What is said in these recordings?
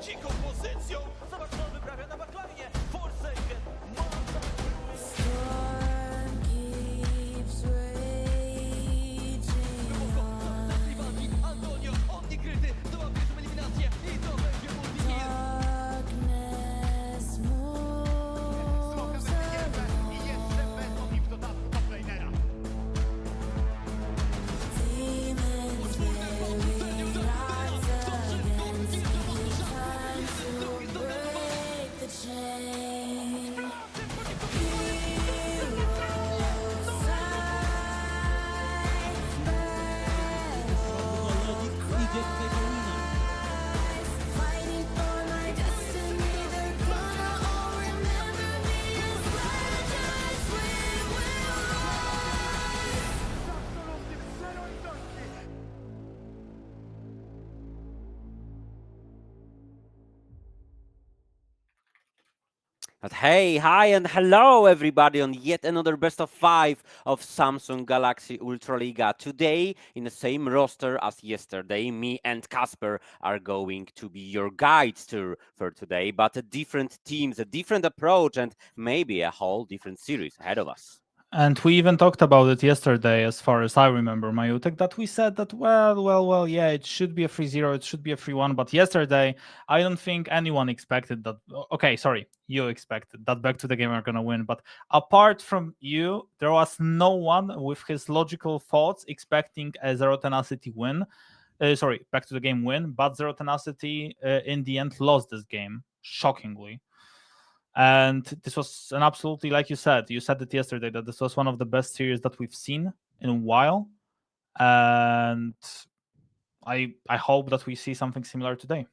dziką pozycją. Zobacz, co on wyprawia na backline. Forsaken. Antonio, on niekryty, zdoła pierwszą eliminację i to będzie multi-kill. Smoka bezpieczne i jeszcze bez nich w dodatku top lanera. But hey, hi and hello everybody on yet another best of 5 of Samsung Galaxy Ultraliga. Today, in the same roster as yesterday, me and Kasper are going to be your guides for today, but different teams, a different approach, and maybe a whole different series ahead of us. And we even talked about it yesterday, as far as I remember, Majutek, that we said that, well, yeah, it should be a 3-0, it should be a 3-1. But yesterday, I don't think anyone expected that. Okay, sorry, you expected that Back to the Game are going to win. But apart from you, there was no one with his logical thoughts expecting a Zero Tenacity win. Back to the Game win. But Zero Tenacity, in the end, lost this game, shockingly. And this was an absolutely, like you said it yesterday, that this was one of the best series that we've seen in a while. And I hope that we see something similar today.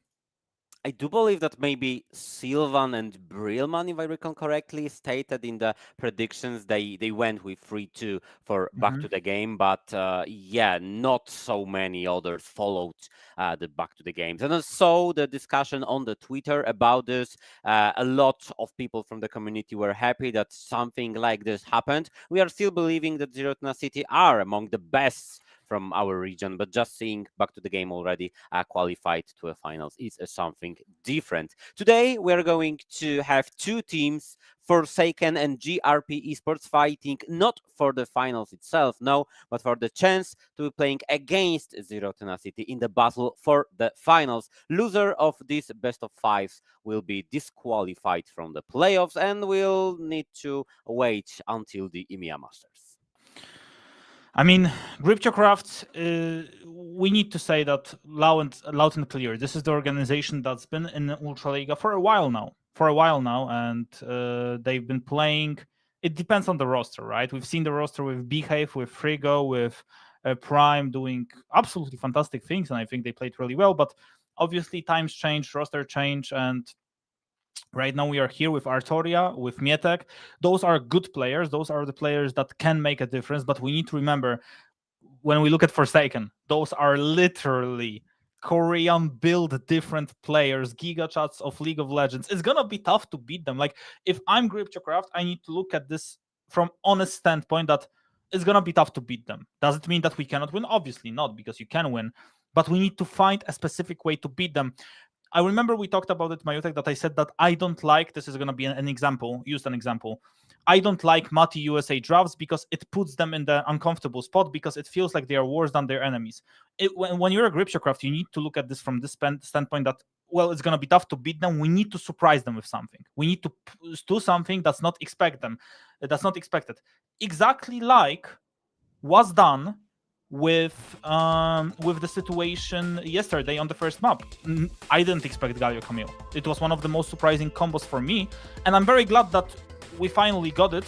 I do believe that maybe Sylvan and Brilman, if I recall correctly, stated in the predictions they went with 3-2 for Back to the Game, but yeah, not so many others followed the Back to the Games. And I saw the discussion on the Twitter about this. A lot of people from the community were happy that something like this happened. We are still believing that Zero Tenacity are among the best from our region, but just seeing Back to the Game already qualified to a finals is something different. Today we are going to have two teams, Forsaken and GRP Esports, fighting not for the finals itself, no, but for the chance to be playing against Zero Tenacity in the battle for the finals. Loser of this best of 5 will be disqualified from the playoffs and will need to wait until the EMEA Masters. I mean, Gripchocraft, we need to say that loud and clear. This is the organization that's been in Ultraliga for a while now, and they've been playing. It depends on the roster, right? We've seen the roster with Behave, with Frigo, with Prime doing absolutely fantastic things, and I think they played really well. But obviously, times change, roster change, and right now we are here with Artoria, with Mietek. Those are good players. Those are the players that can make a difference. But we need to remember, when we look at Forsaken, those are literally Korean-built different players, Giga Chats of League of Legends. It's going to be tough to beat them. Like, if I'm Gripchocraft, I need to look at this from honest standpoint that it's going to be tough to beat them. Does it mean that we cannot win? Obviously not, because you can win. But we need to find a specific way to beat them. I remember we talked about it, Majutek, that I said that I don't like, this is going to be an example, I don't like Mati USA drafts because it puts them in the uncomfortable spot because it feels like they are worse than their enemies. When you're a Gripchocraft, you need to look at this from this standpoint that, well, it's going to be tough to beat them. We need to surprise them with something. We need to do something that's not expected. Exactly like was done with the situation yesterday on the first map. I didn't expect Galio Camille. It was one of the most surprising combos for me, and I'm very glad that we finally got it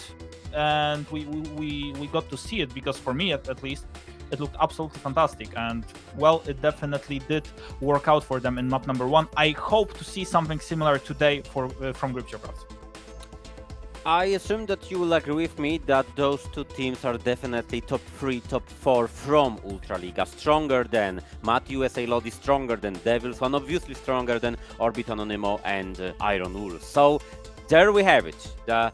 and we got to see it, because for me at least it looked absolutely fantastic, and well, it definitely did work out for them in map number 1. I hope to see something similar today from Gripchocraft. I assume that you will agree with me that those two teams are definitely top 3, top 4 from Ultraliga. Stronger than Matt USA Lodi, stronger than Devils One, obviously stronger than Orbit Anonymous and Iron Wolf. So there we have it. The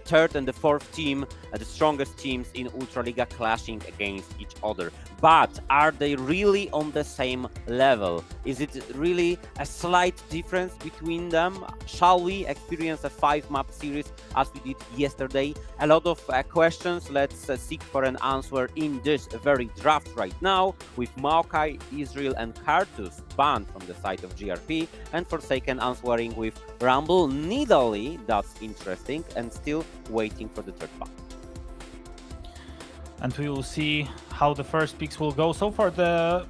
third and the fourth team, the strongest teams in Ultraliga clashing against each other. But are they really on the same level? Is it really a slight difference between them? Shall we experience a 5-map series as we did yesterday? A lot of questions. Let's seek for an answer in this very draft right now, with Majutek, Israel and Kartus banned from the side of GRP, and Forsaken answering with Rumble, Nidalee. That's interesting, and still waiting for the third ban. And we will see how the first picks will go. So far, the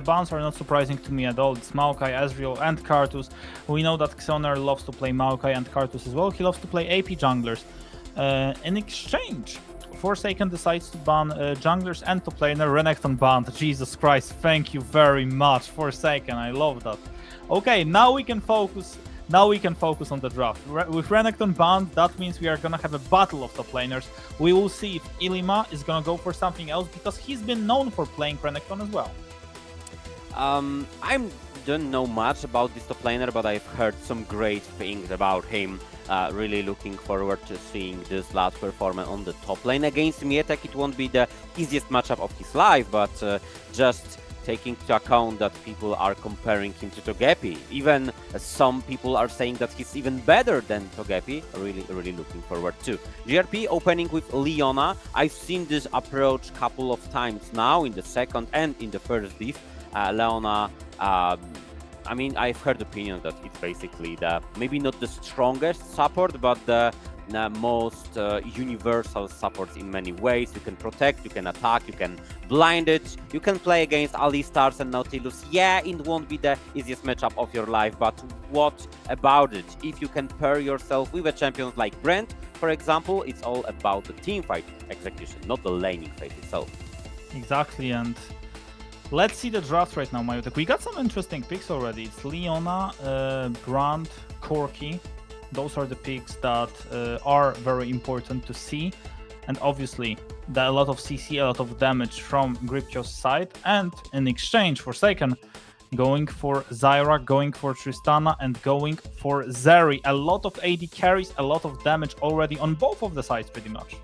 bans are not surprising to me at all. It's Majutek, Ezreal, and Kartus. We know that Xeoner loves to play Majutek and Kartus as well. He loves to play AP junglers. In exchange, Forsaken decides to ban junglers and top laner. Renekton banned. Jesus Christ, thank you very much, Forsaken. I love that. Okay, now we can focus. Now we can focus on the draft. With Renekton banned, that means we are gonna have a battle of top laners. We will see if Ilima is gonna go for something else, because he's been known for playing Renekton as well. I don't know much about this top laner, but I've heard some great things about him. Really looking forward to seeing this last performance on the top lane against Majutek. It won't be the easiest matchup of his life, but just taking into account that people are comparing him to Togepi. Even some people are saying that he's even better than Togepi. Really looking forward to. GRP opening with Leona. I've seen this approach a couple of times now in the second and in the first div. Leona, I mean, I've heard opinions that it's basically maybe not the strongest support, but the most universal supports in many ways. You can protect, you can attack, you can blind it, you can play against Alistars and Nautilus. Yeah, it won't be the easiest matchup of your life, but what about it? If you can pair yourself with a champion like Brent, for example, it's all about the teamfight execution, not the laning phase itself. Exactly, and let's see the draft right now, Majutek. We got some interesting picks already. It's Leona, Brand, Korotkiy. Those are the picks that are very important to see. And obviously, a lot of CC, a lot of damage from Griptio's side. And in exchange, Forsaken going for Zyra, going for Tristana, and going for Zeri. A lot of AD carries, a lot of damage already on both of the sides, pretty much.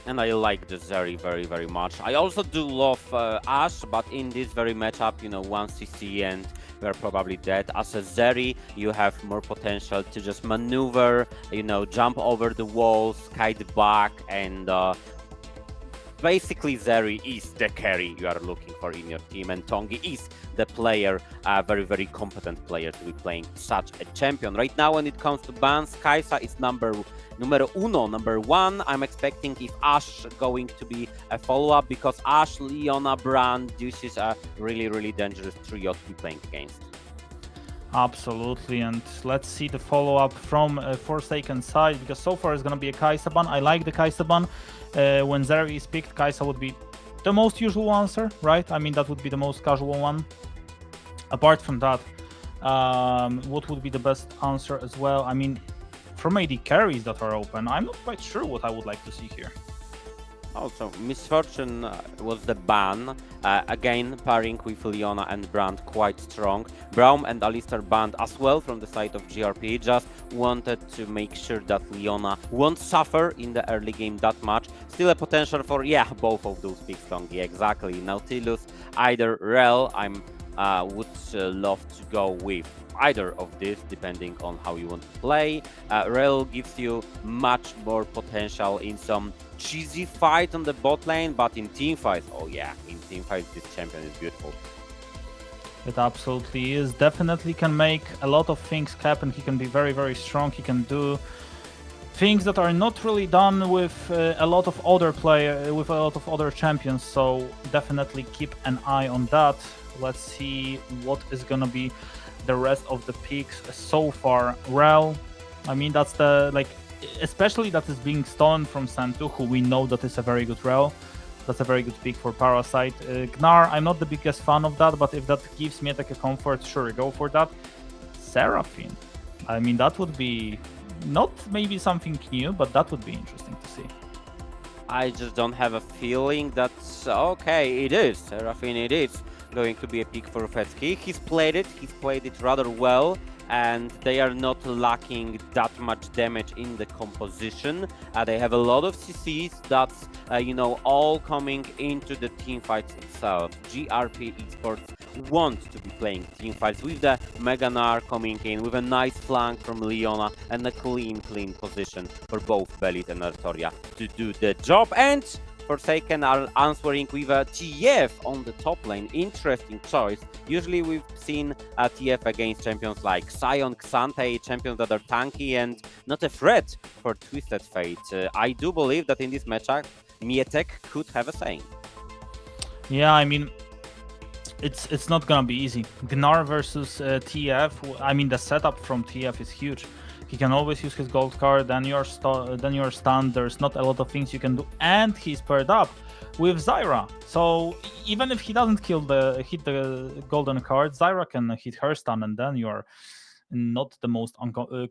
And I like the Zeri very much. I also do love Ashe, but in this very matchup, you know, 1 CC and we are probably dead. As a Zeri, you have more potential to just maneuver, you know, jump over the walls, kite back, and basically Zeri is the carry you are looking for in your team, and Tongi is the player, a very competent player to be playing such a champion. Right now, when it comes to bans, Kai'Sa is number one. I'm expecting if Ashe going to be a follow-up, because Ashe, Leona, Brand, this is a really dangerous trio to be playing against. Absolutely, and let's see the follow-up from Forsaken side, because so far it's going to be a Kai'Sa ban. I like the Kai'Sa ban. When Zeri is picked, Kai'Sa would be the most usual answer, right? I mean, that would be the most casual one. Apart from that, what would be the best answer as well? I mean, from AD carries that are open, I'm not quite sure what I would like to see here. Also, Misfortune was the ban. Again, pairing with Leona and Brand quite strong. Braum and Alistar banned as well from the side of GRP. Just wanted to make sure that Leona won't suffer in the early game that much. Still a potential for, yeah, both of those picks, Tongi, exactly. Nautilus, either Rel, would love to go with either of these, depending on how you want to play. Rel gives you much more potential in some cheesy fight on the bot lane, but in team fights, oh yeah, in team fights this champion is beautiful. It absolutely is. Definitely can make a lot of things happen. He can be very strong. He can do things that are not really done with a lot of other champions. So definitely keep an eye on that. Let's see what is gonna be the rest of the picks so far. Rel, I mean, that's the, like, especially that is being stolen from Santu, who we know that is a very good Rel. That's a very good pick for Parasite. Gnar, I'm not the biggest fan of that, but if that gives me like a comfort, sure, go for that. Seraphine, I mean, that would be not maybe something new, but that would be interesting to see. I just don't have a feeling that's okay. It is Seraphine, it is going to be a pick for FSK. He's played it rather well and they are not lacking that much damage in the composition. They have a lot of CCs that's, you know, all coming into the team fights itself. GRP Esports want to be playing team fights with the Meganar coming in with a nice flank from Leona and a clean position for both Belit and Artoria to do the job. And Forsaken are answering with a TF on the top lane. Interesting choice. Usually we've seen a TF against champions like Sion, Xante, champions that are tanky and not a threat for Twisted Fate. I do believe that in this matchup, Majutek could have a saying. Yeah, I mean, it's not gonna be easy. Gnar versus TF. I mean, the setup from TF is huge. He can always use his gold card, then you're stunned. There's not a lot of things you can do, and he's paired up with Zyra. So even if he doesn't hit the golden card, Zyra can hit her stun, and then you're not the most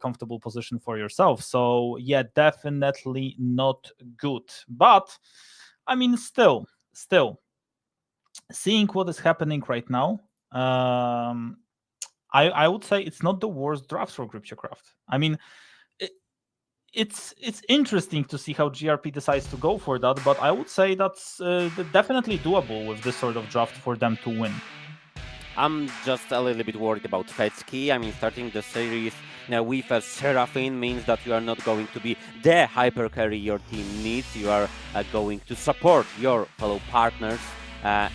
comfortable position for yourself. So yeah, definitely not good. But I mean, still, seeing what is happening right now, I would say it's not the worst draft for Cryptocraft. I mean, it's interesting to see how GRP decides to go for that, but I would say that's definitely doable with this sort of draft for them to win. I'm just a little bit worried about FSK. I mean, starting the series with a Seraphine means that you are not going to be the hyper carry your team needs. You are going to support your fellow partners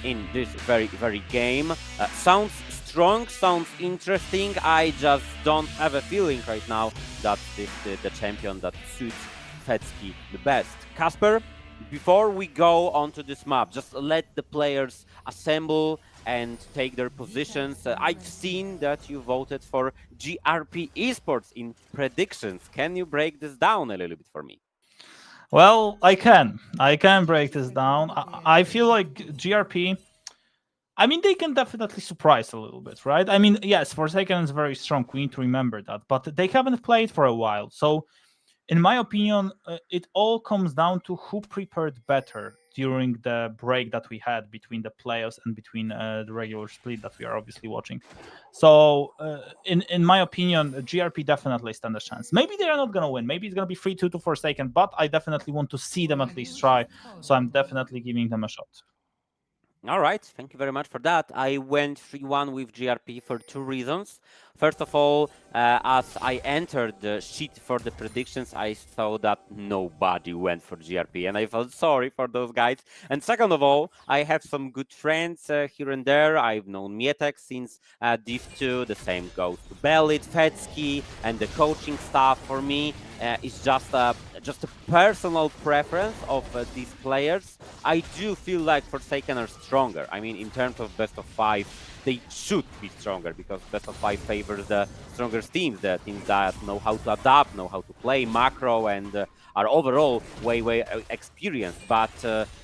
in this very game. Sounds strong, sounds interesting. I just don't have a feeling right now that this is the champion that suits FSK the best. Kasper, before we go onto this map, just let the players assemble and take their positions. I've seen that you voted for GRP Esports in predictions. Can you break this down a little bit for me? Well, I can break this down. I feel like GRP, I mean, they can definitely surprise a little bit, right? I mean, yes, Forsaken is very strong. We need to remember that, but they haven't played for a while. So in my opinion, it all comes down to who prepared better during the break that we had between the playoffs and between the regular split that we are obviously watching. So in my opinion, GRP definitely stand a chance. Maybe they are not going to win. Maybe it's going to be 3-2 to Forsaken, but I definitely want to see them at least try. So I'm definitely giving them a shot. All right, thank you very much for that. I went 3-1 with GRP for two reasons. First of all, as I entered the sheet for the predictions, I saw that nobody went for GRP, and I felt sorry for those guys. And second of all, I have some good friends here and there. I've known Majutek since Div 2. The same goes to Belit, FSK, and the coaching staff. For me, it's just a personal preference of these players. I do feel like Forsaken are stronger. I mean, in terms of best of 5, they should be stronger because best of 5 favors the stronger teams, the teams that know how to adapt, know how to play macro, and are overall way experienced. But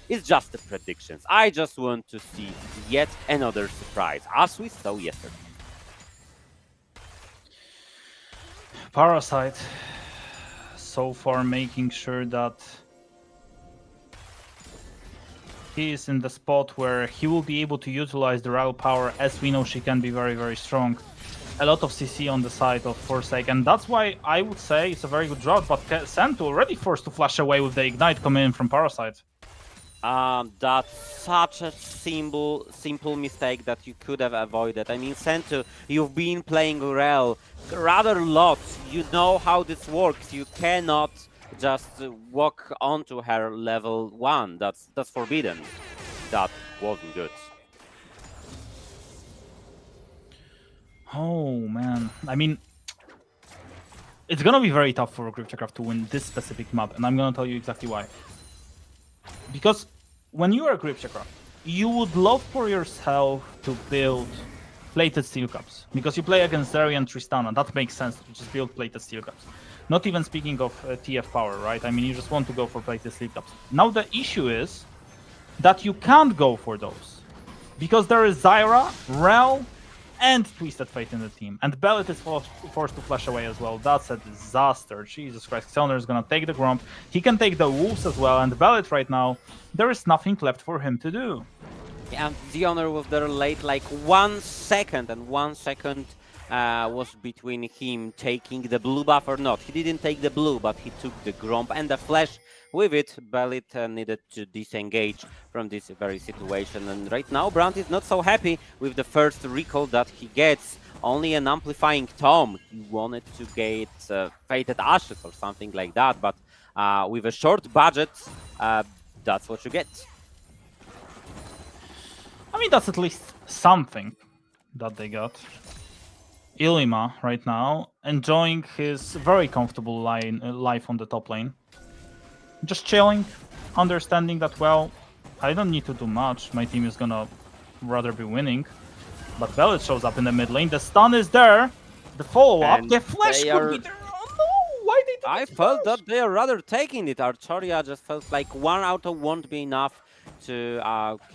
it's just the predictions. I just want to see yet another surprise, as we saw yesterday. Parasite, so far making sure that he is in the spot where he will be able to utilize the Rail power, as we know she can be very strong. A lot of CC on the side of Forsaken, and that's why I would say it's a very good draft, but Sentu already forced to flash away with the Ignite coming in from Parasite. That's such a simple mistake that you could have avoided. I mean, Sentu, you've been playing Rel rather lots. You know how this works. You cannot just walk onto her level 1. That's forbidden. That wasn't good. Oh man, I mean, it's gonna be very tough for Cryptocraft to win this specific map, and I'm gonna tell you exactly why. Because when you are a Cryptocraft, you would love for yourself to build plated steel cups, because you play against Zeri and Tristana. That makes sense to just build plated steel cups. Not even speaking of TF power, right? I mean, you just want to go for plated steel cups. Now the issue is that you can't go for those, because there is Zyra, Rel, and Twisted Fate in the team, and Belit is forced to flash away as well. That's a disaster. Jesus Christ, Xeoner is gonna take the Grump. He can take the Wolves as well, and Belit right now, there is nothing left for him to do. Yeah, Xeoner was there late like 1 second, and 1 second was between him taking the blue buff or not. He didn't take the blue, but he took the Gromp and the flash. With it, Belit needed to disengage from this very situation. And right now, Brandt is not so happy with the first recall that he gets. Only an amplifying Tom. He wanted to get Fated Ashes or something like that, but with a short budget, that's what you get. I mean, that's at least something that they got. Ilima right now enjoying his very comfortable life on the top lane. Just chilling, understanding that, well, I don't need to do much. My team is gonna rather be winning. But Belit shows up in the mid lane. The stun is there. The follow-up. And The flash could be there. Oh no! Why they did I the felt flash? that they are rather taking it. Artoria just felt like 1 auto won't be enough to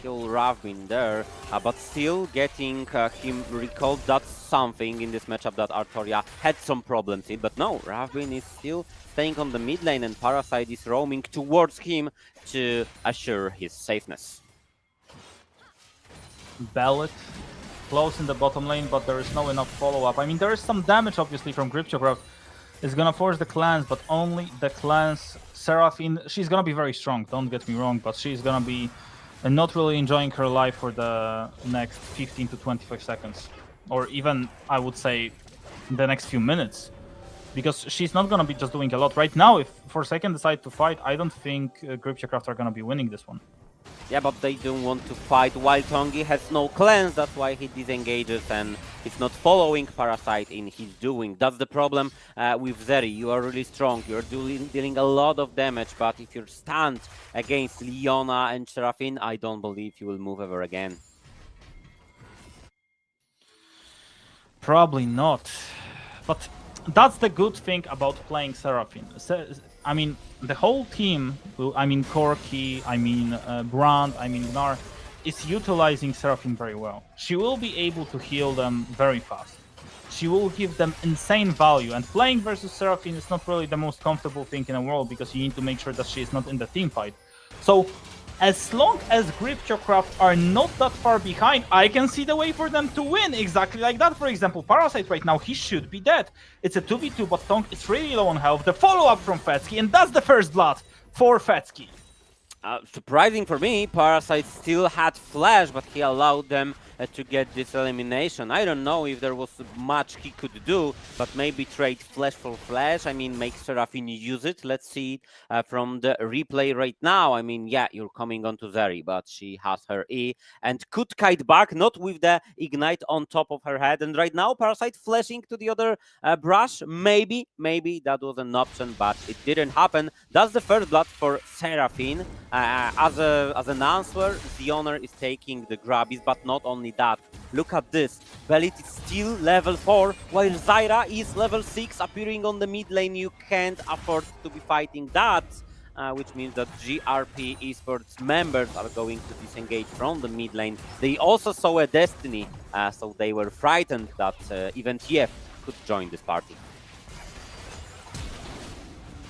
kill Ravmin there. But still getting him recalled, that's something in this matchup that Artoria had some problems in. But no, Ravmin is still staying on the mid lane and Parasite is roaming towards him to assure his safeness. Belit close in the bottom lane, but there is no enough follow-up. I mean, there is some damage, obviously, from Gripchokraft. It's gonna force the clans, but only the clans. Seraphine, she's gonna be very strong, don't get me wrong, but she's gonna be not really enjoying her life for the next 15 to 25 seconds. Or even, I would say, the next few minutes. Because she's not gonna be just doing a lot. Right now, if Forsaken decide to fight, I don't think Gripchokraft are gonna be winning this one. Yeah, but they don't want to fight while Tongi has no cleanse, that's why he disengages and is not following Parasite in his doing. That's the problem with Zeri. You are really strong, you're dealing a lot of damage, but if you're stunned against Leona and Seraphine, I don't believe you will move ever again. Probably not. But that's the good thing about playing Seraphine. I mean, the whole team, I mean Korotkiy, I mean Brandt, I mean Gnar, is utilizing Seraphine very well. She will be able to heal them very fast. She will give them insane value, and playing versus Seraphine is not really the most comfortable thing in the world because you need to make sure that she is not in the team fight. So, as long as Gripchokraft are not that far behind, I can see the way for them to win. Exactly like that. For example, Parasite right now, he should be dead. It's a 2v2, but Tonk is really low on health. The follow-up from Fetsky, and that's the first blood for Fetsky. Surprising for me, Parasite still had flash, but he allowed them to get this elimination. I don't know if there was much he could do, but maybe trade flash for flash. I mean, make Seraphine use it. Let's see from the replay right now. I mean, yeah, you're coming onto Zeri, but she has her E and could kite back, not with the ignite on top of her head. And right now, Parasite flashing to the other brush. Maybe that was an option, but it didn't happen. That's the first blood for Seraphine. As an answer, the owner is taking the grabbies, but not only that. Look at this. Belit is still level 4, while Zyra is level 6, appearing on the mid lane. You can't afford to be fighting that, which means that GRP Esports members are going to disengage from the mid lane. They also saw a destiny, so they were frightened that even TF could join this party.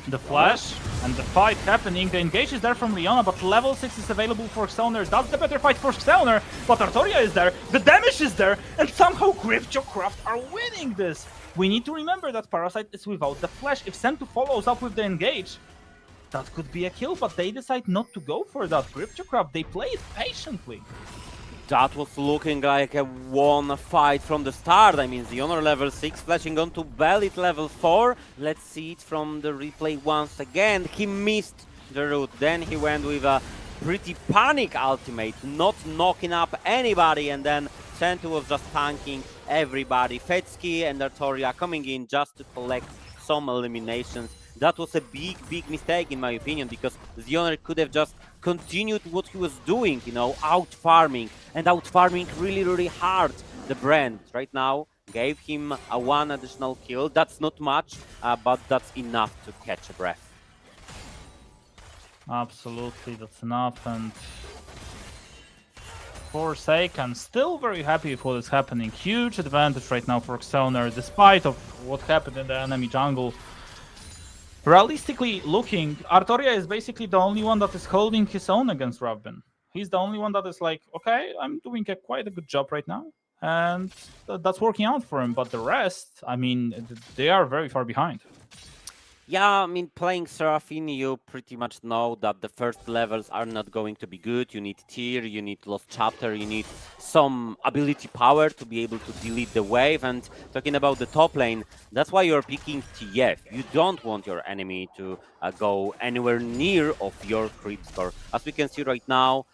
The flash and the fight happening. The engage is there from Leona, but level 6 is available for Xelner. That's the better fight for Xelner, but Artoria is there, the damage is there, and somehow Gripchokraft are winning this. We need to remember that Parasite is without the flash. If Sentu follows up with the engage, that could be a kill, but they decide not to go for that. Gripchokraft, they play it patiently. That was looking like a one fight from the start. I mean, the Honor level 6 flashing onto Belit level 4. Let's see it from the replay once again. He missed the route. Then he went with a pretty panic ultimate, not knocking up anybody. And then Sentu was just tanking everybody. Fetsky and Artoria coming in just to collect some eliminations. That was a big mistake in my opinion, because the owner could have just continued what he was doing, you know, out-farming really hard the brand. Right now, gave him a 1 additional kill. That's not much, but that's enough to catch a breath. Absolutely, that's enough. And Forsaken still very happy with what is happening. Huge advantage right now for Xelner, despite of what happened in the enemy jungle. Realistically looking, Artoria is basically the only one that is holding his own against Ravmin. He's the only one that is like, okay, I'm doing quite a good job right now. and that's working out for him. But the rest, I mean, they are very far behind. Yeah, I mean, playing Seraphine, you pretty much know that the first levels are not going to be good. You need tier, you need Lost Chapter, you need some ability power to be able to delete the wave. And talking about the top lane, that's why you're picking TF. You don't want your enemy to go anywhere near of your creep score. As we can see right now,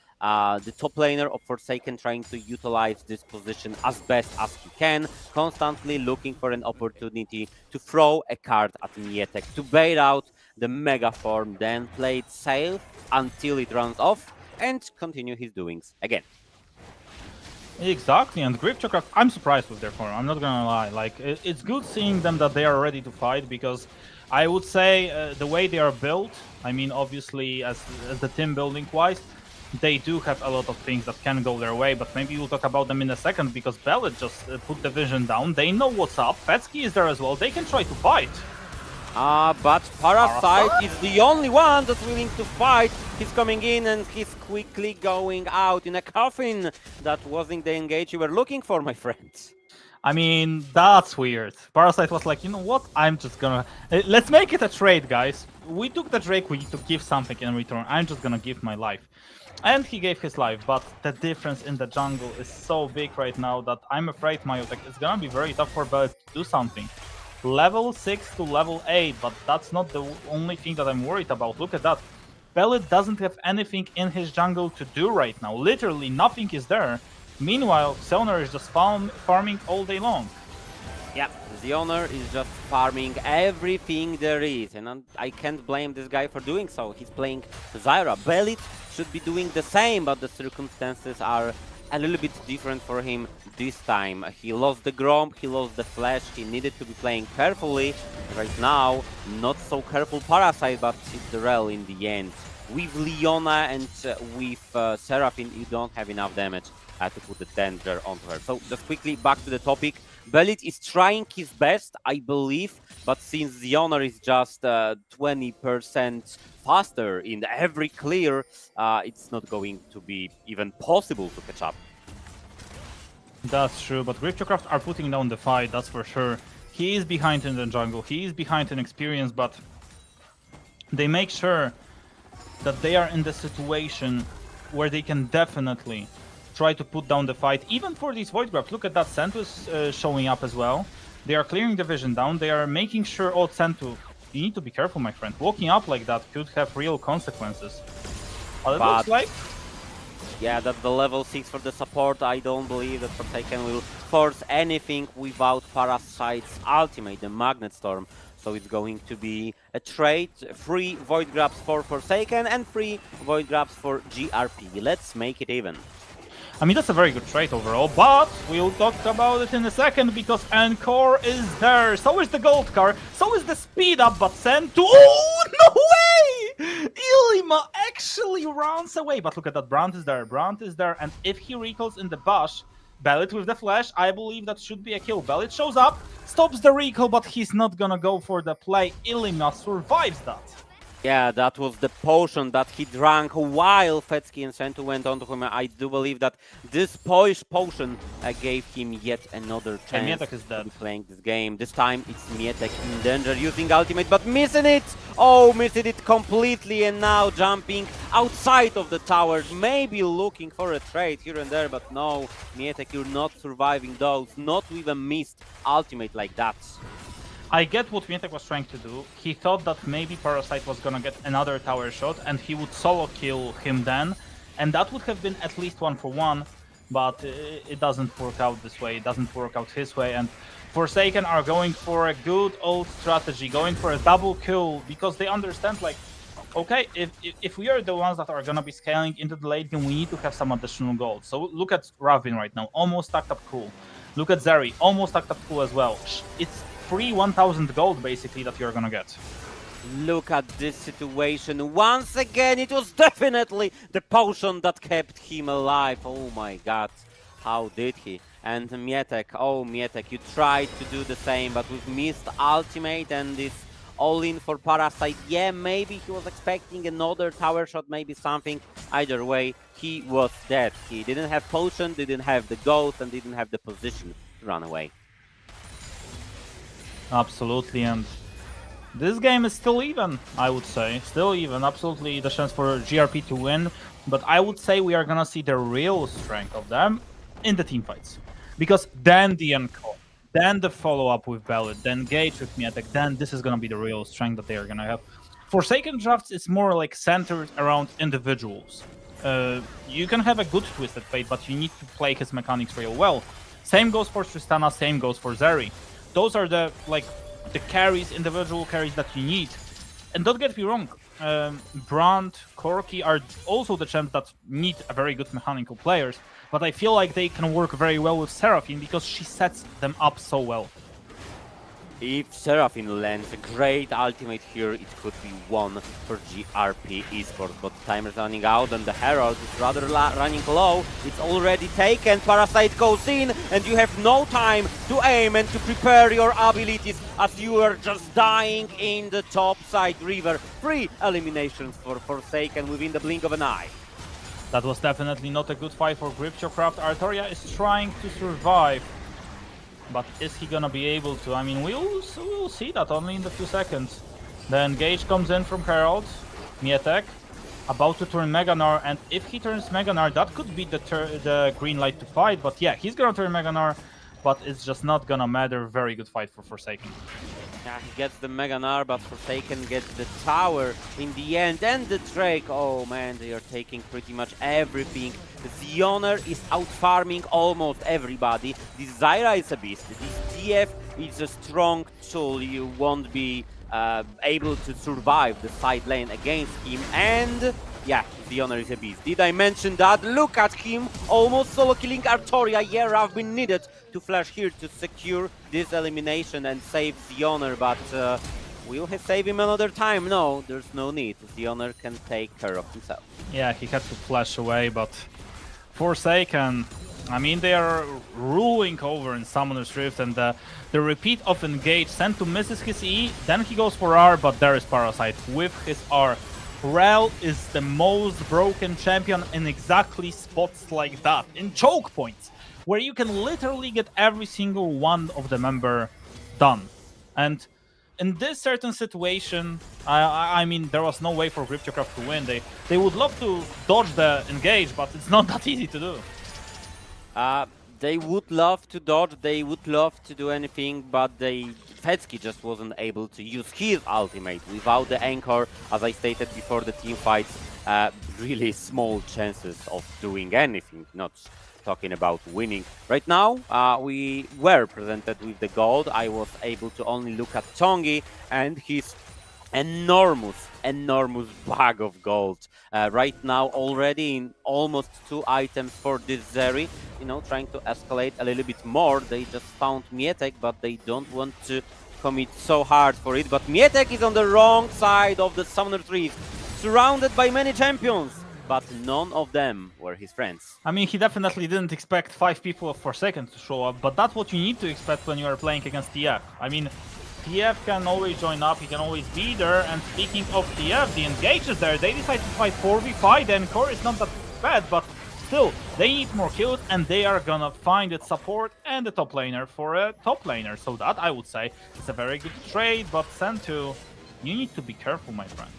the top laner of Forsaken trying to utilize this position as best as he can, constantly looking for an opportunity to throw a card at Majutek to bait out the mega form, then play it safe until it runs off and continue his doings again. Exactly, and Gripchok, I'm surprised with their form. I'm not gonna lie. Like, it's good seeing them that they are ready to fight, because I would say the way they are built, I mean, obviously as the team building wise, they do have a lot of things that can go their way, but maybe we'll talk about them in a second, because Bellet just put the vision down. They know what's up. FSK is there as well. They can try to fight. But Parasite is the only one that's willing to fight. He's coming in and he's quickly going out in a coffin. That wasn't the engage you were looking for, my friends. I mean, that's weird. Parasite was like, you know what? I'm just gonna... Let's make it a trade, guys. We took the Drake, we need to give something in return. I'm just gonna give my life. And he gave his life, but the difference in the jungle is so big right now that I'm afraid Majutek is gonna be very tough for Bellet to do something. Level 6 to level 8, but that's not the only thing that I'm worried about. Look at that. Bellet doesn't have anything in his jungle to do right now. Literally nothing is there. Meanwhile, Xeonar is just farming all day long. Yeah, Xeonar is just farming everything there is, and I can't blame this guy for doing so. He's playing Zyra. Bellet should be doing the same, but the circumstances are a little bit different for him this time. He lost the Gromp, he lost the Flash, he needed to be playing carefully. Right now, not so careful Parasite, but it's the Rel in the end. With Leona and with Seraphine, you don't have enough damage to put the danger onto her. So just quickly back to the topic. Bellet is trying his best, I believe, but since Xeonar is just 20% faster in every clear, it's not going to be even possible to catch up. That's true, but Gripchokraft are putting down the fight, that's for sure. He is behind in the jungle, he is behind in experience, but they make sure that they are in the situation where they can definitely try to put down the fight, even for these Void Grabs. Look at that, Sentu is showing up as well. They are clearing the vision down, they are making sure... Oh, Sentu, you need to be careful, my friend. Walking up like that could have real consequences. But it looks like... Yeah, that's the level 6 for the support. I don't believe that Forsaken will force anything without Parasite's ultimate, the Magnet Storm. So it's going to be a trade, 3 Void Grabs for Forsaken and 3 Void Grabs for GRP. Let's make it even. I mean, that's a very good trade overall, but we'll talk about it in a second, because Encore is there, so is the Gold Car, so is the Speed Up, but Sentu... Oh, no way! Ilima actually runs away, but look at that, Brandt is there, and if he recalls in the bush, Bellet with the flash, I believe that should be a kill. Bellet shows up, stops the recall, but he's not gonna go for the play. Ilima survives that. Yeah, that was the potion that he drank while FSK and Sentu went on to him. I do believe that this potion gave him yet another chance to be playing this game. This time it's Majutek in danger, using ultimate, but missing it! Oh, missing it completely, and now jumping outside of the tower, maybe looking for a trade here and there, but no, Majutek, you're not surviving those, not with a missed ultimate like that. I get what Majutek was trying to do. He thought that maybe Parasite was gonna get another tower shot and he would solo kill him then, and that would have been at least 1-for-1, but it doesn't work out this way, it doesn't work out his way, and Forsaken are going for a good old strategy, going for a double kill, because they understand, like, okay, if we are the ones that are gonna be scaling into the late game, we need to have some additional gold. So look at Ravin right now, almost stacked up cool. Look at Zeri, almost stacked up cool as well. It's free 1000 gold basically that you're gonna get. Look at this situation. Once again, it was definitely the potion that kept him alive. Oh my god, how did he? And Majutek, oh Majutek, you tried to do the same, but with missed ultimate and this all in for Parasite. Yeah, maybe he was expecting another tower shot, maybe something. Either way, he was dead. He didn't have potion, didn't have the ghost, and didn't have the position to run away. Absolutely, and this game is still even, I would say. Still even, absolutely the chance for GRP to win. But I would say we are gonna see the real strength of them in the team fights. Because then the encore, then the follow-up with Bellet, then Gage with Majutek, then this is gonna be the real strength that they are gonna have. Forsaken drafts is more like centered around individuals. You can have a good Twisted Fate, but you need to play his mechanics real well. Same goes for Tristana, same goes for Zeri. Those are the carries, individual carries that you need. And don't get me wrong, Brand, Korotkiy are also the champs that need a very good mechanical players, but I feel like they can work very well with Seraphine because she sets them up so well. If Seraphine lands a great ultimate here, it could be one for GRP Esports, but time is running out and the Herald is rather running low. It's already taken, Parasite goes in, and you have no time to aim and to prepare your abilities as you are just dying in the top side river. 3 eliminations for Forsaken within the blink of an eye. That was definitely not a good fight for Gripchocraft. Artoria is trying to survive. But is he gonna be able to? I mean, we'll see that only in a few seconds. The engage comes in from Herald. Majutek about to turn Meganar, and if he turns Meganar, that could be the green light to fight. But yeah, he's gonna turn Meganar, but it's just not gonna matter. Very good fight for Forsaken. Yeah, he gets the Meganar, but Forsaken gets the tower in the end, and the Drake. Oh man, they are taking pretty much everything. The Honor is out-farming almost everybody. This Zyra is a beast. This DF is a strong tool. You won't be able to survive the side lane against him, and yeah, the Honor is a beast. Did I mention that? Look at him, almost solo killing Artoria. Yeah, Raf been needed to flash here to secure this elimination and save the Honor, but will he save him another time? No, there's no need. The Honor can take care of himself. Yeah, he had to flash away, but Forsaken, I mean, they are ruling over in Summoner's Rift, and the repeat of engage sent to misses his E, then he goes for R, but there is Parasite with his R. Rel is the most broken champion in exactly spots like that, in choke points, where you can literally get every single one of the member done. And in this certain situation, I mean, there was no way for Gripchocraft to win. They would love to dodge the engage, but it's not that easy to do. They would love to dodge, they would love to do anything, but FSK just wasn't able to use his ultimate without the anchor. As I stated before the team fights, really small chances of doing anything, not talking about winning. Right now, we were presented with the gold. I was able to only look at Tongi and his enormous bag of gold. Right now, already in almost 2 items for this Zeri. You know, trying to escalate a little bit more. They just found Majutek, but they don't want to commit so hard for it. But Majutek is on the wrong side of the Summoner trees, surrounded by many champions, but none of them were his friends. I mean, he definitely didn't expect 5 people of Forsaken to show up, but that's what you need to expect when you are playing against TF. I mean, TF can always join up, he can always be there, and speaking of TF, the engage is there. They decide to fight 4v5, then core is not that bad, but still, they need more kills, and they are gonna find its support and the top laner for a top laner. So that, I would say, is a very good trade, but Sentu, you need to be careful, my friend.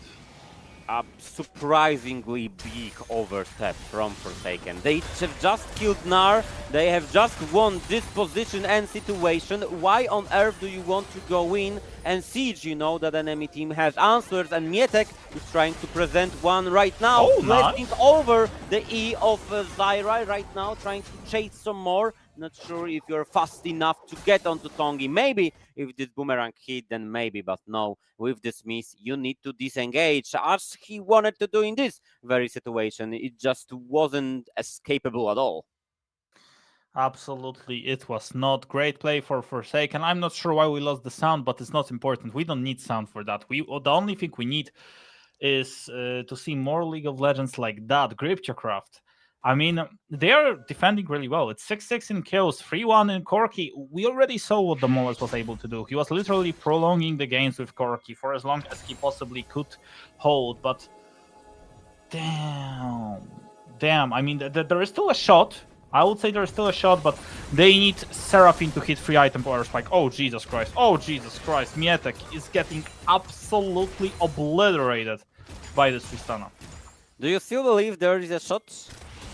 A surprisingly big overstep from Forsaken. They have just killed Gnar, they have just won this position and situation. Why on earth do you want to go in and siege? You know that enemy team has answers, and Majutek is trying to present one right now. Oh, blasting nice. over the E of Zyra right now, trying to chase some more. Not sure if you're fast enough to get onto Tongi. Maybe if this boomerang hit, then maybe, but no. With this miss, you need to disengage, as he wanted to do in this very situation. It just wasn't escapable at all. Absolutely, it was not great play for Forsaken. I'm not sure why we lost the sound, but it's not important. We don't need sound for that. The only thing we need is to see more League of Legends like that. Gripchocraft I mean, they are defending really well. It's 6-6 in kills, 3-1 in Korotkiy. We already saw what the Moles was able to do. He was literally prolonging the games with Korotkiy for as long as he possibly could hold. But damn. I mean, there is still a shot. I would say there is still a shot, but they need Seraphine to hit 3-item power spike. Oh, Jesus Christ. Majutek is getting absolutely obliterated by this Tristana. Do you still believe there is a shot?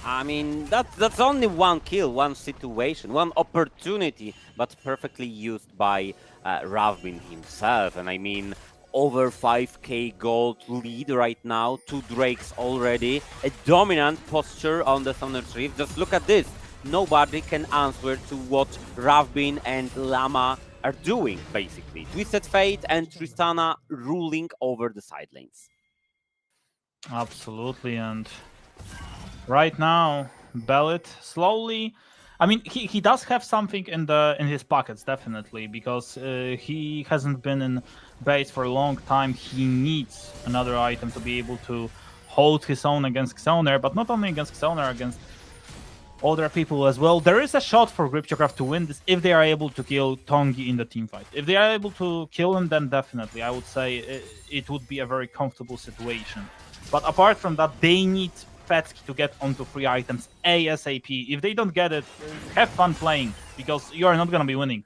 I mean, that's only one kill, one situation, one opportunity, but perfectly used by Ravbin himself. And I mean, over 5k gold lead right now, 2 Drakes already, a dominant posture on the Summoner's Rift. Just look at this. Nobody can answer to what Ravbin and Llama are doing, basically. Twisted Fate and Tristana ruling over the side lanes. Absolutely, and right now, Bellet slowly. I mean, he does have something in his pockets, definitely, because he hasn't been in base for a long time. He needs another item to be able to hold his own against Xeoner, but not only against Xeoner, against other people as well. There is a shot for Gripchocraft to win this if they are able to kill Tongi in the team fight. If they are able to kill him, then definitely, I would say it would be a very comfortable situation. But apart from that, they need FSK to get onto 3 items ASAP. If they don't get it, have fun playing, because you are not going to be winning.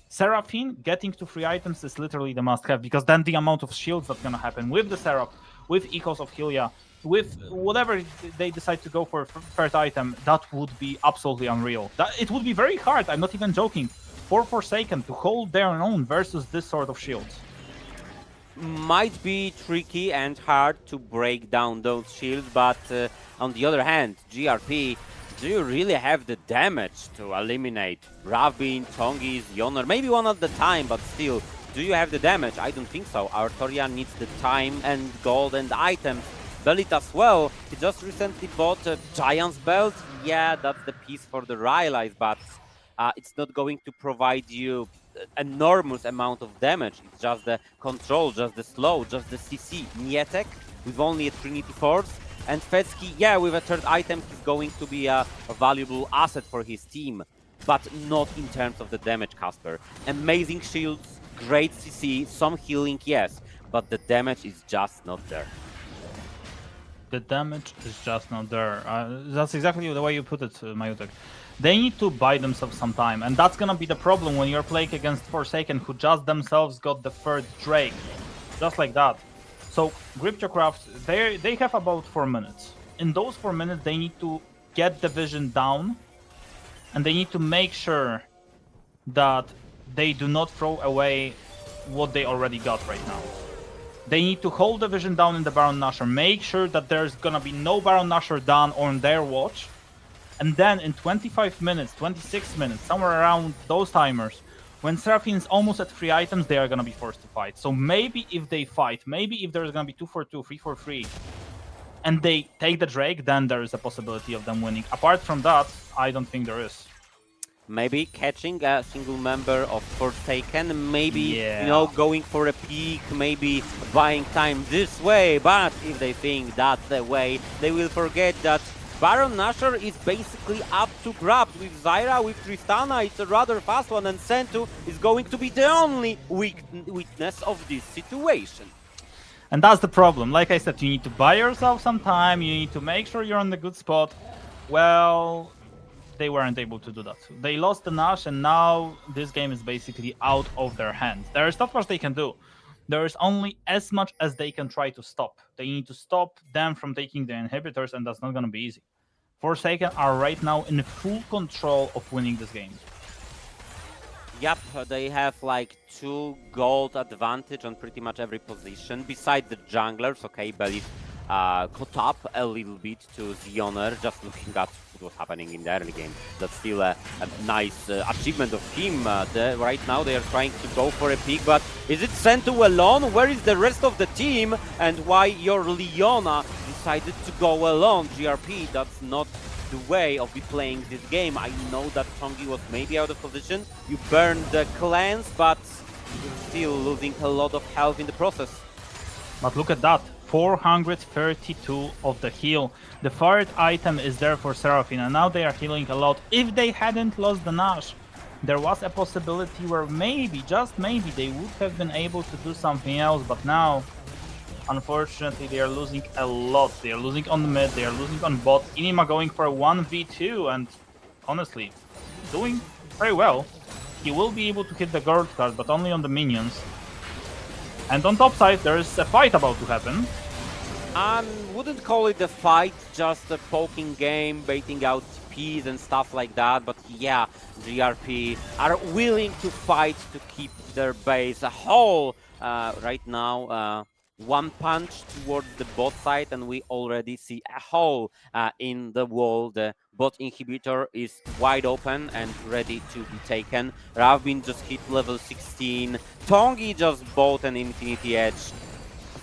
Seraphine getting to 3 items is literally the must-have, because then the amount of shields that's going to happen with the Seraph, with Ecos of Hylia, with whatever they decide to go for 3rd item, that would be absolutely unreal. It would be very hard, I'm not even joking, for Forsaken to hold their own versus this sort of shields. Might be tricky and hard to break down those shields, but on the other hand, GRP, do you really have the damage to eliminate Ravbin, Tongi, Xeoner? Maybe one at the time, but still, do you have the damage? I don't think so. Artoria needs the time and gold and items. Bellit as well. He just recently bought a Giant's Belt. Yeah, that's the piece for the Rylai's, but it's not going to provide you enormous amount of damage. It's just the control, just the slow, just the CC. Majutek with only a Trinity Force, and FSK, yeah, with a 3rd item, he's going to be a valuable asset for his team, but not in terms of the damage, Kasper. Amazing shields, great CC, some healing, yes, but the damage is just not there. The damage is just not there. That's exactly the way you put it, Majutek. They need to buy themselves some time, and that's gonna be the problem when you're playing against Forsaken, who just themselves got the 3rd Drake, just like that. So Gripchocraft, they have about 4 minutes. In those 4 minutes, they need to get the vision down, and they need to make sure that they do not throw away what they already got right now. They need to hold the vision down in the Baron Nashor, make sure that there's gonna be no Baron Nashor done on their watch. And then in 25 minutes, 26 minutes, somewhere around those timers, when Seraphine is almost at 3 items, they are going to be forced to fight. So maybe if they fight, maybe if there's going to be 2-4-2, 3-4-3, and they take the Drake, then there is a possibility of them winning. Apart from that, I don't think there is. Maybe catching a single member of Forsaken, maybe, Yeah. you know, going for a peak, maybe buying time this way, but if they think that's the way, they will forget that Baron Nashor is basically up to grabs with Zyra, with Tristana. It's a rather fast one, and Sentu is going to be the only witness of this situation. And that's the problem. Like I said, you need to buy yourself some time, you need to make sure you're on the good spot. Well, they weren't able to do that. They lost the Nash, and now this game is basically out of their hands. There is not much they can do. There is only as much as they can try to stop. They need to stop them from taking the inhibitors, and that's not going to be easy. Forsaken are right now in full control of winning this game. Yep, they have like 2 gold advantage on pretty much every position, besides the junglers. Okay, Bellit caught up a little bit to Xeoner, just looking at what was happening in the early game. That's still a nice achievement of him. Right now they are trying to go for a pick, but is it Sentu alone? Where is the rest of the team? And why your Leona decided to go alone? GRP, that's not the way of be playing this game. I know that Tongi was maybe out of position. You burned the clans, but you're still losing a lot of health in the process. But look at that. 432 of the heal. The third item is there for Seraphine, and now they are healing a lot. If they hadn't lost the Nash, there was a possibility where maybe, just maybe, they would have been able to do something else, but now, unfortunately, they are losing a lot. They are losing on mid, they are losing on bot. Inima going for a 1v2, and honestly, doing very well. He will be able to hit the gold card, but only on the minions. And on top side, there is a fight about to happen. Wouldn't call it a fight, just a poking game, baiting out TPs and stuff like that. But yeah, GRP are willing to fight to keep their base whole. Right now, one punch towards the bot side, and we already see a hole in the wall. The bot inhibitor is wide open and ready to be taken. Ravbin just hit level 16. Tongi just bought an Infinity Edge.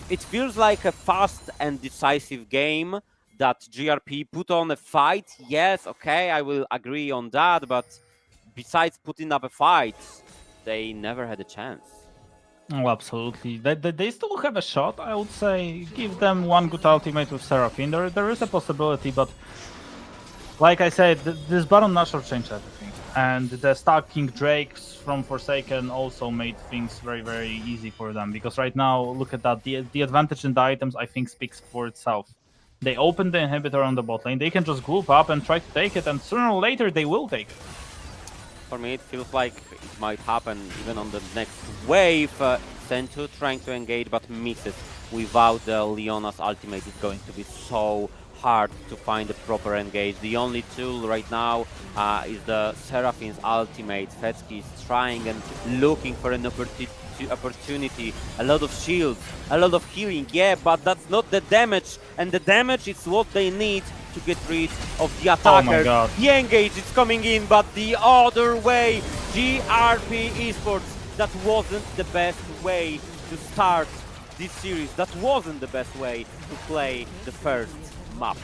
It feels like a fast and decisive game that GRP put on a fight. Yes, okay, I will agree on that, but besides putting up a fight, they never had a chance. Oh, absolutely. They still have a shot, I would say. Give them one good ultimate with Seraphine. There is a possibility, but like I said, this Baron Nashor changed everything. And the stacking Drakes from Forsaken also made things very, very easy for them. Because right now, look at that. The advantage in the items, I think, speaks for itself. They open the inhibitor on the bot lane. They can just group up and try to take it. And sooner or later, they will take it. For me, it feels like it might happen even on the next wave. Sentu trying to engage, but misses. Without the Leona's ultimate, it's going to be so hard to find a proper engage. The only tool right now is the Seraphine's ultimate. FSK is trying and looking for an opportunity. A lot of shields, a lot of healing, yeah, but that's not the damage. And the damage is what they need to get rid of the attacker. Oh my God. The engage is coming in, but the other way. GRP Esports, that wasn't the best way to start this series. That wasn't the best way to play the first map.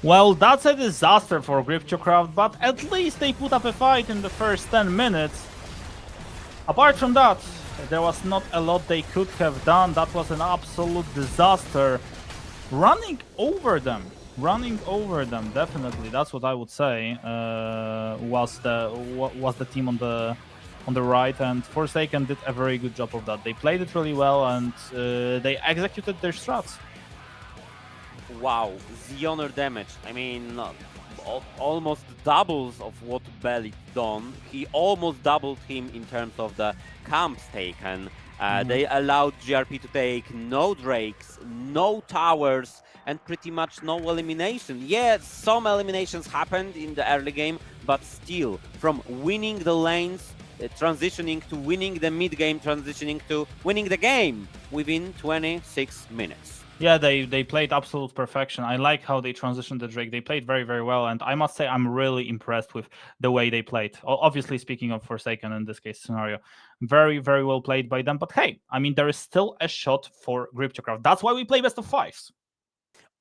Well, that's a disaster for Cryptocraft, but at least they put up a fight in the first 10 minutes. Apart from that, there was not a lot they could have done. That was an absolute disaster. Running over them, definitely. That's what I would say. Was the team on the right, and Forsaken did a very good job of that. They played it really well, and they executed their strats. Wow, the honor damage. I mean, almost doubles of what Belly done. He almost doubled him in terms of the camps taken. They allowed GRP to take no Drakes, no towers, and pretty much no elimination. Yeah, some eliminations happened in the early game, but still, from winning the lanes, transitioning to winning the mid game, transitioning to winning the game within 26 minutes. Yeah, they played absolute perfection. I like how they transitioned the Drake. They played very, very well, and I must say I'm really impressed with the way they played. Obviously, speaking of Forsaken in this case scenario, very, very well played by them. But hey, I mean, there is still a shot for Cryptocraft. That's why we play best of fives.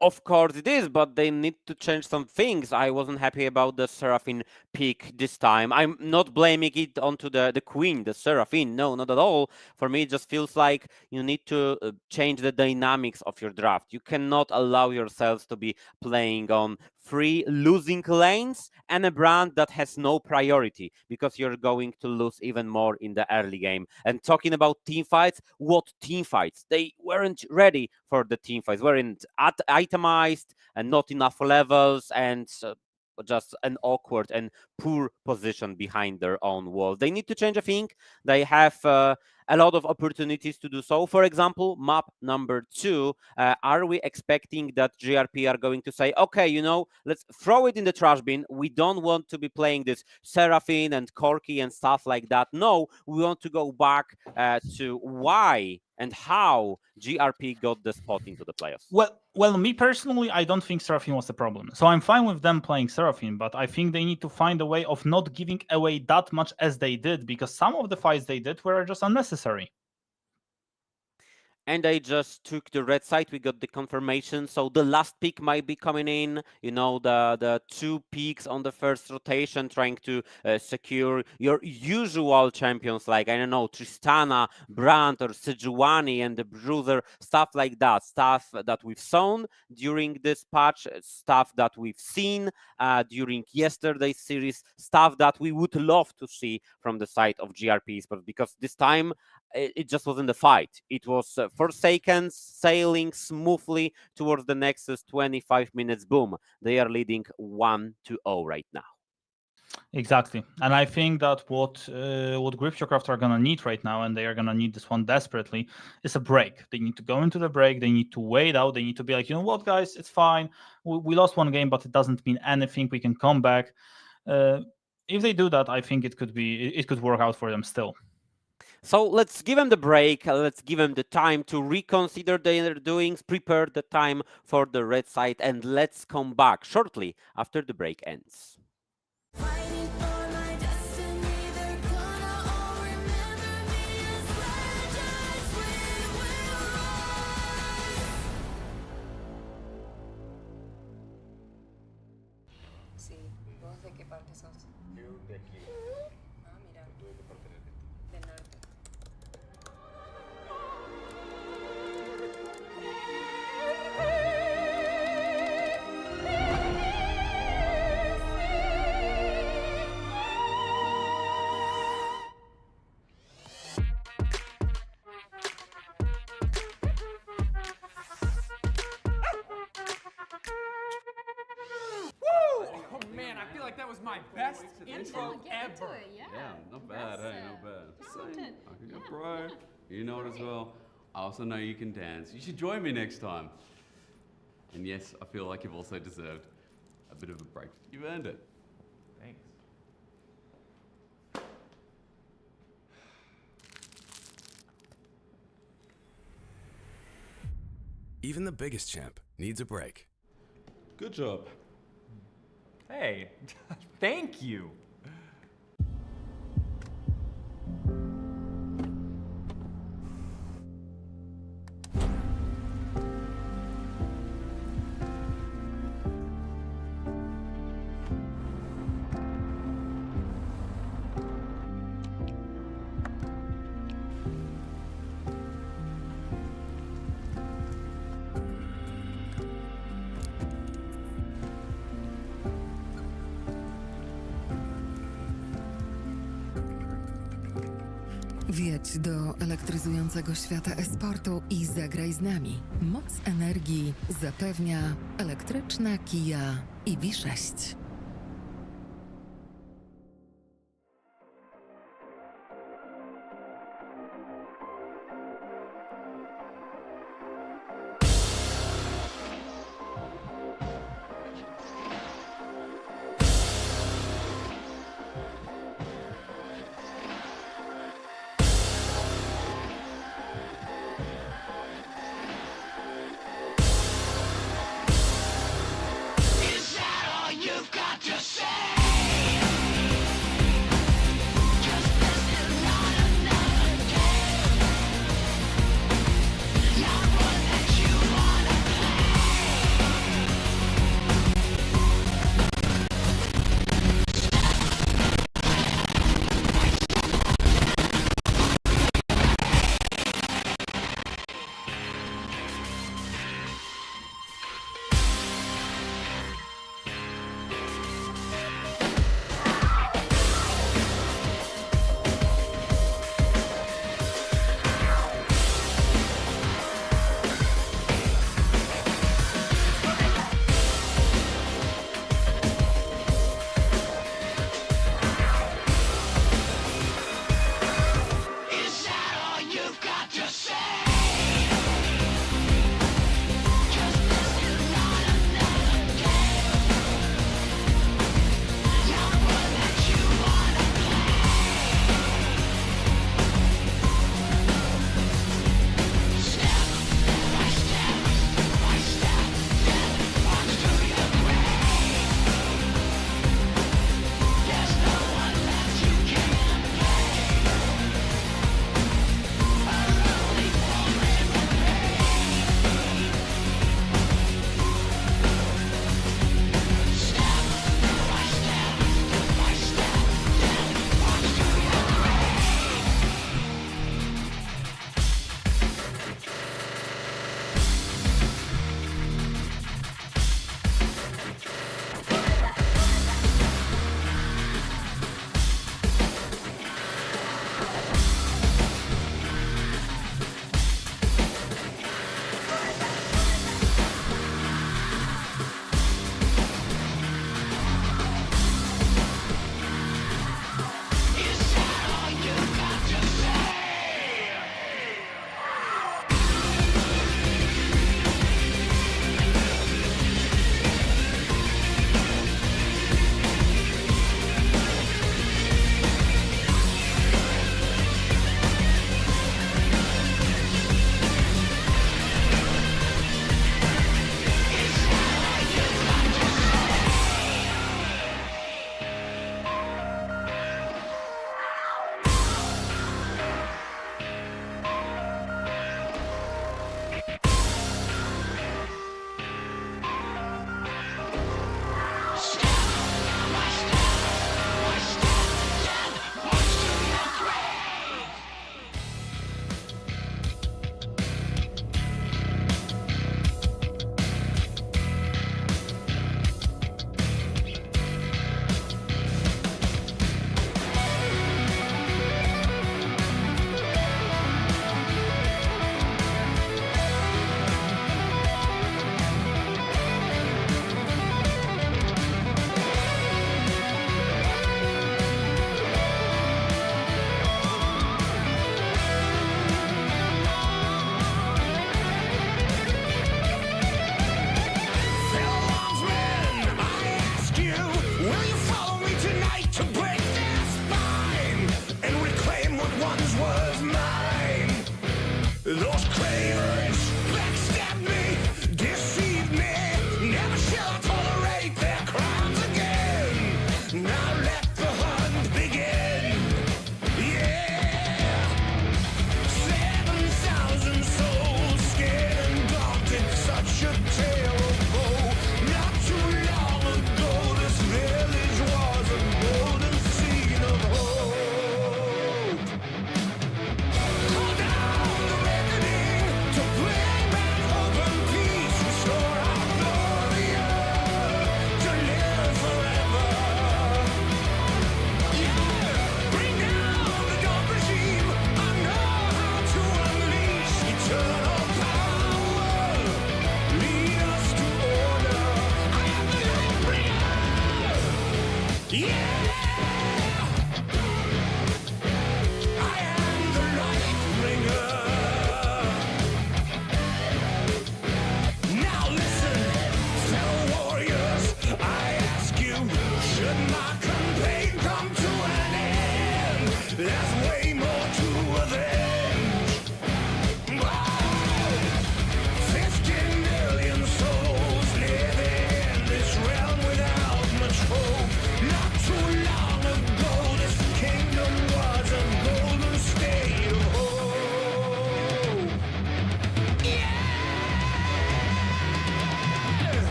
Of course it is, but they need to change some things. I wasn't happy about the Seraphine pick this time. I'm not blaming it onto the Queen, the Seraphine. No, not at all. For me, it just feels like you need to change the dynamics of your draft. You cannot allow yourselves to be playing on 3 losing lanes and a brand that has no priority, because you're going to lose even more in the early game. And talking about team fights, what team fights? They weren't ready for the team fights, weren't itemized and not enough levels, and just an awkward and poor position behind their own wall. They need to change a thing. They have a lot of opportunities to do so. For example, map number 2. Are we expecting that GRP are going to say, okay, you know, let's throw it in the trash bin. We don't want to be playing this Seraphine and Korotkiy and stuff like that. No, we want to go back to why and how GRP got the spot into the playoffs. Well, me personally, I don't think Seraphine was the problem. So I'm fine with them playing Seraphine, but I think they need to find a way of not giving away that much as they did, because some of the fights they did were just unnecessary. and they just took the red side. We got the confirmation, so the last pick might be coming in. You know, the 2 picks on the first rotation, trying to secure your usual champions, like, I don't know, Tristana, Brandt, or Sejuani, and the Bruiser, stuff like that. Stuff that we've shown during this patch, stuff that we've seen during yesterday's series, stuff that we would love to see from the side of GRP Esports, because this time it just wasn't a fight. It was Forsaken sailing smoothly towards the Nexus. 25 minutes, boom, they are leading 1-0 right now. Exactly, and I think that what Gripchocraft are gonna need right now, and they are gonna need this one desperately, is a break. They need to go into the break. They need to wait out. They need to be like, you know what, guys, it's fine. We lost one game, but it doesn't mean anything. We can come back. If they do that, I think it could work out for them still. So let's give them the break. Let's give them the time to reconsider their doings, prepare the time for the red side, and let's come back shortly after the break ends. Fighting for my destiny, they're gonna all remember me as legends. We will rise. Sí, ¿vos de qué parte sos? Yo de aquí, Ah, mira, ¿tú de qué parte eres? del norte. Oh man, I feel like that was my best intro ever. Yeah, not bad, hey, not bad. Okay, bro, you know it as well. I also know you can dance. You should join me next time. And yes, I feel like you've also deserved a bit of a break. You've earned it. Thanks. Even the biggest champ needs a break. Good job. Hey, thank you. Wjedź do elektryzującego świata e-sportu i zagraj z nami. Moc energii zapewnia elektryczna Kia EV6. You've got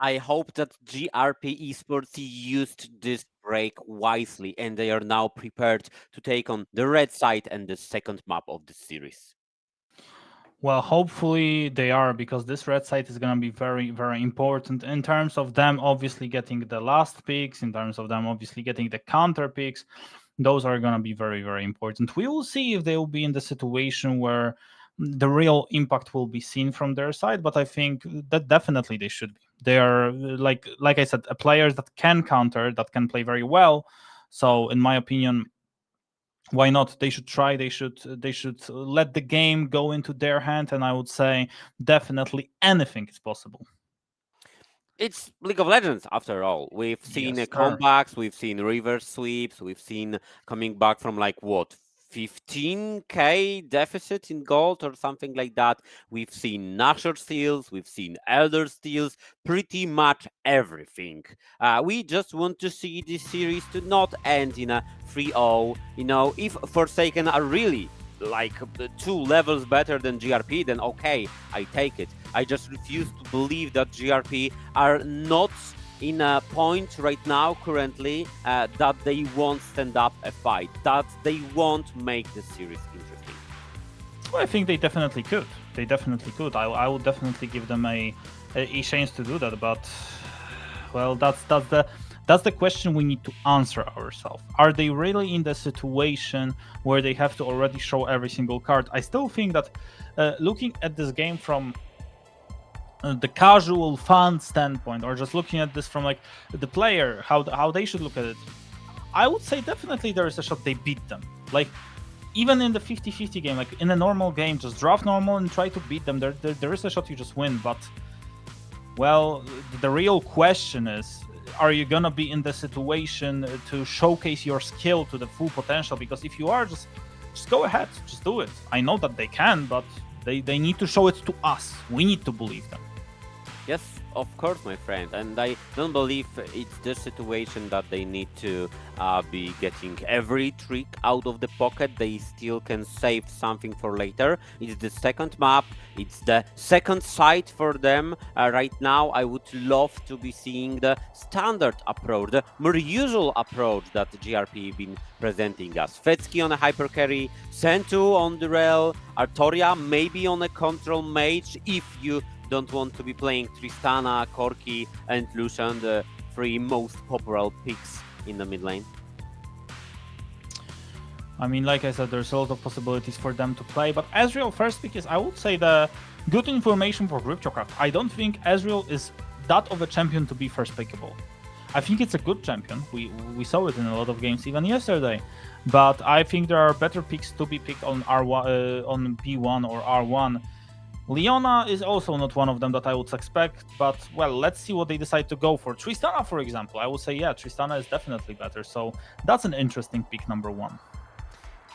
I hope that GRP Esports used this break wisely and they are now prepared to take on the red side and the second map of the series. Well, hopefully they are, because this red side is going to be very, very important in terms of them obviously getting the last picks, in terms of them obviously getting the counter picks. Those are going to be very, very important. We will see if they will be in the situation where the real impact will be seen from their side, but I think that definitely they should be. They are, like I said, players that can counter, that can play very well. So in my opinion, why not? They should try. They should let the game go into their hand, and I would say definitely anything is possible. It's League of Legends after all. We've seen Yes, sir. comebacks, we've seen reverse sweeps, we've seen coming back from like what, 15k deficit in gold or something like that. We've seen Nashor steals, we've seen Elder steals, pretty much everything. We just want to see this series to not end in a 3-0. You know, if Forsaken are really like 2 levels better than GRP, then okay, I take it. I just refuse to believe that GRP are not in a point right now currently that they won't stand up a fight, that they won't make the series interesting. Well, I think they definitely could. They definitely could. I would definitely give them a chance to do that, but well, that's the question we need to answer ourselves. Are they really in the situation where they have to already show every single card? I still think that looking at this game from the casual fan standpoint, or just looking at this from like the player, how they should look at it, I would say definitely there is a shot they beat them. Like, even in the 50-50 game, like in a normal game, just draft normal and try to beat them. There is a shot you just win, but well, the real question is, are you gonna be in the situation to showcase your skill to the full potential? Because if you are, just go ahead, just do it. I know that they can, but they need to show it to us. We need to believe them. Yes, of course, my friend, and I don't believe it's the situation that they need to be getting every trick out of the pocket. They still can save something for later. It's the second map, it's the second site for them. Right now, I would love to be seeing the standard approach, the more usual approach that GRP been presenting us. FSK on a hyper carry, Sentu on the rail, Artoria maybe on a control mage if you don't want to be playing Tristana, Korotkiy, and Lucian, the 3 most popular picks in the mid lane. I mean, like I said, there's a lot of possibilities for them to play, but Ezreal first pick is, I would say, the good information for Cryptocraft. I don't think Ezreal is that of a champion to be first pickable. I think it's a good champion. We saw it in a lot of games even yesterday, but I think there are better picks to be picked on R1, on B1 or R1. Leona is also not one of them that I would expect, but well, let's see what they decide to go for. Tristana, for example, I would say, yeah, Tristana is definitely better, so that's an interesting pick, number 1.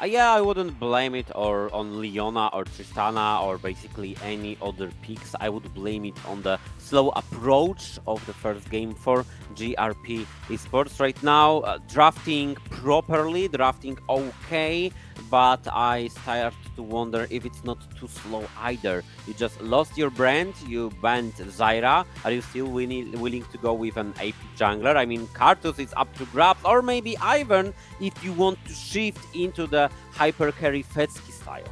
Yeah, I wouldn't blame it on Leona or Tristana or basically any other picks. I would blame it on the slow approach of the first game for GRP Esports right now. Drafting properly, drafting okay, but I start to wonder if it's not too slow either. You just lost your brand, you banned Zyra. Are you still willing to go with an AP jungler? I mean, Karthus is up to grabs, or maybe Ivern if you want to shift into the hyper carry FSK style.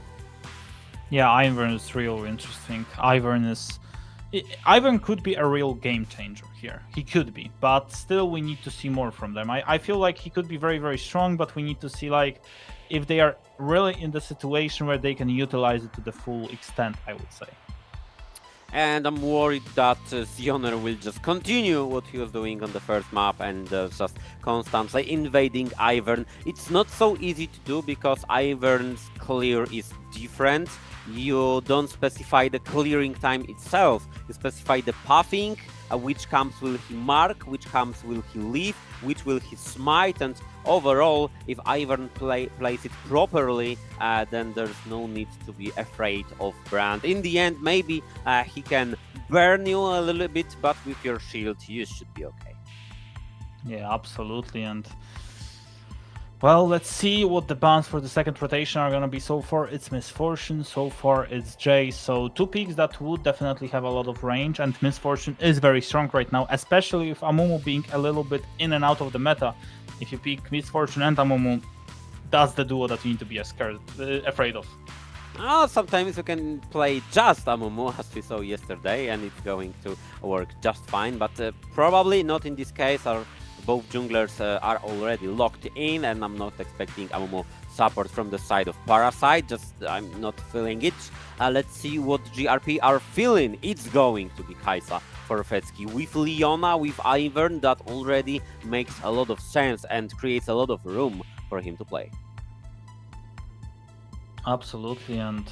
Yeah, Ivern is real interesting. Ivern could be a real game changer here. He could be, but still we need to see more from them. I feel like he could be very, very strong, but we need to see like if they are really in the situation where they can utilize it to the full extent, I would say. And I'm worried that Sioner will just continue what he was doing on the first map and just constantly invading Ivern. It's not so easy to do because Ivern's clear is different. You don't specify the clearing time itself. You specify the pathing, which camps will he mark, which camps will he leave, which will he smite, and overall, if Ivern plays it properly, then there's no need to be afraid of Brand. In the end, maybe he can burn you a little bit, but with your shield, you should be okay. Yeah, absolutely. And Well, let's see what the bans for the second rotation are gonna be. So far, it's Misfortune. So far, it's Jay. So 2 picks that would definitely have a lot of range, and Misfortune is very strong right now, especially with Amumu being a little bit in and out of the meta. If you pick Misfortune and Amumu, that's the duo that you need to be afraid of. Sometimes you can play just Amumu, as we saw yesterday, and it's going to work just fine, but probably not in this case. Both junglers are already locked in, and I'm not expecting Amumu support from the side of Parasite. Just I'm not feeling it. Let's see what GRP are feeling. It's going to be Kai'Sa for FSK. With Leona, with Ivern, that already makes a lot of sense and creates a lot of room for him to play. Absolutely, and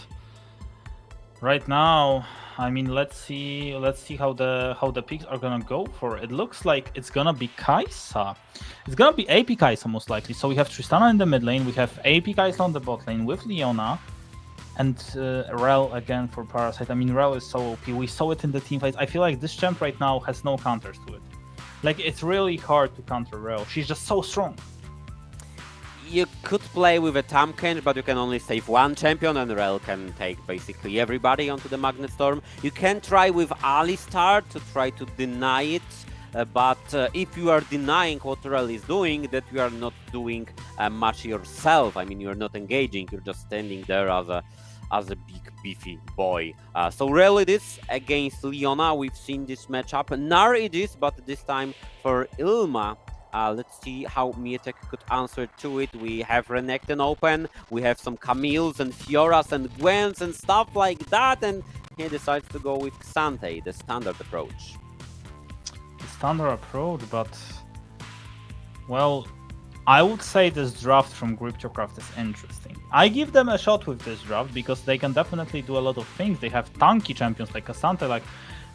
right now, I mean, let's see how the picks are gonna go for. It looks like it's gonna be Kai'Sa. It's gonna be AP Kai'Sa most likely. So we have Tristana in the mid lane, we have AP Kai'Sa on the bot lane with Leona, and Rel again for Parasite. I mean, Rel is so OP. We saw it in the team fights. I feel like this champ right now has no counters to it. Like, it's really hard to counter Rel. She's just so strong. You could play with a Tankage, but you can only save one champion, and Rel can take basically everybody onto the Magnet Storm. You can try with Alistar to try to deny it, but if you are denying what Rel is doing, that you are not doing much yourself. I mean, you're not engaging, you're just standing there as a big beefy boy. So Rel it is against Leona. We've seen this matchup. Nar it is, but this time for Ilma. Let's see how Majutek could answer to it. We have Renekton open, we have some Camille's and Fioras and Gwen's and stuff like that, and he decides to go with Xante, the standard approach. The standard approach, but well, I would say this draft from Gripchocraft is interesting. I give them a shot with this draft because they can definitely do a lot of things. They have tanky champions like Asante, like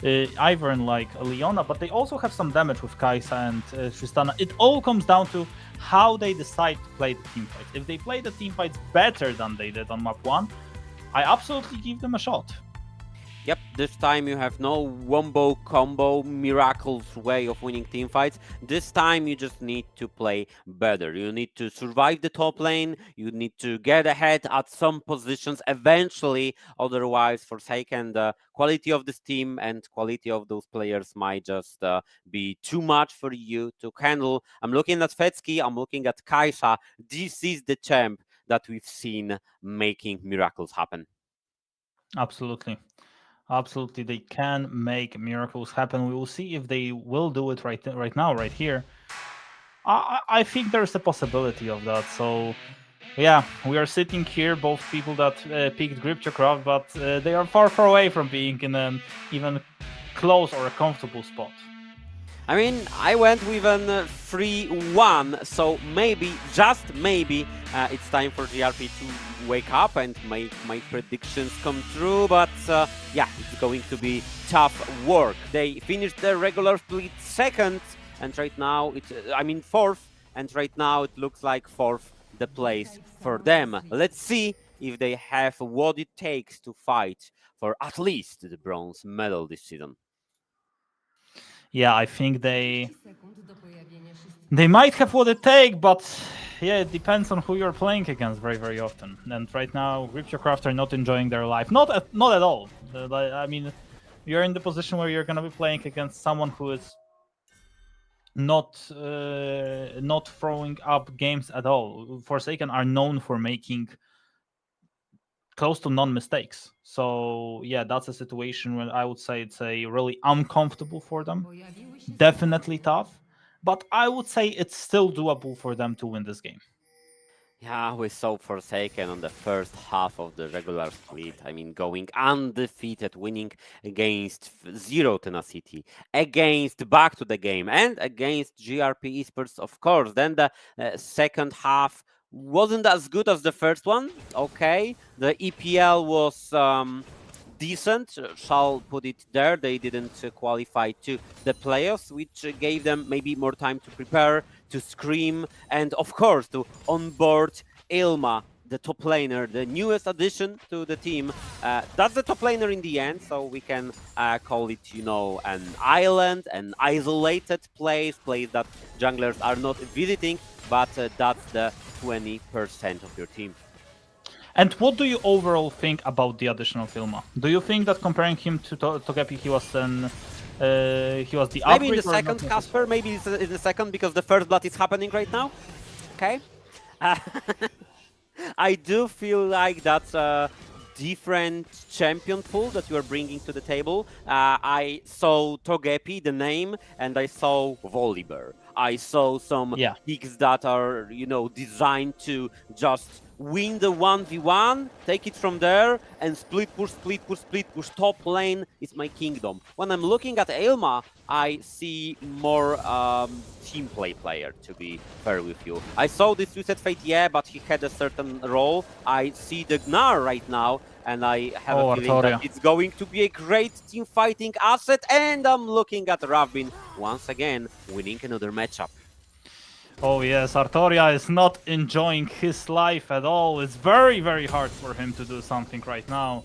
Ivern, like Leona, but they also have some damage with Kai'Sa and Tristana. It all comes down to how they decide to play the teamfights. If they play the teamfights better than they did on map 1, I absolutely give them a shot. Yep, this time you have no wombo combo miracles way of winning teamfights. This time you just need to play better. You need to survive the top lane, you need to get ahead at some positions eventually, otherwise Forsaken, the quality of this team and quality of those players might just be too much for you to handle. I'm looking at FSK, I'm looking at Kai'Sa. This is the champ that we've seen making miracles happen. Absolutely. Absolutely, they can make miracles happen. We will see if they will do it right now, right here. I think there's a possibility of that. So, yeah, we are sitting here, both people that picked Gripchocraft, but they are far away from being in an even close or a comfortable spot. I mean, I went with an 3-1, so maybe, just maybe, it's time for GRP to wake up and make my predictions come true, but yeah, it's going to be tough work. They finished their regular split second, and right now, fourth, and right now it looks like fourth the place for them. Let's see if they have what it takes to fight for at least the bronze medal this season. Yeah, I think they might have what it takes, but yeah, it depends on who you're playing against very often. And right now, Gripchocraft are not enjoying their life. Not at all. I mean, you're in the position where you're going to be playing against someone who is not throwing up games at all. Forsaken are known for making close to non-mistakes. So yeah, that's a situation where I would say it's a really uncomfortable for them. Definitely tough, but I would say it's still doable for them to win this game. Yeah, we saw Forsaken on the first half of the regular split. I mean, going undefeated, winning against Zero Tenacity, against Back to the Game, and against GRP Esports, of course. Then the second half wasn't as good as the first one. Okay, the EPL was decent, shall put it there. They didn't qualify to the playoffs, which gave them maybe more time to prepare, to scream, and of course to onboard Ilma, the top laner, the newest addition to the team. That's the top laner in the end, so we can call it, you know, an island, an isolated place that junglers are not visiting, but that's the 20% of your team. And what do you overall think about the additional Filma? Do you think that comparing him to Togepi, he was the upgrade? Maybe in the or not second, Kasper. Maybe it's in the second because the first blood is happening right now. Okay. I do feel like that's a different champion pool that you are bringing to the table. I saw Togepi, the name, and I saw Volibear. I saw some picks that are, you know, designed to just win the 1v1, take it from there, and split push. Top lane is my kingdom. When I'm looking at Ailma, I see more team player, to be fair with you. I saw this Twisted Fate, yeah, but he had a certain role. I see the Gnar right now, and I have a feeling that it's going to be a great team fighting asset, and I'm looking at Ravbin once again winning another matchup. Oh yes, Artoria is not enjoying his life at all. It's very, very hard for him to do something right now.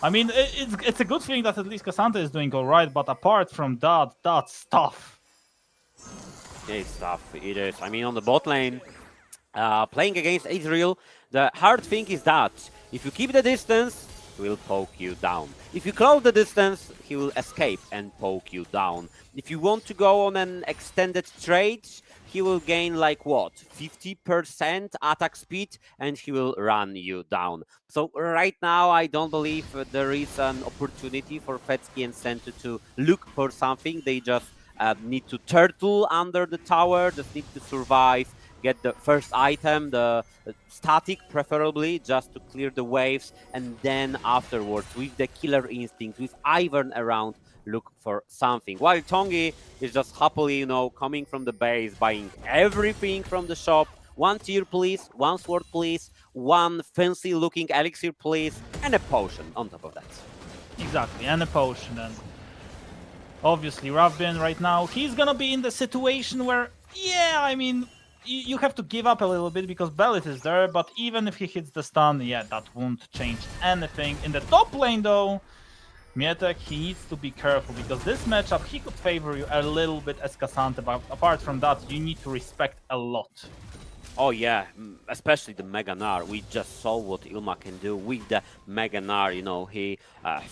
I mean, it's a good thing that at least Cassandra is doing alright, but apart from that, that's tough. It's tough, it is. I mean, on the bot lane, playing against Israel, the hard thing is that if you keep the distance, he will poke you down. If you close the distance, he will escape and poke you down. If you want to go on an extended trade, he will gain like what, 50% attack speed, and he will run you down. So right now, I don't believe there is an opportunity for FSK and Sento to look for something. They just need to turtle under the tower, just need to survive, get the first item, the static preferably, just to clear the waves, and then afterwards, with the killer instinct, with Ivern around, look for something. While Tongi is just happily, you know, coming from the base, buying everything from the shop. One tier, please. One sword, please. One fancy-looking elixir, please. And a potion on top of that. Exactly, and a potion. And obviously, Ravbin right now, he's gonna be in the situation where, yeah, I mean, you have to give up a little bit because Bellet is there, but even if he hits the stun, yeah, that won't change anything. In the top lane, though, Majutek, he needs to be careful because this matchup, he could favor you a little bit as Cassandra, but apart from that, you need to respect a lot. Oh yeah, especially the Mega Gnar. We just saw what Ilma can do with the Mega Gnar. You know, he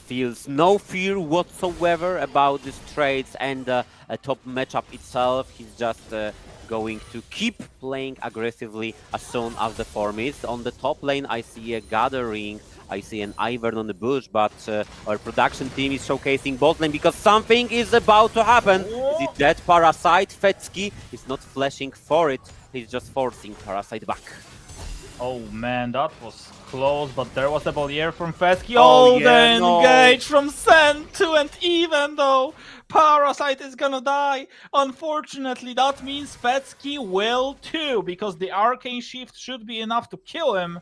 feels no fear whatsoever about these trades and the top matchup itself. He's just going to keep playing aggressively as soon as the form is. On the top lane, I see a gathering. I see an Ivern on the bush, but our production team is showcasing bot lane because something is about to happen. Is it that Parasite? FSK is not flashing for it. He's just forcing Parasite back. Oh man, that was close, but there was a Bollier from FSK. Oh, The yeah, no. engage from Sento, and even though Parasite is gonna die, unfortunately, that means FSK will too, because the Arcane Shift should be enough to kill him.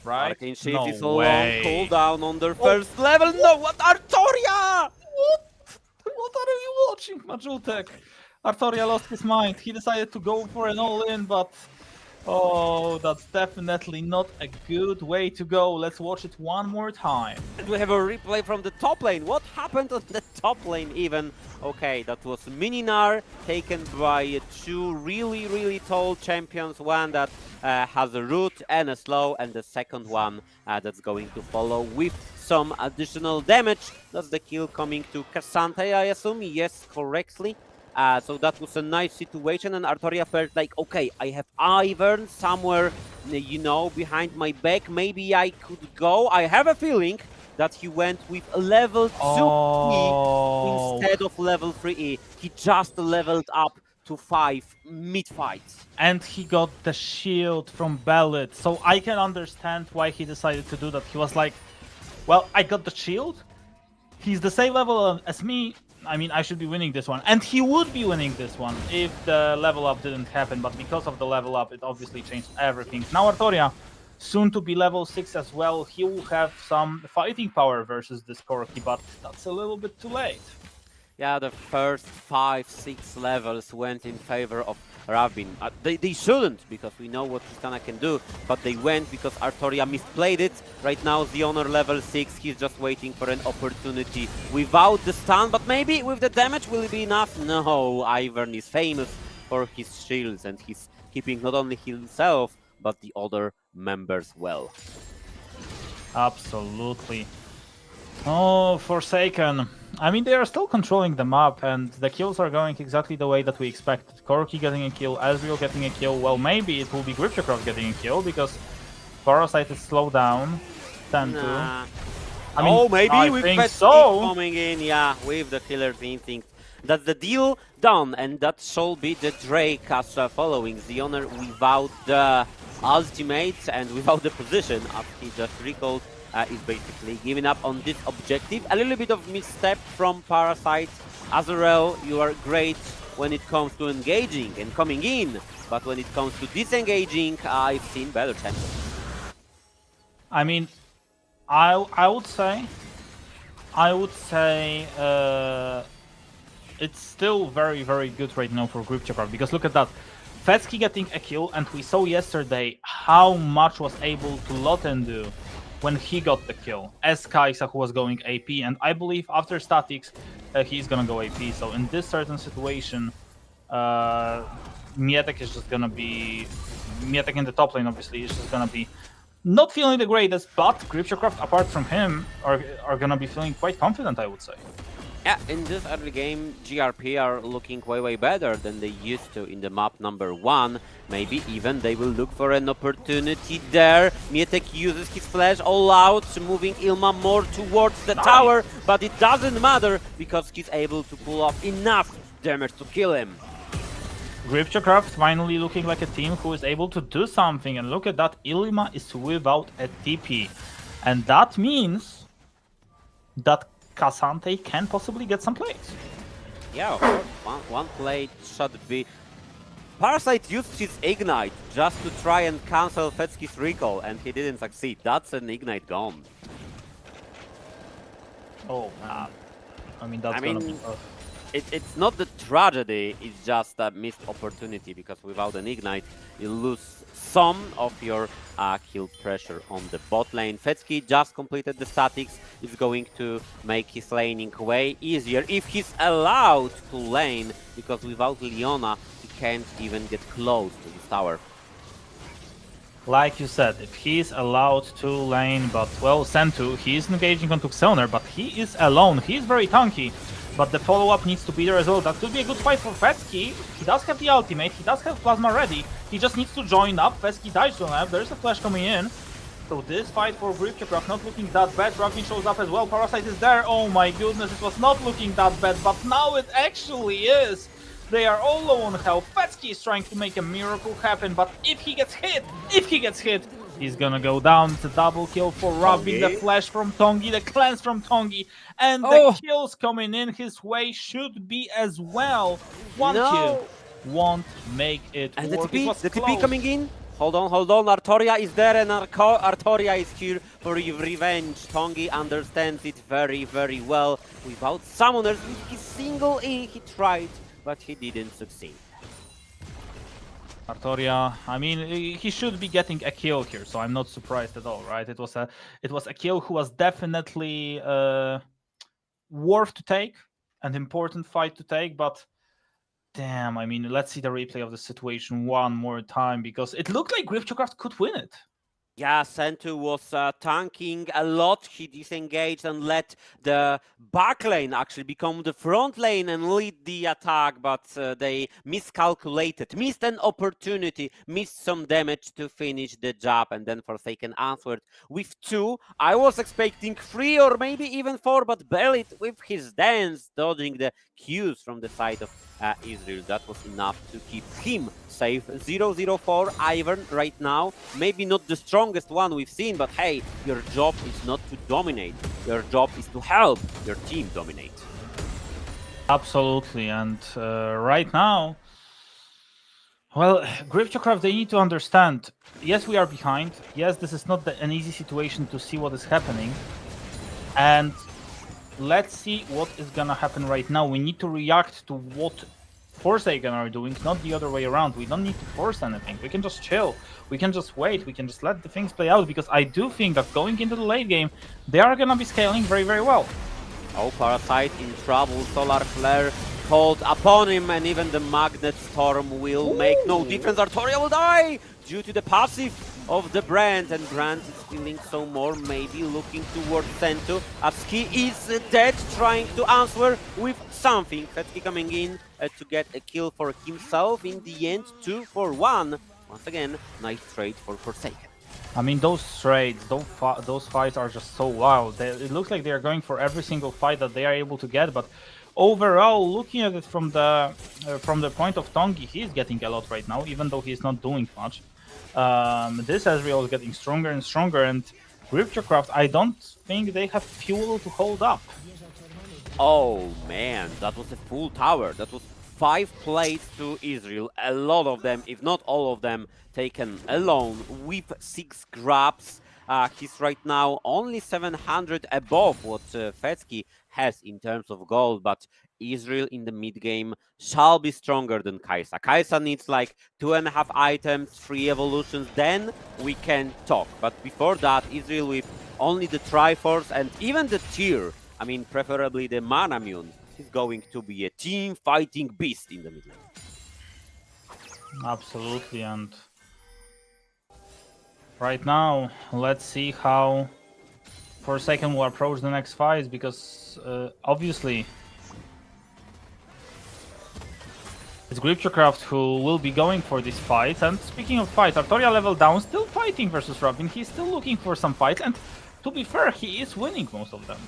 Right? Arcane Shift No is a long way. cooldown on their first level. No, what Artoria? What are you watching, Majutek? Artoria lost his mind. He decided to go for an all-in, but oh, that's definitely not a good way to go. Let's watch it one more time. And we have a replay from the top lane. What happened on the top lane even? Okay, that was Mininar taken by two really tall champions. One that has a root and a slow, and the second one that's going to follow with some additional damage. That's the kill coming to Cassandra, I assume. Yes, correctly. So that was a nice situation, and Artoria felt like, okay, I have Ivern somewhere, you know, behind my back. Maybe I could go. I have a feeling that he went with level 2E instead of level 3E. He just leveled up to 5 mid-fight. And he got the shield from Bellet, so I can understand why he decided to do that. He was like, well, I got the shield. He's the same level as me. I mean, I should be winning this one. And he would be winning this one if the level up didn't happen. But because of the level up, it obviously changed everything. Now Artoria, soon to be level 6 as well. He will have some fighting power versus this Korotkiy, but that's a little bit too late. Yeah, the first 5-6 levels went in favor of Ravin. They shouldn't, because we know what Tristana can do, but they went because Artoria misplayed it. Right now, the Honor level 6, he's just waiting for an opportunity without the stun, but maybe with the damage will it be enough? No, Ivern is famous for his shields, and he's keeping not only himself, but the other members well. Absolutely. Oh, Forsaken. I mean, they are still controlling the map, and the kills are going exactly the way that we expected. Korotkiy getting a kill, Ezreal getting a kill. Well, maybe it will be Gripchakov getting a kill, because Parasite is slowed down. 10-2. Nah. I mean, Oh, maybe I with think Pesky so. coming in, yeah, with the killer's instinct. That's the deal done, and that shall be the Drake as following the Honor without the ultimate and without the position, as he just recalled. Is basically giving up on this objective. A little bit of misstep from Parasite. Azrael, you are great when it comes to engaging and coming in, but when it comes to disengaging, I've seen better chances. I mean, I would say it's still very, very good right now for Gripchakov, because look at that. Fetsky getting a kill, and we saw yesterday how much was able to Loten do when he got the kill, as Kaisa, who was going AP, and I believe after statics, he's gonna go AP. So in this certain situation, Majutek is just gonna be... Majutek in the top lane, obviously, is just gonna be not feeling the greatest, but Gripchakov, apart from him, are gonna be feeling quite confident, I would say. Yeah, in this early game, GRP are looking way better than they used to in the map number 1. Maybe even they will look for an opportunity there. Majutek uses his flash all out, moving Ilma more towards the tower, but it doesn't matter because he's able to pull off enough damage to kill him. Gripchakov finally looking like a team who is able to do something, and look at that, Ilma is without a TP. And that means that K'Sante can possibly get some plays. Yeah, of course. One play should be... Parasite used his Ignite just to try and cancel Fetsky's recall, and he didn't succeed. That's an Ignite gone. Oh man. I mean, that's gonna be tough. It's not the tragedy, it's just a missed opportunity, because without an Ignite, you lose some of your kill pressure on the bot lane. Fetsky just completed the statics, is going to make his laning way easier if he's allowed to lane, because without Leona, he can't even get close to his tower. Like you said, if he's allowed to lane, but well, Sentu, he is engaging on Tuxoner, but he is alone, he's very tanky. But the follow-up needs to be there as well. That could be a good fight for Fetsky. He does have the ultimate, he does have Plasma ready. He just needs to join up. Fetsky dies on that. There's a flash coming in. So this fight for Gripchakov not looking that bad. Ravin shows up as well. Parasite is there. Oh my goodness, it was not looking that bad, but now it actually is. They are all low on health. Fetsky is trying to make a miracle happen, but if he gets hit, he's gonna go down. It's a double kill for Ravin. The flash from Tongi, the cleanse from Tongi, and the kills coming in his way should be as well. One kill won't make it and work. the TP coming in. Hold on. Artoria is there, and Artoria is here for revenge. Tongi understands it very well. Without summoners, with his single E, he tried, but he didn't succeed. Artoria, I mean, he should be getting a kill here, so I'm not surprised at all, right? It was a kill who was definitely worth to take, an important fight to take, but damn, I mean, let's see the replay of the situation one more time, because it looked like Gripchakov could win it. Yeah, Sentu was tanking a lot. He disengaged and let the back lane actually become the front lane and lead the attack, but they miscalculated, missed an opportunity, missed some damage to finish the job, and then Forsaken answered with 2. I was expecting 3 or maybe even 4, but barely with his dance, dodging the Qs from the side of Israel. That was enough to keep him safe. 0-0-4 Ivern right now. Maybe not the strongest one we've seen, but hey, your job is not to dominate. Your job is to help your team dominate. Absolutely, and right now, well, Gripchakov, they need to understand, yes, we are behind. Yes, this is not an easy situation to see what is happening. And let's see what is gonna happen right now. We need to react to what Forsaken are doing, not the other way around. We don't need to force anything. We can just chill. We can just wait. We can just let the things play out, because I do think that going into the late game, they are gonna be scaling very, very well. Oh, Parasite in trouble. Solar Flare called upon him, and even the Magnet Storm will make no difference. Artoria will die due to the passive of the Brand, and Brand is feeling so more, maybe looking towards Sentu, as he is dead, trying to answer with something. FSK coming in to get a kill for himself. In the end, 2 for 1. Once again, nice trade for Forsaken. I mean, those trades, those fights are just so wild. It looks like they are going for every single fight that they are able to get, but overall, looking at it from the point of Tongi, he's getting a lot right now, even though he's not doing much. This Ezreal is getting stronger and stronger, and Griptocraft, I don't think they have fuel to hold up. Oh man, that was a full tower. That was 5 plays to Israel. A lot of them, if not all of them, taken alone with 6 grabs. He's right now only 700 above what FSK has in terms of gold, but Israel in the mid game shall be stronger than Kai'Sa. Kai'Sa needs like 2.5 items, 3 evolutions, then we can talk. But before that, Israel with only the Triforce and even the tier, I mean preferably the Manamune, is going to be a team fighting beast in the mid lane. Absolutely, and right now, let's see how Forsaken will approach the next fights, because obviously it's Griptocraft who will be going for this fight. And speaking of fights, Artoria level down, still fighting versus Robin. He's still looking for some fights, and to be fair, he is winning most of them.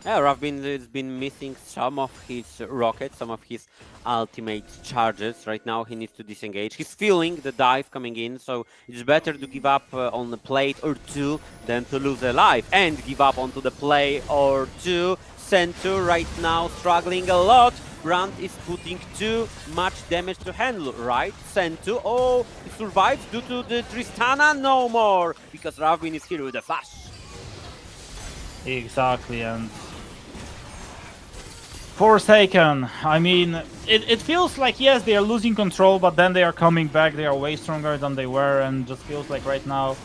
Yeah, Rafał has been missing some of his rockets, some of his ultimate charges. Right now he needs to disengage. He's feeling the dive coming in, so it's better to give up on the plate or 2 than to lose a life and give up onto the play or 2. Sentu right now struggling a lot. Brand is putting too much damage to handle, right? Sentu, oh, he survives due to the Tristana? No more, because Rafał is here with a flash. Exactly, and Forsaken, I mean, it feels like, yes, they are losing control, but then they are coming back, they are way stronger than they were, and just feels like right now,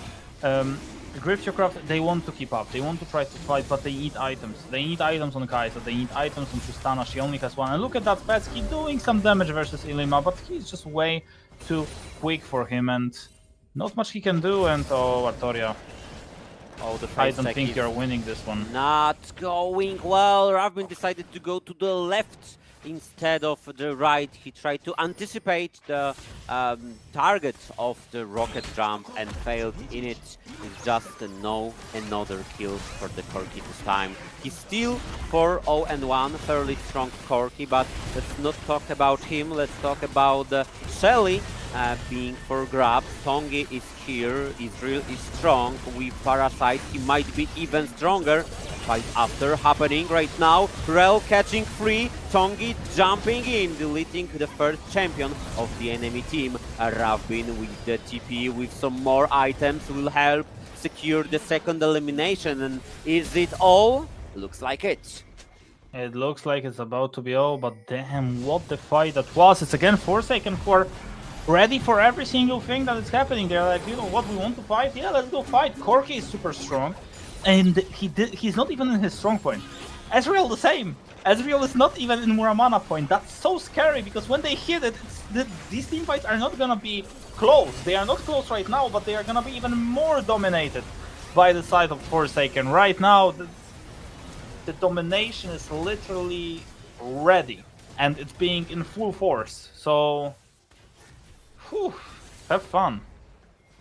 Griptocraft, they want to keep up, they want to try to fight, but they need items. They need items on Kai'Sa, they need items on Tristana, she only has 1, and look at that FSK doing some damage versus Ilima, but he's just way too quick for him, and not much he can do, and oh, Artoria. Oh, the I don't think you're winning this one. Not going well. Rafał decided to go to the left instead of the right. He tried to anticipate the target of the rocket jump and failed in it. It's just another kill for the Korotkiy this time. He's still 4-0-1, fairly strong Korotkiy, but let's not talk about him. Let's talk about Shelly being for grabs. Tongi is here. Israel is strong with Parasite. He might be even stronger. Fight after happening right now. Rel catching free. Tongi jumping in, deleting the first champion of the enemy team. Rafał with the TP with some more items will help secure the second elimination. And is it all? Looks like it. It looks like it's about to be all, but damn, what the fight that was. It's again Forsaken who are ready for every single thing that is happening. They're like, you know what, we want to fight? Yeah, let's go fight. Korotkiy is super strong, and he's not even in his strong point. Ezreal the same. Ezreal is not even in Muramana point. That's so scary, because when they hit it, these team fights are not gonna be close. They are not close right now, but they are gonna be even more dominated by the side of Forsaken. Right now, the domination is literally ready, and it's being in full force. So, whew, have fun.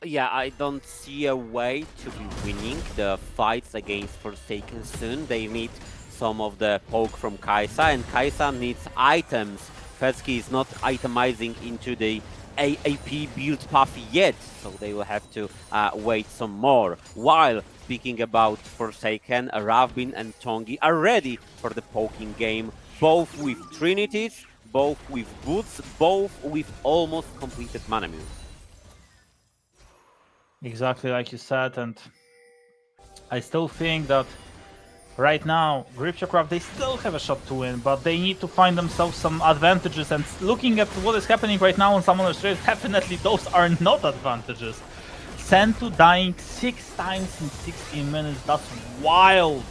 Yeah, I don't see a way to be winning the fights against Forsaken soon. They need some of the poke from Kai'Sa, and Kai'Sa needs items. FSK is not itemizing into the AAP build path yet, so they will have to wait some more. While speaking about Forsaken, Rafał and Tongi are ready for the poking game, both with Trinities, both with boots, both with almost completed Manamune. Exactly like you said, and I still think that Right now, GRP they still have a shot to win, but they need to find themselves some advantages. And looking at what is happening right now on Summoner's Rift, definitely those are not advantages. Sentu dying 6 times in 16 minutes, that's wild.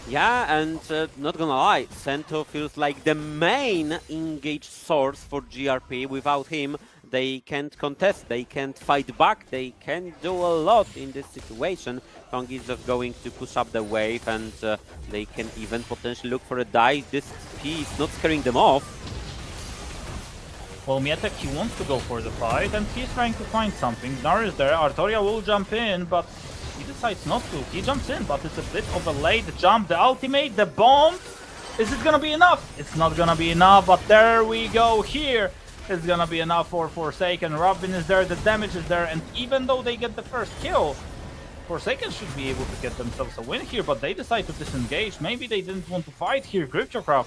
Yeah, and not gonna lie, Sento feels like the main engaged source for GRP. Without him, they can't contest, they can't fight back, they can't do a lot in this situation. Kong is just going to push up the wave, and they can even potentially look for a dive. This piece not scaring them off. Well, Majutek, he wants to go for the fight, and he's trying to find something. Nar is there, Artoria will jump in, but he decides not to. He jumps in, but it's a bit of a late jump. The ultimate, the bomb. Is it gonna be enough? It's not gonna be enough, but there we go. Here it's gonna be enough for Forsaken. Robin is there, the damage is there, and even though they get the first kill, Forsaken should be able to get themselves a win here, but they decide to disengage. Maybe they didn't want to fight here. GRP,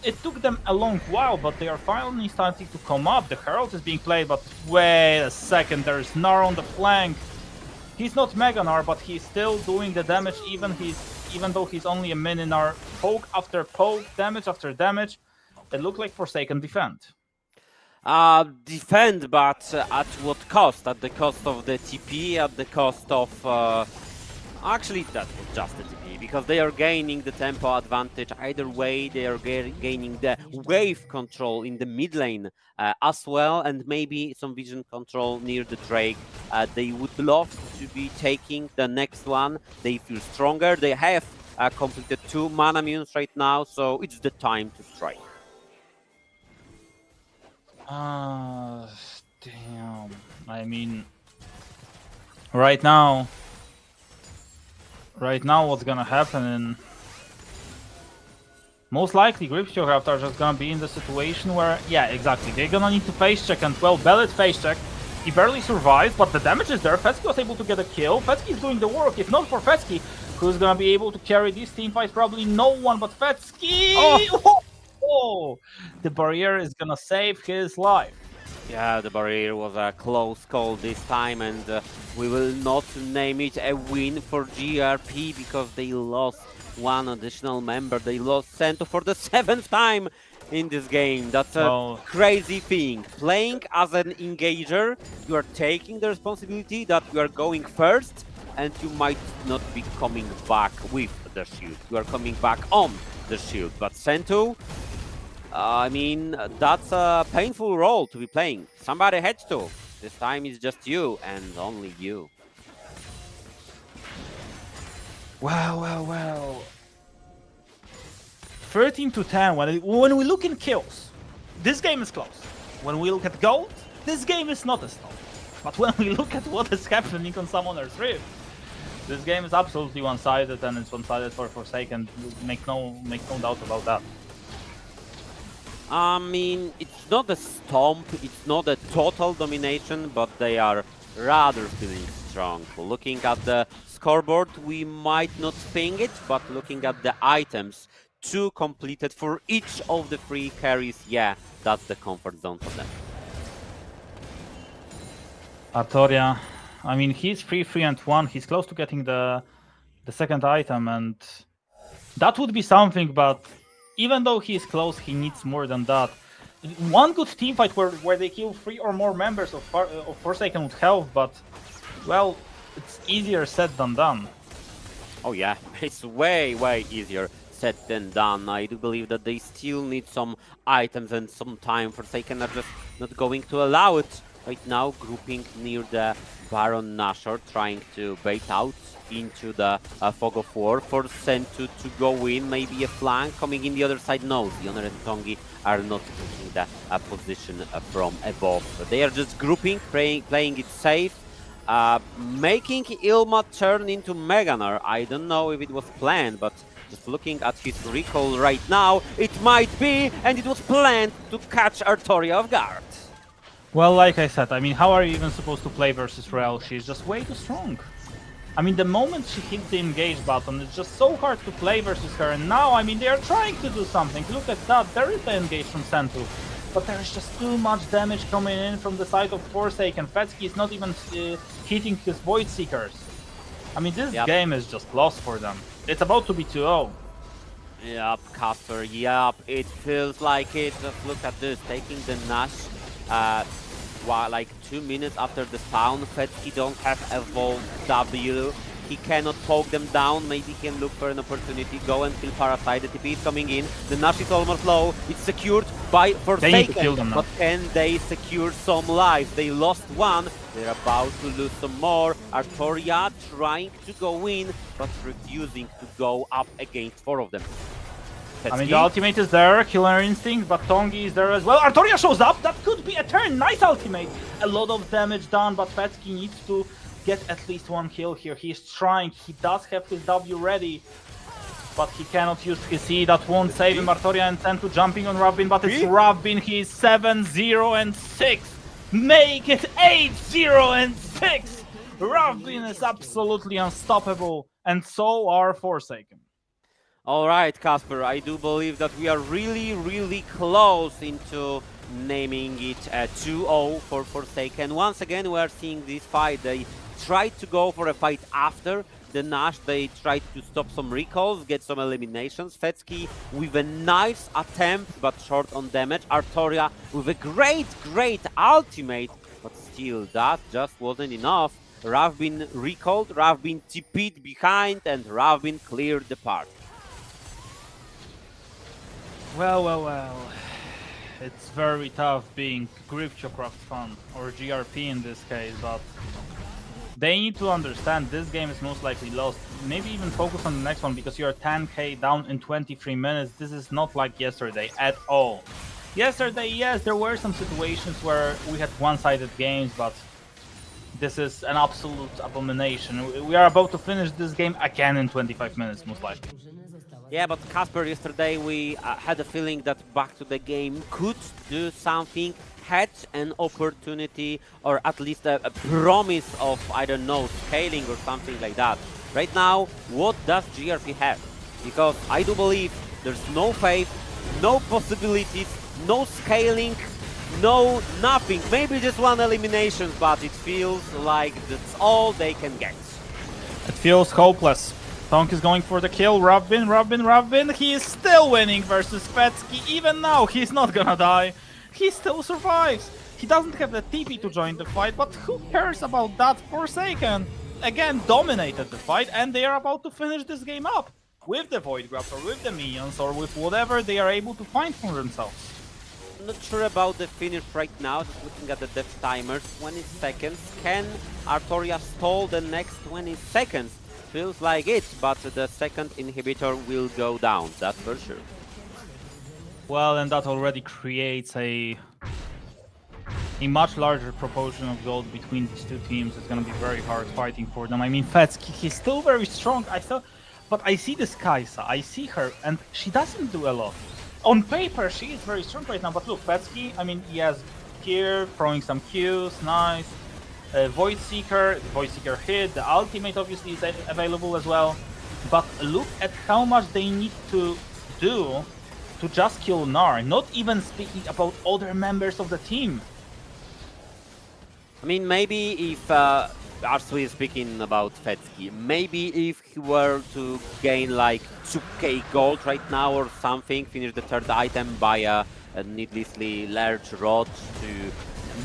it took them a long while, but they are finally starting to come up. The Herald is being played, but wait a second, there's Gnar on the flank. He's not Mega Gnar, but he's still doing the damage, even though he's only a mini Gnar. Poke after poke, damage after damage. It looked like Forsaken defend. Defend, but at what cost? At the cost of the TP, at the cost of... Actually, that was just the TP, because they are gaining the tempo advantage. Either way, they are gaining the wave control in the mid lane as well, and maybe some vision control near the Drake. They would love to be taking the next one. They feel stronger. They have completed 2 mana munes right now, so it's the time to strike. Damn. I mean, right now, what's gonna happen? Most likely, GRP are just gonna be in the situation where, yeah, exactly, they're gonna need to face check, and well, Bellet face check. He barely survived, but the damage is there. Fetsky was able to get a kill. Fetsky is doing the work. If not for Fetsky, who's gonna be able to carry this team fight? Probably no one but Fetsky. Oh, the barrier is gonna save his life. Yeah, the barrier was a close call this time, and we will not name it a win for GRP because they lost one additional member. They lost Sento for the 7th time in this game. That's a crazy thing. Playing as an engager, you are taking the responsibility that you are going first, and you might not be coming back with the shield. You are coming back on the shield. But Sento, I mean, that's a painful role to be playing. Somebody had to. This time it's just you and only you. Well. 13-10. When we look in kills, this game is close. When we look at gold, this game is not as close. But when we look at what is happening on Summoner's Rift, this game is absolutely one-sided, and it's one-sided for Forsaken. Make no doubt about that. I mean, it's not a stomp, it's not a total domination, but they are rather feeling strong. Looking at the scoreboard, we might not think it, but looking at the items, 2 completed for each of the 3 carries, yeah, that's the comfort zone for them. Artoria, I mean, he's 3-3-1. He's close to getting the second item, and that would be something, but even though he is close, he needs more than that. One good team fight where they kill 3 or more members of Forsaken would help, but, well, it's easier said than done. Oh yeah, it's way easier said than done. I do believe that they still need some items and some time. Forsaken are just not going to allow it. Right now, grouping near the Baron Nashor, trying to bait out into the Fog of War for Sento to go in, maybe a flank coming in the other side. No, Zioner and Tongi are not taking the position from above. They are just grouping, playing it safe, making Ilma turn into Mega Gnar. I don't know if it was planned, but just looking at his recall right now, it might be, and it was planned to catch Artoria off guard. Well, like I said, I mean, how are you even supposed to play versus Rel? She's just way too strong. I mean, the moment she hits the engage button, it's just so hard to play versus her. And now, I mean, they are trying to do something. Look at that. There is the engage from Sento. But there is just too much damage coming in from the side of Forsaken. Fetsky is not even hitting his Void Seekers. I mean, this game is just lost for them. It's about to be 2-0. Yep, Kasper, yep, it feels like it. Just look at this, taking the Nash, like 2 minutes after the spawn. FSK don't have evolved W. He cannot poke them down. Maybe he can look for an opportunity, go and kill Parasite. The TP is coming in. The Nash is almost low. It's secured by They need to kill Forsaken. them now. But can they secure some lives? They lost one. They're about to lose some more. Artoria trying to go in, but refusing to go up against 4 of them. I mean, the ultimate is there, Killer Instinct, but Tongi is there as well. Artoria shows up, that could be a turn, nice ultimate! A lot of damage done, but FSK needs to get at least 1 kill here. He's trying, he does have his W ready, but he cannot use his E, that won't save him. Artoria and Sentu jumping on Ravbin, but it's Ravbin, he's 7-0-6! Make it 8-0-6! Ravbin is absolutely unstoppable, and so are Forsaken. All right, Kasper, I do believe that we are really close into naming it 2-0 for Forsaken. Once again, we are seeing this fight. They tried to go for a fight after the Nash. They tried to stop some recalls, get some eliminations. FSK with a nice attempt, but short on damage. Artoria with a great ultimate, but still, that just wasn't enough. Ravbin recalled, Ravbin TP'd behind, and Ravbin cleared the park. Well. It's very tough being Gripchocraft fan, or GRP in this case, but they need to understand this game is most likely lost. Maybe even focus on the next one, because you're 10k down in 23 minutes. This is not like yesterday at all. Yesterday, yes, there were some situations where we had one-sided games, but this is an absolute abomination. We are about to finish this game again in 25 minutes, most likely. Yeah, but Kasper, yesterday we had a feeling that Back to the Game could do something, had an opportunity, or at least a promise of, I don't know, scaling or something like that. Right now, what does GRP have? Because I do believe there's no faith, no possibilities, no scaling, no nothing. Maybe just 1 elimination, but it feels like that's all they can get. It feels hopeless. Tonk is going for the kill. Ravbin. He is still winning versus FSK. Even now, he's not gonna die. He still survives. He doesn't have the TP to join the fight, but who cares about that? Forsaken again dominated the fight, and they are about to finish this game up with the Void Grabs, or with the minions, or with whatever they are able to find for themselves. I'm not sure about the finish right now, just looking at the death timers. 20 seconds. Can Artoria stall the next 20 seconds? Feels like it, but the second inhibitor will go down, that's for sure. Well, and that already creates a much larger proportion of gold between these two teams. It's going to be very hard fighting for them. I mean, FSK, he's still very strong, but I see this Kai'Sa, I see her, and she doesn't do a lot. On paper, she is very strong right now, but look, FSK, I mean, he has here, throwing some Qs, nice. Void Seeker hit, the ultimate obviously is available as well. But look at how much they need to do to just kill Gnar, not even speaking about other members of the team. I mean, maybe if Arsui is speaking about FSK, maybe if he were to gain like 2k gold right now or something, finish the 3rd item by a needlessly large rod to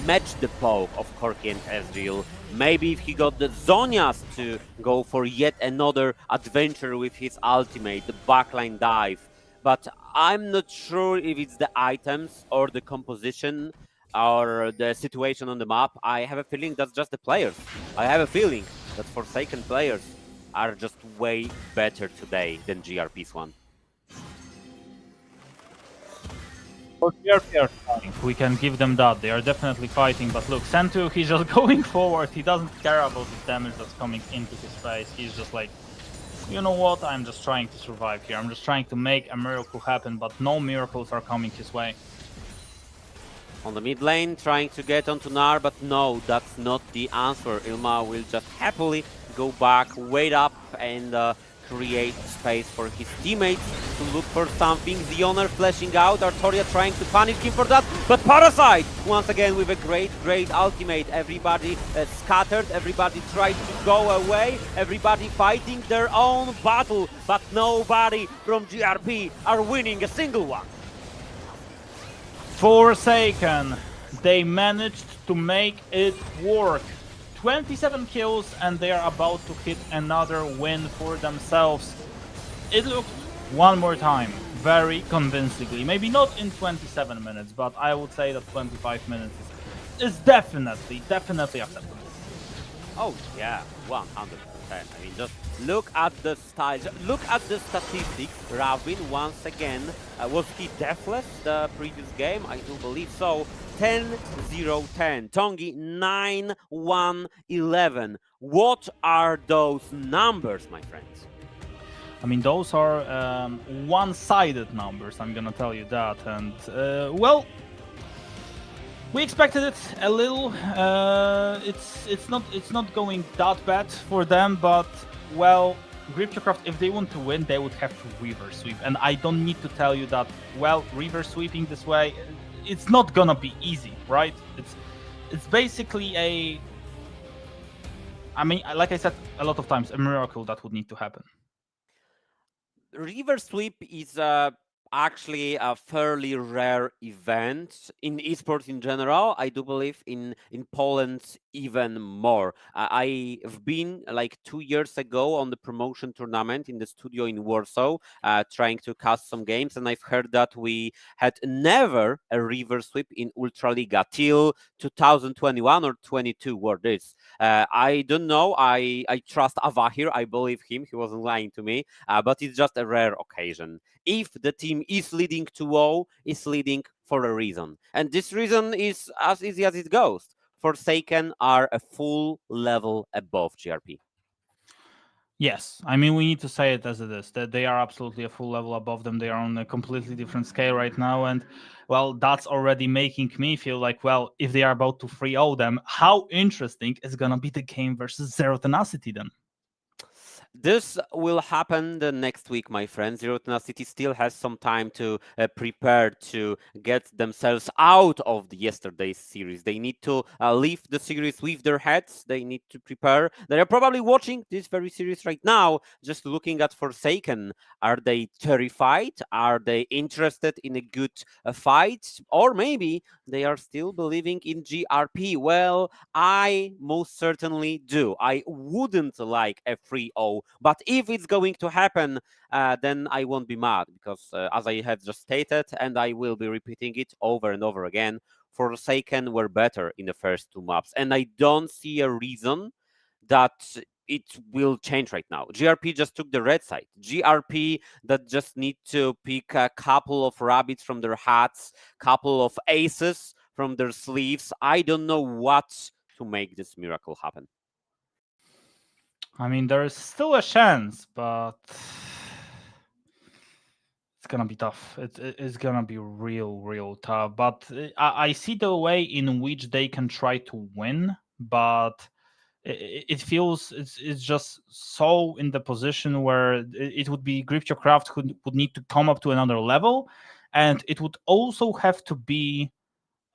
match the poke of Korotkiy and Ezreal. Maybe if he got the Zhonya's to go for yet another adventure with his ultimate, the backline dive. But I'm not sure if it's the items or the composition or the situation on the map. I have a feeling that's just the players. I have a feeling that Forsaken players are just way better today than GRP's one. GRP are fighting. We can give them that. They are definitely fighting, but look, Sentu, he's just going forward. He doesn't care about the damage that's coming into his face. He's just like, you know what, I'm just trying to survive here. I'm just trying to make a miracle happen, but no miracles are coming his way. On the mid lane, trying to get onto Gnar, but no, that's not the answer. Ilma will just happily go back, wait up, and create space for his teammates to look for something. Zioner flashing out, Artoria trying to punish him for that. But Parasite, once again with a great ultimate. Everybody scattered, everybody tried to go away, everybody fighting their own battle, but nobody from GRP are winning a single one. Forsaken, they managed to make it work. 27 kills and they are about to hit another win for themselves. It looked one more time very convincingly. Maybe not in 27 minutes, but I would say that 25 minutes is definitely acceptable. Oh yeah, 100%. I mean, just look at the style, look at the statistics. Ravin once again, was he deathless the previous game? I do believe so. 10-0-10. Tongi 9-1-11. What are those numbers, my friends? I mean, those are one-sided numbers, I'm gonna tell you that. And, well, we expected it a little. It's not going that bad for them, but, well, Gripchocraft, if they want to win, they would have to reverse sweep. And I don't need to tell you that, well, reverse sweeping this way, it's not gonna be easy, right? It's basically a... I mean, like I said a lot of times, a miracle that would need to happen. Reverse sweep is actually a fairly rare event in esports in general. I do believe in Poland even more. I've been like 2 years ago on the promotion tournament in the studio in Warsaw, trying to cast some games, and I've heard that we had never a reverse sweep in Ultraliga till 2021 or 22. What is? I don't know. I trust Ava here. I believe him. He wasn't lying to me. But it's just a rare occasion. If the team is leading 2-0, it's leading for a reason. And this reason is as easy as it goes. Forsaken are a full level above GRP. Yes, I mean, we need to say it as it is, that they are absolutely a full level above them. They are on a completely different scale right now. And, well, that's already making me feel like, well, if they are about to 3-0 them, how interesting is going to be the game versus Zero Tenacity then? This will happen the next week, my friends. Zero Tenacity still has some time to prepare to get themselves out of yesterday's series. They need to leave the series with their heads. They need to prepare. They are probably watching this very series right now, just looking at Forsaken. Are they terrified? Are they interested in a good fight? Or maybe they are still believing in GRP. Well, I most certainly do. I wouldn't like a 3-0. But if it's going to happen, then I won't be mad because, as I have just stated, and I will be repeating it over and over again, Forsaken were better in the first two maps. And I don't see a reason that it will change right now. GRP just took the red side. GRP that just need to pick a couple of rabbits from their hats, couple of aces from their sleeves. I don't know what to make this miracle happen. I mean, there is still a chance, but it's gonna be tough. It's gonna be real tough. But I see the way in which they can try to win, but it feels it's just so in the position where it would be Gripchocraft who would need to come up to another level, and it would also have to be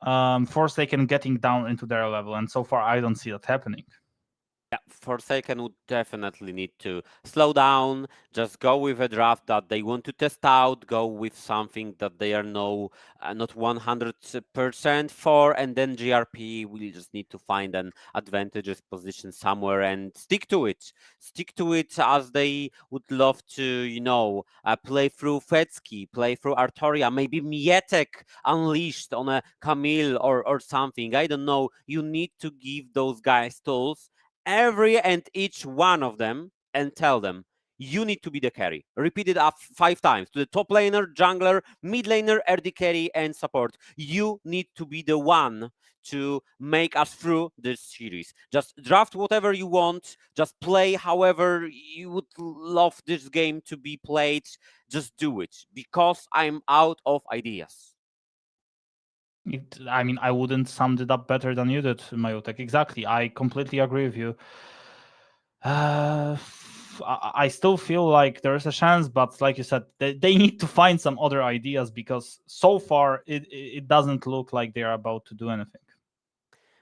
Forsaken getting down into their level. And so far, I don't see that happening. Yeah, Forsaken would definitely need to slow down, just go with a draft that they want to test out, go with something that they are not 100% for, and then GRP will just need to find an advantageous position somewhere and stick to it. Stick to it as they would love to, play through FSK, play through Artoria, maybe Majutek unleashed on a Camille or something. I don't know. You need to give those guys tools, every and each one of them, and tell them you need to be the carry. Repeat it up 5 times to the top laner, jungler, mid laner, AD carry, and support. You need to be the one to make us through this series. Just draft whatever you want. Just play however you would love this game to be played. Just do it, because I'm out of ideas. I mean, I wouldn't sum it up better than you did, Majutek. Exactly. I completely agree with you. I still feel like there is a chance, but like you said, they need to find some other ideas because so far it doesn't look like they are about to do anything.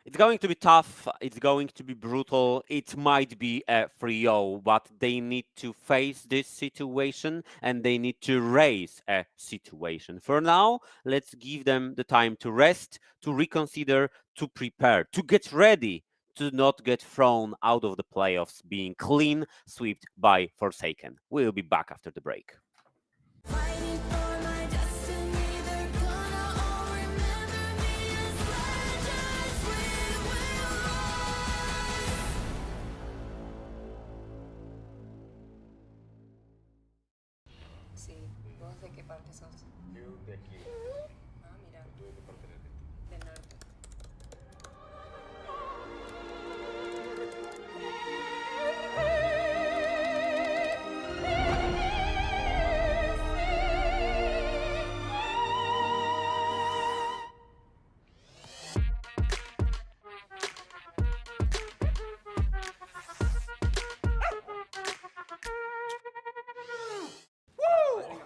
It's going to be tough, it's going to be brutal, it might be a 3-0, but they need to face this situation and they need to raise a situation. For now, let's give them the time to rest, to reconsider, to prepare, to get ready, to not get thrown out of the playoffs being clean swept by Forsaken. We'll be back after the break. Sí, ¿vos de qué parte sos? Yo de aquí. Ah, mira, ¿Tú de qué parte eres? del norte.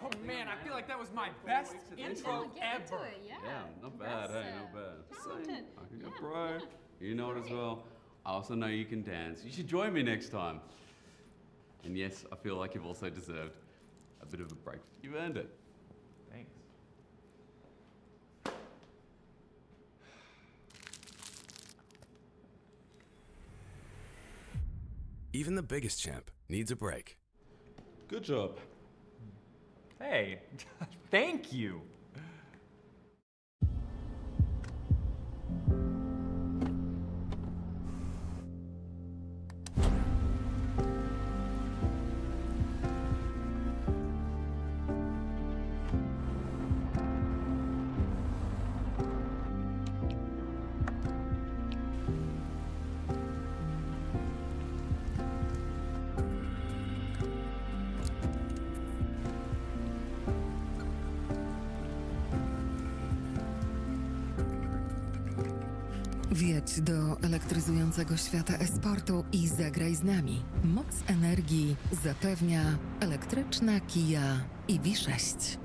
Oh man, I feel like that was my best intro ever. Yeah, not bad, hey, not bad. I can go, bro. You know it as well. I also know you can dance. You should join me next time. And yes, I feel like you've also deserved a bit of a break. You've earned it. Thanks. Even the biggest champ needs a break. Good job. Hey, thank you. Wjedź do elektryzującego świata esportu i zagraj z nami. Moc energii zapewnia elektryczna Kia EV6.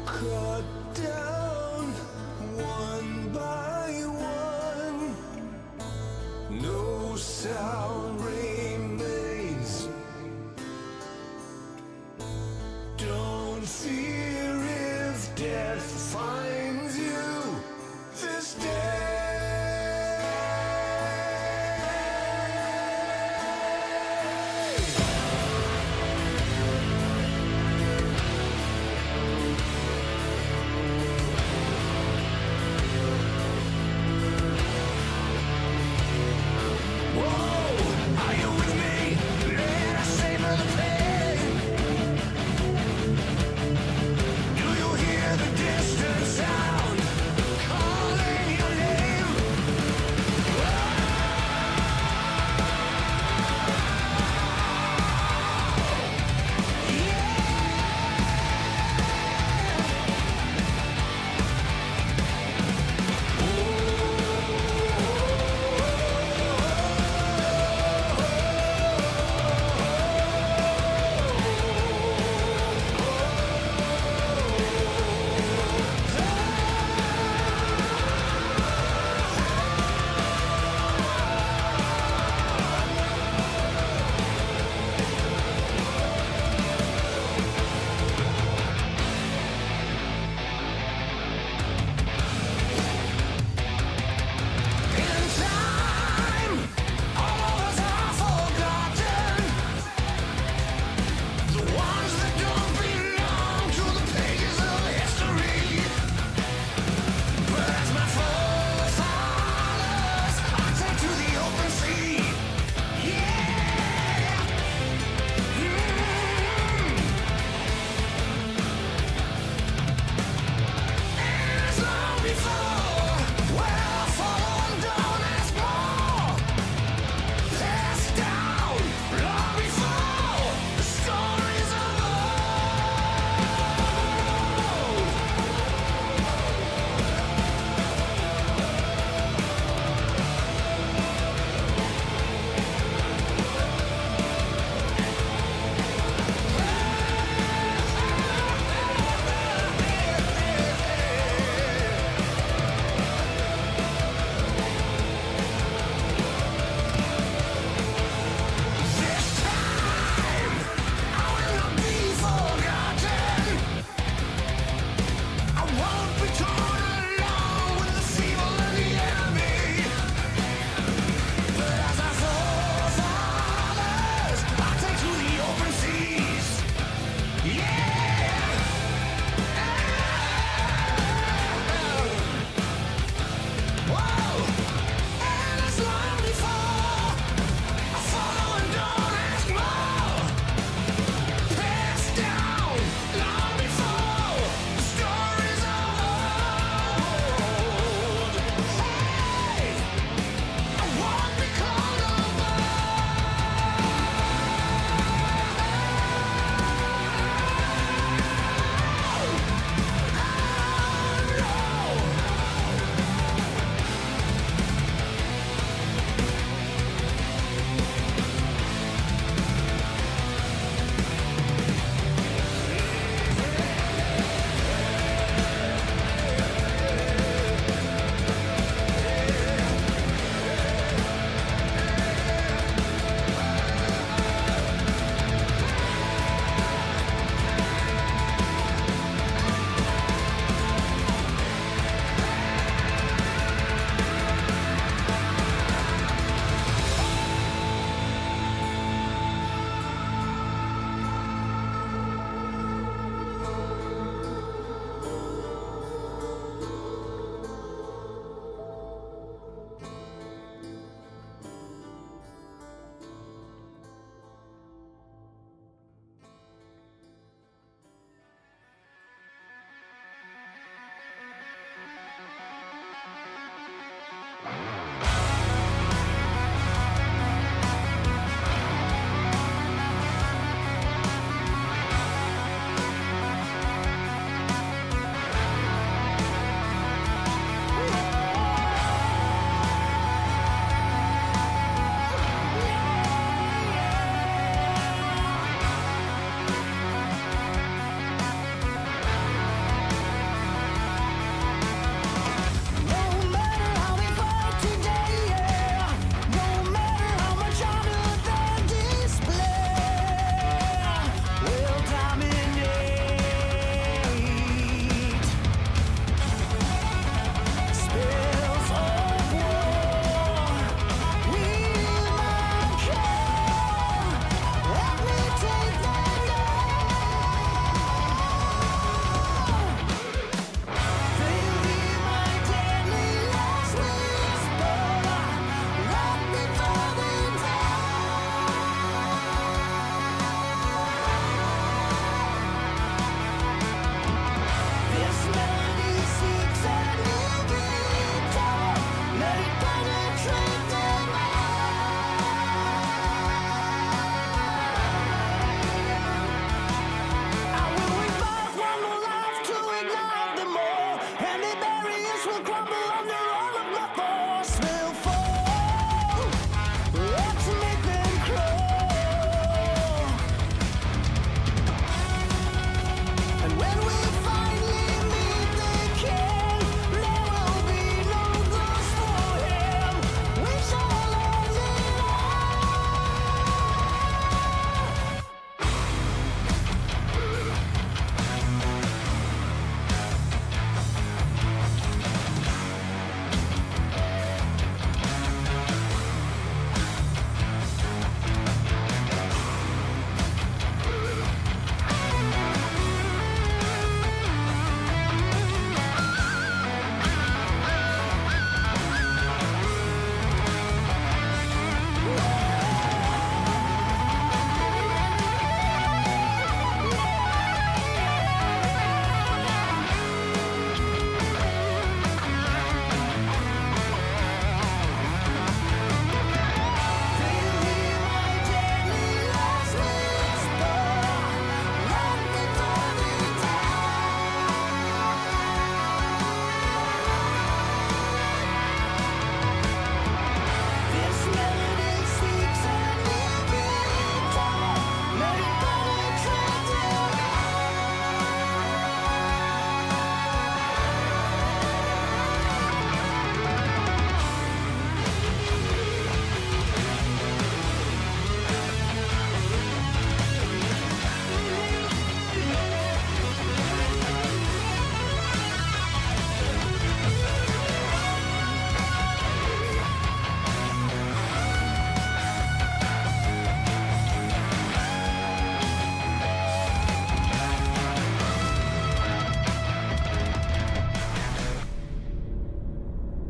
Cut down one by one.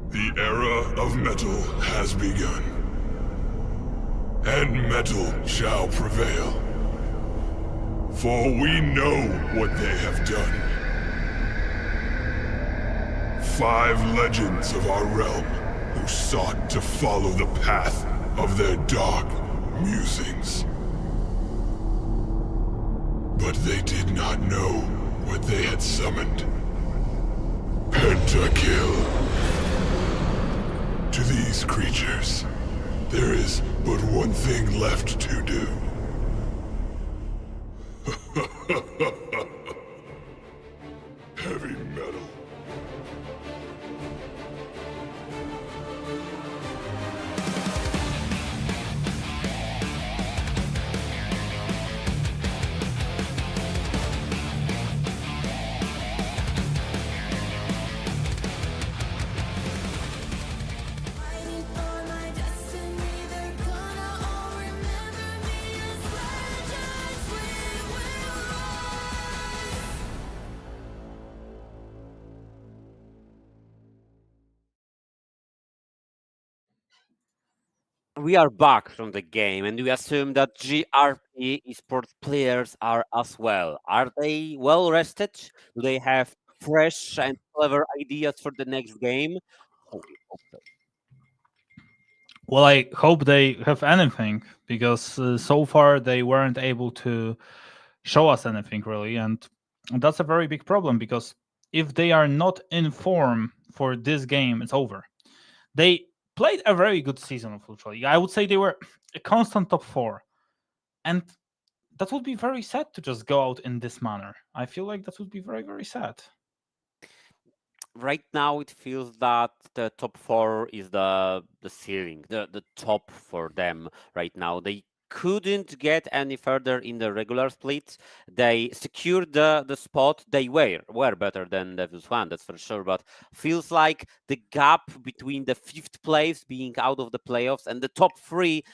The era of metal has begun, and metal shall prevail. For we know what they have done. 5 legends of our realm who sought to follow the path of their dark musings. But they did not know what they had summoned. Pentakill. To these creatures, there is but one thing left to do. Heavy metal. We are back from the game, and we assume that GRP Esports players are as well. Are they well rested? Do they have fresh and clever ideas for the next game? Oh, we hope so. Well, I hope they have anything, because so far they weren't able to show us anything really, and that's a very big problem, because if they are not in form for this game, it's over. They played a very good season of Ultraliga. I would say they were a constant top 4, and that would be very sad to just go out in this manner. I feel like that would be very, very sad. Right now it feels that the top 4 is the ceiling, the top for them right now. They couldn't get any further in the regular split. They secured the spot. They were better than Devils 1, that's for sure, but feels like the gap between the 5th place being out of the playoffs and the top 3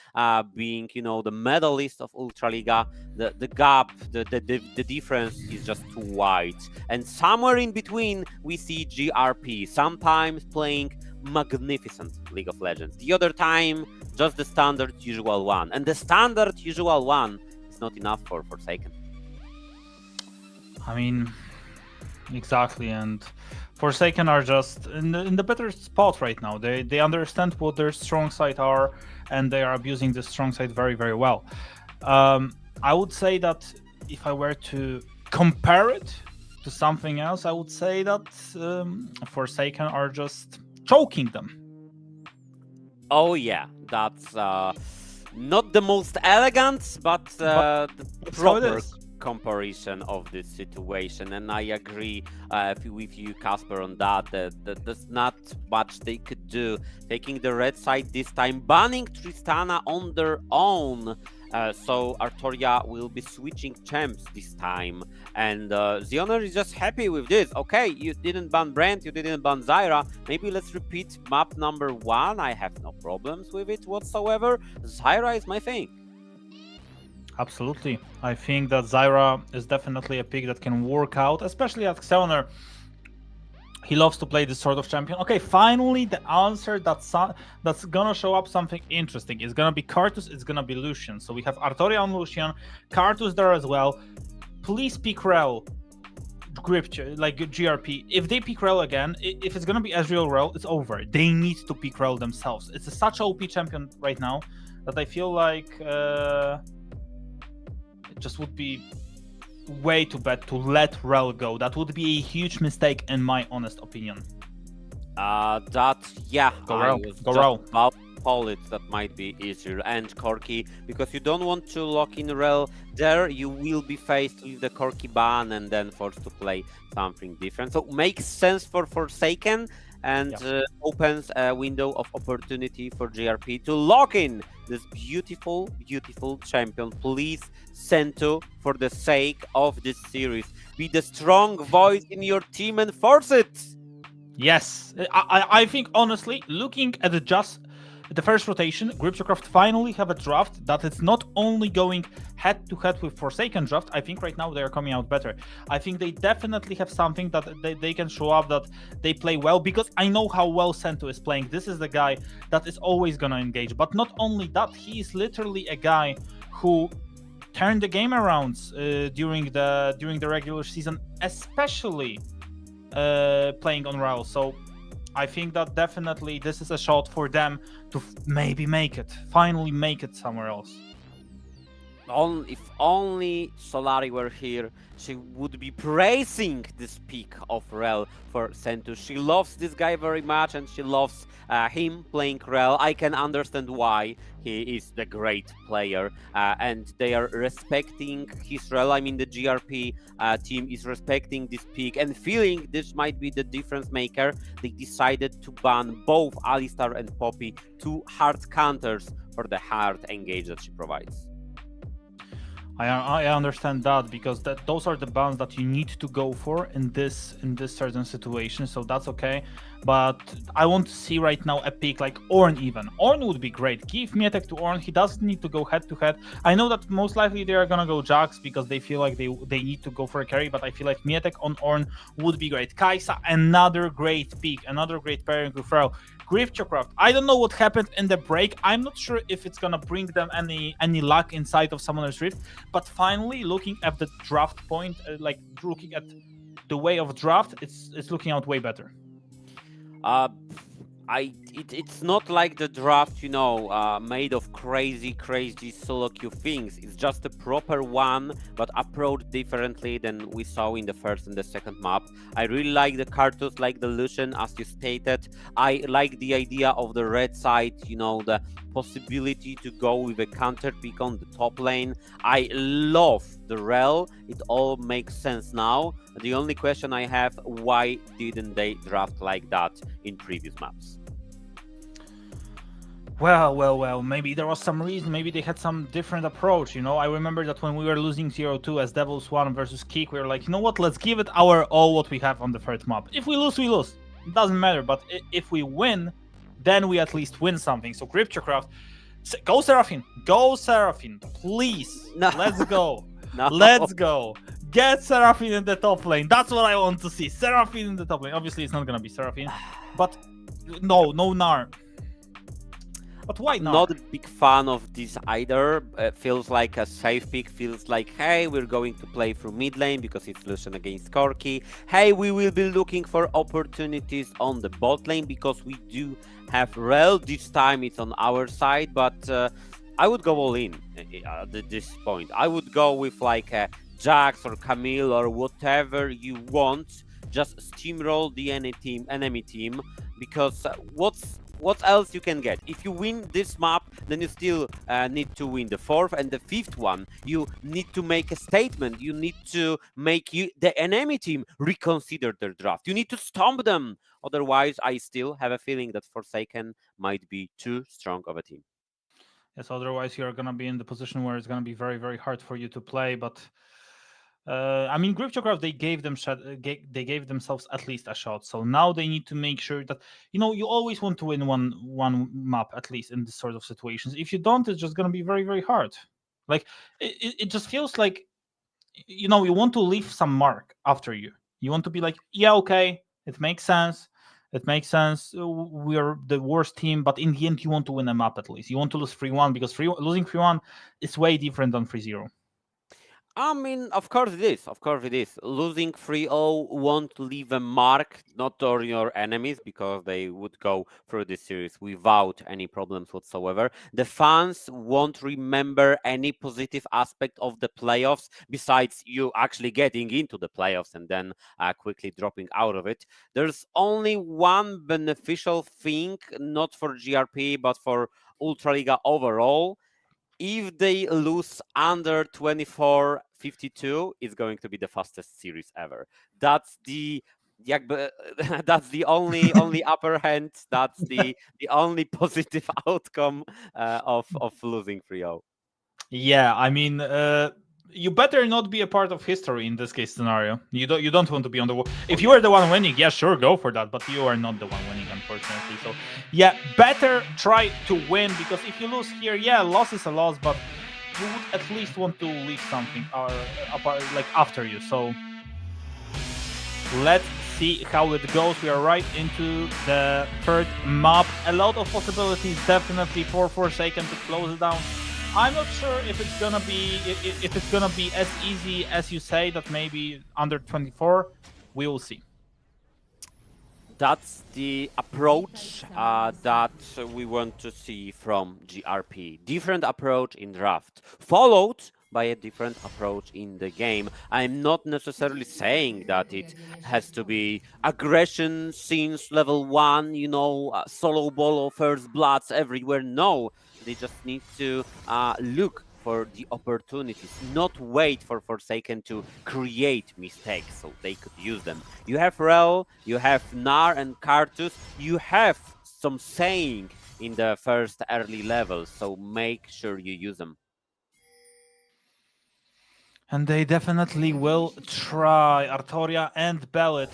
being, you know, the medalist of Ultraliga, the gap, the difference is just too wide. And somewhere in between we see GRP sometimes playing magnificent League of Legends, the other time just the standard usual one, and the standard usual one is not enough for Forsaken. I mean, exactly, and Forsaken are just in the better spot right now. They understand what their strong side are, and they are abusing the strong side very, very well. I would say that if I were to compare it to something else, I would say that Forsaken are just choking them. Oh yeah, that's not the most elegant, but the that's how it proper is. comparison of this situation, and I agree with you, Kasper, on that. There's not much they could do. Taking the red side this time, banning Tristana on their own. So Artoria will be switching champs this time, and Zioner is just happy with this. Okay, you didn't ban Brent, you didn't ban Zyra. Maybe let's repeat map number 1. I have no problems with it whatsoever. Zyra is my thing. Absolutely. I think that Zyra is definitely a pick that can work out, especially at Xeoner. He loves to play this sort of champion. Okay, finally the answer that's gonna show up something interesting. It's gonna be Karthus, it's gonna be Lucian. So we have Artoria on Lucian, Karthus there as well. Please pick Rel, like GRP. If they pick Rel again, if it's gonna be Ezreal Rel, it's over. They need to pick Rel themselves. It's such an OP champion right now that I feel like it just would be way too bad to let Rel go. That would be a huge mistake in my honest opinion. Go Rel. About call it that might be easier, and Korotkiy, because you don't want to lock in Rel there. You will be faced with the Korotkiy ban and then forced to play something different. So makes sense for Forsaken, and opens a window of opportunity for GRP to lock in this beautiful, beautiful champion. Please, Sentu, for the sake of this series, be the strong voice in your team and force it. Yes, I think honestly, looking at the first rotation, Gripchocraft finally have a draft that it's not only going head-to-head with Forsaken draft. I think right now they are coming out better. I think they definitely have something that they can show up that they play well, because I know how well Sentu is playing. This is the guy that is always going to engage. But not only that, he is literally a guy who turned the game around during the regular season, especially playing on Rel. So I think that definitely this is a shot for them to maybe finally make it somewhere else. If only Solari were here, she would be praising this pick of Rel for Sentu. She loves this guy very much, and she loves him playing Rel. I can understand why. He is the great player, and they are respecting his Rel. I mean, the GRP team is respecting this pick and feeling this might be the difference maker. They decided to ban both Alistar and Poppy, two hard counters for the hard engage that she provides. I understand that, because those are the bans that you need to go for in this certain situation, so that's okay. But I want to see right now a pick like Ornn even. Ornn would be great. Give Majutek to Ornn. He doesn't need to go head to head. I know that most likely they are gonna go Jax because they feel like they need to go for a carry, but I feel like Majutek on Ornn would be great. Kai'Sa, another great pick, another great pairing with Rel. Gripchocraft, I don't know what happened in the break. I'm not sure if it's gonna bring them any luck inside of Summoner's Rift, but finally looking at the draft point, like looking at the way of draft, it's looking out way better. It's not like the draft, made of crazy solo queue things. It's just a proper one, but approached differently than we saw in the first and the second map. I really like the Karthus, like the Lucian, as you stated. I like the idea of the red side, the possibility to go with a counter pick on the top lane. I love the Rel. It all makes sense now. The only question I have, why didn't they draft like that in previous maps? Well, maybe there was some reason, maybe they had some different approach, I remember that when we were losing 0-2 as Devils 1 versus Kick, we were like, you know what, let's give it our all what we have on the first map. If we lose, we lose. It doesn't matter, but if we win, then we at least win something. So Gripchocraft, go Seraphine, please. No. Let's go. No. Let's go. Get Seraphine in the top lane. That's what I want to see. Seraphine in the top lane. Obviously, it's not going to be Seraphine, but no Gnar. But why I'm not? not a big fan of this either. Feels like a safe pick. Feels like, hey, we're going to play through mid lane because it's Lucian against Korotkiy. Hey, we will be looking for opportunities on the bot lane because we do have Rel. This time it's on our side, but I would go all in at this point. I would go with like a Jax or Camille or whatever you want. Just steamroll the enemy team, because what else you can get? If you win this map, then you still need to win the 4th and the 5th one. You need to make a statement. You need to make the enemy team reconsider their draft. You need to stomp them. Otherwise, I still have a feeling that Forsaken might be too strong of a team. Yes, otherwise you're gonna be in the position where it's gonna be very, very hard for you to play. But I mean, Gripchokraft, they gave themselves at least a shot. So now they need to make sure that, you know, you always want to win one map at least in this sort of situations. If you don't, it's just gonna be very, very hard. Like it just feels like, you know, you want to leave some mark after you. You want to be like, yeah, okay, it makes sense. It makes sense. We're the worst team, but in the end, you want to win a map at least. You want to lose 3-1 because losing 3-1 is way different than 3-0. I mean, of course it is. Of course it is. Losing 3-0 won't leave a mark, not on your enemies, because they would go through this series without any problems whatsoever. The fans won't remember any positive aspect of the playoffs, besides you actually getting into the playoffs and then quickly dropping out of it. There's only one beneficial thing, not for GRP, but for Ultraliga overall. If they lose under 24-52, it's going to be the fastest series ever. That's the that's the only upper hand. That's the only positive outcome of losing 3-0. Yeah, I mean, you better not be a part of history in this case scenario. You don't want to be on the. If you are the one winning, yeah, sure, go for that. But you are not the one winning, unfortunately. So, yeah, better try to win, because if you lose here, yeah, loss is a loss, but you would at least want to leave something like after you. So let's see how it goes. We are right into the third map. A lot of possibilities, definitely, for Forsaken to close it down. I'm not sure if it's gonna be as easy as you say, that maybe under 24. We will see. That's the approach that we want to see from GRP. Different approach in draft, followed by a different approach in the game. I'm not necessarily saying that it has to be aggression since level 1, you know, solo bolo, first bloods everywhere. No, they just need to look for the opportunities, not wait for Forsaken to create mistakes so they could use them. You have Rel, you have Nar and Kartus, you have some saying in the first early levels, so make sure you use them. And they definitely will try. Artoria and Bellet.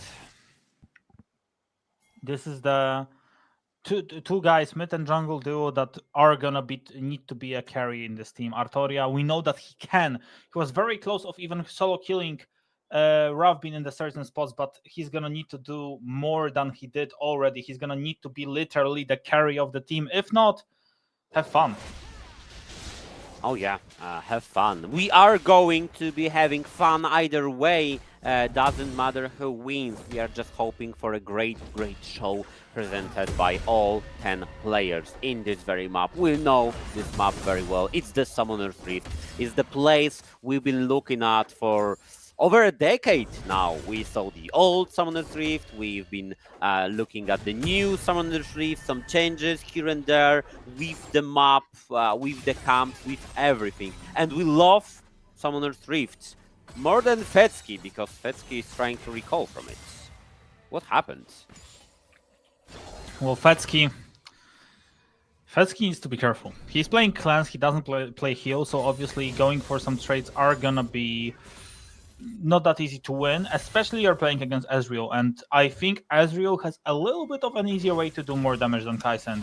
This is the two guys, mid and jungle duo, that are gonna need to be a carry in this team. Artoria, we know that he can. He was very close of even solo killing Ravbin in the certain spots, but he's gonna need to do more than he did already. He's gonna need to be literally the carry of the team. If not, have fun. Oh yeah, have fun. We are going to be having fun either way. Doesn't matter who wins. We are just hoping for a great show presented by all 10 players in this very map. We know this map very well. It's the Summoner's Rift. It's the place we've been looking at for over a decade now. We saw the old Summoner's Rift, we've been looking at the new Summoner's Rift, some changes here and there with the map, with the camps, with everything. And we love Summoner's Rift more than FSK, because FSK is trying to recall from it. What happened? Well, FSK needs to be careful. He's playing clans, he doesn't play heal, so obviously going for some trades are gonna be not that easy to win, especially you're playing against Ezreal, and I think Ezreal has a little bit of an easier way to do more damage than Kai'Sa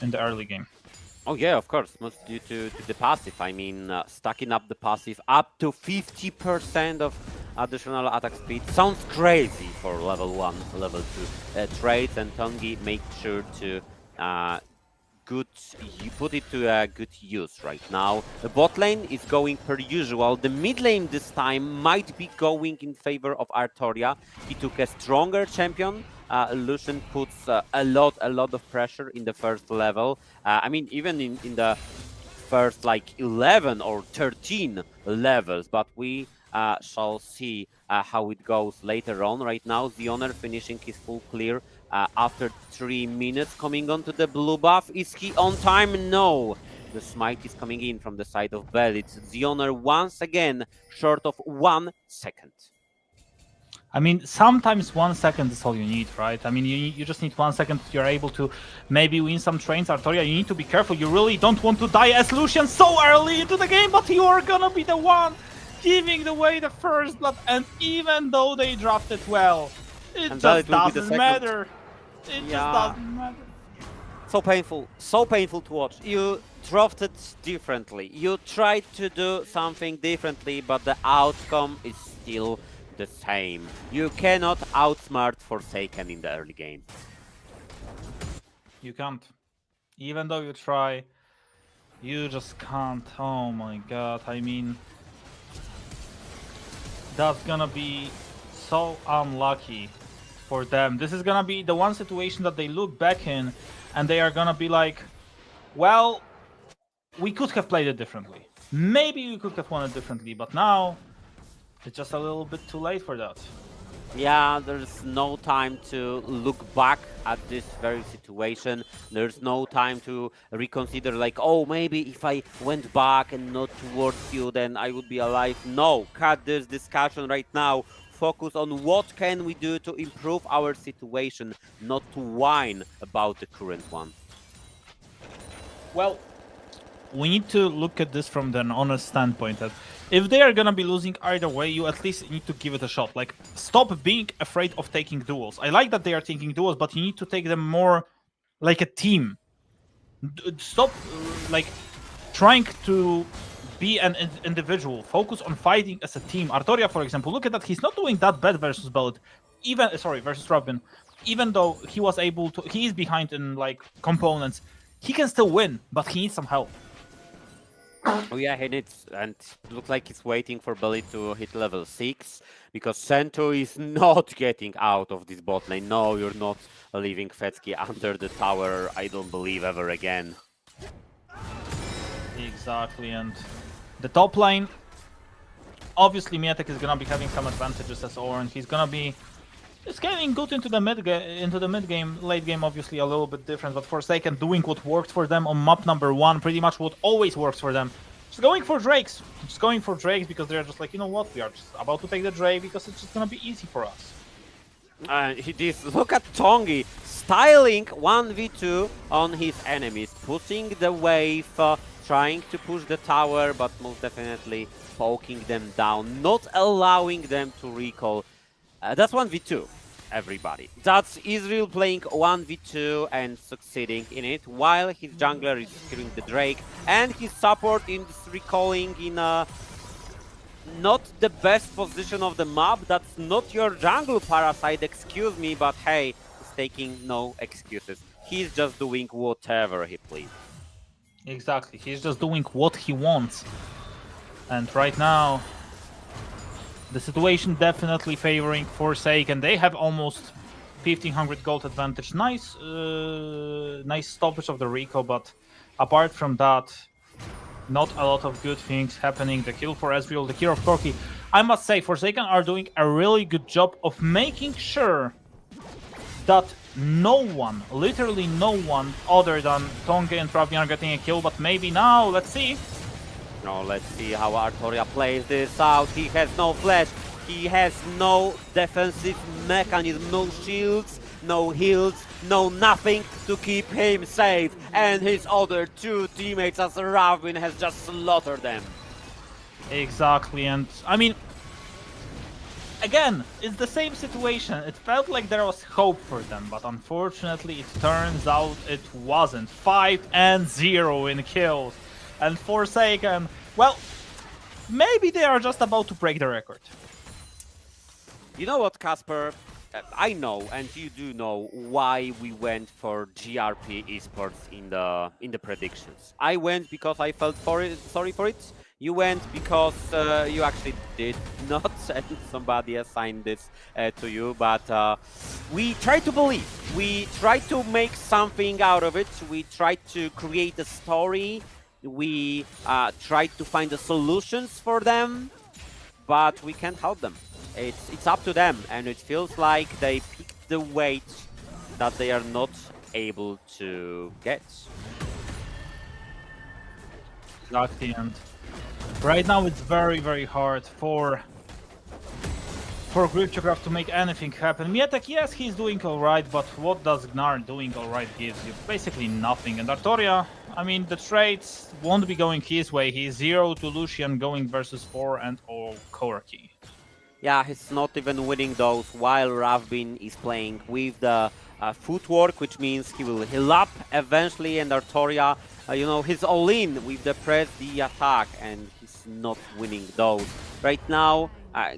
in the early game. Oh yeah, of course, most due to the passive. I mean, stacking up the passive up to 50% of additional attack speed sounds crazy for level 1, level 2 trades, and Tongi make sure to good, you put it to a good use right now. The bot lane is going per usual. The mid lane this time might be going in favor of Artoria. He took a stronger champion. Lucian puts a lot of pressure in the first level. I mean, even in the first like 11 or 13 levels, but we shall see how it goes later on. Right now, the owner finishing his full clear after 3 minutes, coming onto the blue buff. Is he on time? No. The smite is coming in from the side of Bell. It's the owner once again short of 1 second. I mean, sometimes 1 second is all you need, right? I mean, you just need 1 second. You're able to maybe win some trains. Artoria, you need to be careful. You really don't want to die as Lucian so early into the game, but you are gonna be the one giving away the first blood. And even though they drafted well, it just doesn't matter. It just doesn't matter. So painful to watch. You drafted differently. You tried to do something differently, but the outcome is still the same. You cannot outsmart Forsaken in the early game. You can't. Even though you try, you just can't. Oh my god, I mean, that's gonna be so unlucky for them. This is gonna be the one situation that they look back in and they are gonna be like, well, we could have played it differently. Maybe we could have won it differently, but now it's just a little bit too late for that. Yeah, there's no time to look back at this very situation. There's no time to reconsider like, oh, maybe if I went back and not towards you, then I would be alive. No, cut this discussion right now. Focus on what can we do to improve our situation, not to whine about the current one. Well, we need to look at this from an honest standpoint that if they are gonna be losing either way, you at least need to give it a shot. Like, stop being afraid of taking duels. I like that they are taking duels, but you need to take them more like a team. Stop like trying to be an individual. Focus on fighting as a team. Artoria, for example, look at that. He's not doing that bad versus Bellet. Versus Robin. Even though he was able to, he is behind in like components. He can still win, but he needs some help. Oh yeah, he needs, and looks like he's waiting for Belly to hit level 6, because Sento is not getting out of this bot lane. No, you're not leaving FSK under the tower, I don't believe, ever again. Exactly, and the top lane, obviously Majutek is gonna be having some advantages as Oren. He's gonna be getting good into the mid game, late game obviously a little bit different, but Forsaken doing what worked for them on map number 1, pretty much what always works for them. Just going for Drakes. Just going for Drakes because they're just like, you know what, we are just about to take the Drake because it's just gonna be easy for us. Look at Tongi styling 1v2 on his enemies, pushing the wave, trying to push the tower, but most definitely poking them down, not allowing them to recall. That's 1v2, everybody. That's Israel playing 1v2 and succeeding in it, while his jungler is killing the Drake, and his support is recalling in a not the best position of the map. That's not your jungle, Parasite, excuse me, but hey, he's taking no excuses. He's just doing whatever he pleases. Exactly, he's just doing what he wants. And right now, the situation definitely favoring Forsaken. They have almost 1500 gold advantage. Nice stoppage of the Rico, but apart from that, not a lot of good things happening. The kill for Ezreal, the kill of Korotkiy. I must say, Forsaken are doing a really good job of making sure that no one, literally no one, other than Tonge and Travian are getting a kill, but maybe now, let's see. Now let's see how Artoria plays this out. He has no flash, he has no defensive mechanism, no shields, no heals, no nothing to keep him safe. And his other two teammates, as Ravin, has just slaughtered them. Exactly, and I mean, again, it's the same situation. It felt like there was hope for them, but unfortunately it turns out it wasn't. 5-0 in kills. And Forsaken, well, maybe they are just about to break the record. You know what, Kasper? I know, and you do know why we went for GRP Esports in the predictions. I went because I felt sorry for it. You went because you actually did not, and somebody assigned this to you. But we try to believe. We try to make something out of it. We try to create a story. We try to find the solutions for them, but we can't help them. It's up to them, and it feels like they picked the weight that they are not able to get. Exactly, and right now it's very, very hard for Gripchograph to make anything happen. Majutek, yes, he's doing alright, but what does Gnar doing alright gives you? Basically nothing. And Artoria, I mean, the trades won't be going his way. He's 0 to Lucian going versus 4 and all Korotkiy. Yeah, he's not even winning those while Ravbin is playing with the footwork, which means he will heal up eventually, and Artoria, you know, he's all in with the press, the attack, and he's not winning those. Right now,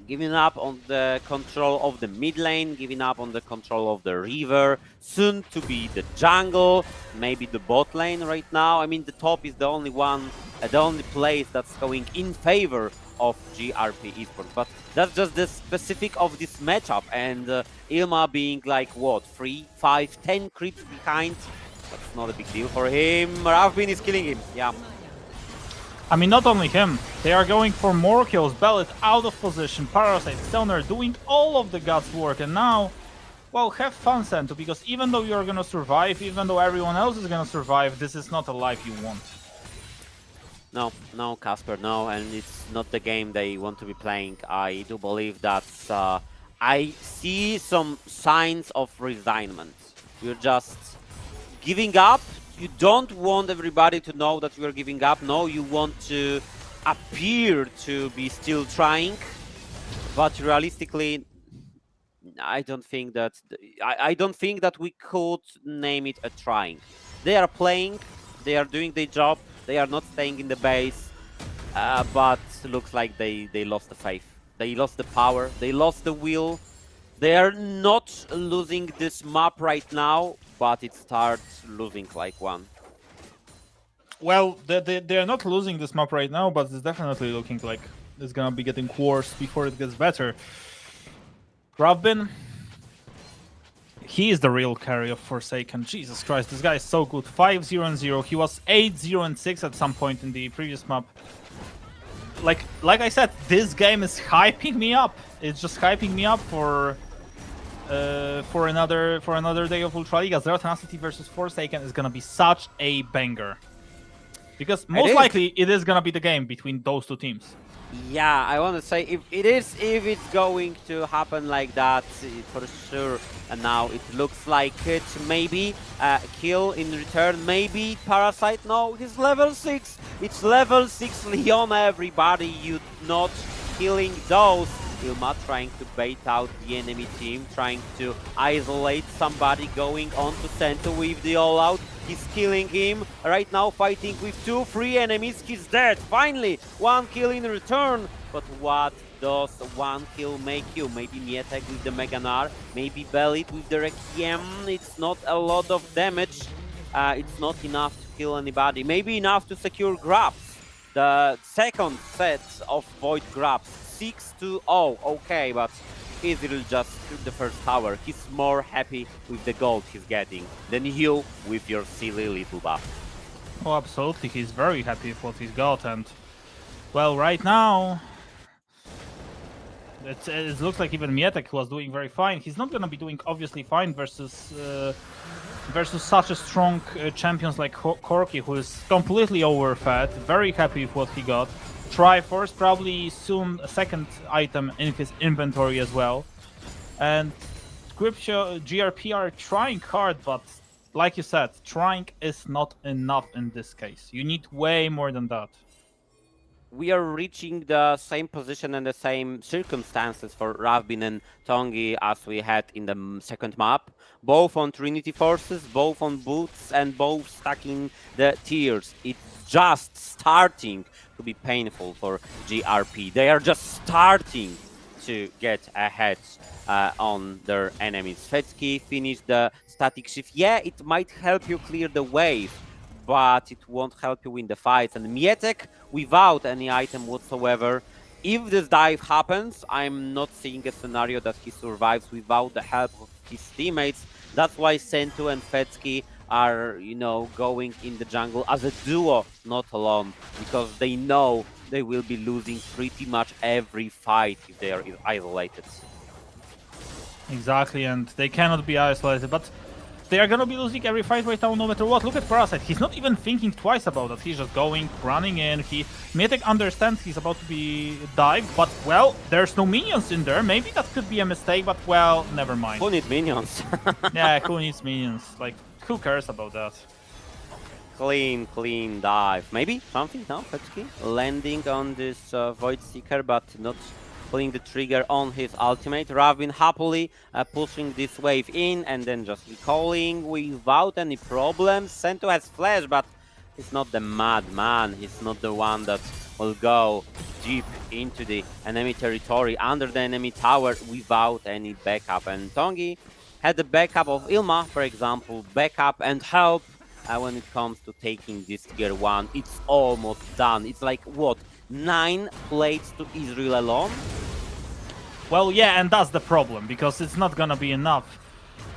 giving up on the control of the mid lane, giving up on the control of the river, soon to be the jungle, maybe the bot lane right now. I mean, the top is the only one, the only place that's going in favor of GRP Esports, but that's just the specific of this matchup, and Ilma being like, what, 3, 5, 10 creeps behind, that's not a big deal for him. Ravbin is killing him, yeah. I mean, not only him, they are going for more kills. Bellet out of position, Parasite, Stoner doing all of the God's work, and now, well, have fun, Sento, because even though you're gonna survive, even though everyone else is gonna survive, this is not a life you want. No, Kasper, no, and it's not the game they want to be playing. I do believe that I see some signs of resignment. You're just giving up. You don't want everybody to know that you are giving up. No, you want to appear to be still trying, but realistically, I don't think that we could name it a trying. They are playing, they are doing their job. They are not staying in the base, but looks like they lost the faith. They lost the power. They lost the will. They are not losing this map right now, but it starts losing like one. Well, they are not losing this map right now, but it's definitely looking like it's gonna be getting worse before it gets better. Ravbin, he is the real carry of Forsaken. Jesus Christ, this guy is so good. 5-0-0. He was 8-0-6 at some point in the previous map. Like I said, this game is hyping me up. It's just hyping me up for another day of Ultraliga. Zero Tenacity versus Forsaken is gonna be such a banger. Because most likely it is gonna be the game between those two teams. Yeah, I want to say if it's going to happen like that, for sure. And now it looks like it. Maybe kill in return. Maybe Parasite. No, he's level 6. It's level 6 Leona. Everybody, you not killing those. Ilma trying to bait out the enemy team, trying to isolate somebody, going on to center with the all-out. He's killing him. Right now fighting with 2-3 enemies. He's dead. Finally, 1 kill in return. But what does 1 kill make you? Maybe Majutek with the Mega Gnar, maybe Bellet with the Requiem. It's not a lot of damage. It's not enough to kill anybody. Maybe enough to secure grabs. The second set of Void grabs. 6-0, okay, but he's really just the first tower. He's more happy with the gold he's getting than you with your silly little buff. Oh, absolutely, he's very happy with what he's got, and well, right now it looks like even Majutek was doing very fine. He's not gonna be doing obviously fine versus such a strong champions like Korotkiy, who is completely overfed. Very happy with what he got. Triforce, probably soon a second item in his inventory as well. And GRP are trying hard, but like you said, trying is not enough in this case. You need way more than that. We are reaching the same position and the same circumstances for Ravbin and Tongi as we had in the second map. Both on Trinity Forces, both on boots, and both stacking the tiers. It's just starting to be painful for GRP. They are just starting to get ahead on their enemies. FSK finished the static shift. Yeah, it might help you clear the wave, but it won't help you win the fights. And Majutek, without any item whatsoever, if this dive happens, I'm not seeing a scenario that he survives without the help of his teammates. That's why Sentu and FSK are, you know, going in the jungle as a duo, not alone, because they know they will be losing pretty much every fight if they are isolated. Exactly, and they cannot be isolated, but they are gonna be losing every fight right now, no matter what. Look at Parasite, he's not even thinking twice about that. He's just going, running in. Majutek understands he's about to be dived, but, well, there's no minions in there. Maybe that could be a mistake, but, well, never mind. Who needs minions? Yeah, who needs minions? Like, who cares about that? Clean dive. Maybe something, no? FSK landing on this Void Seeker, but not pulling the trigger on his ultimate. Ravin happily pushing this wave in and then just recalling without any problems. Sentu has flash, but he's not the madman. He's not the one that will go deep into the enemy territory, under the enemy tower, without any backup. And Tongi had the backup of Ilma, for example, backup and help when it comes to taking this tier 1. It's almost done. It's like, what, 9 plates to Israel alone? Well, yeah, and that's the problem, because it's not gonna be enough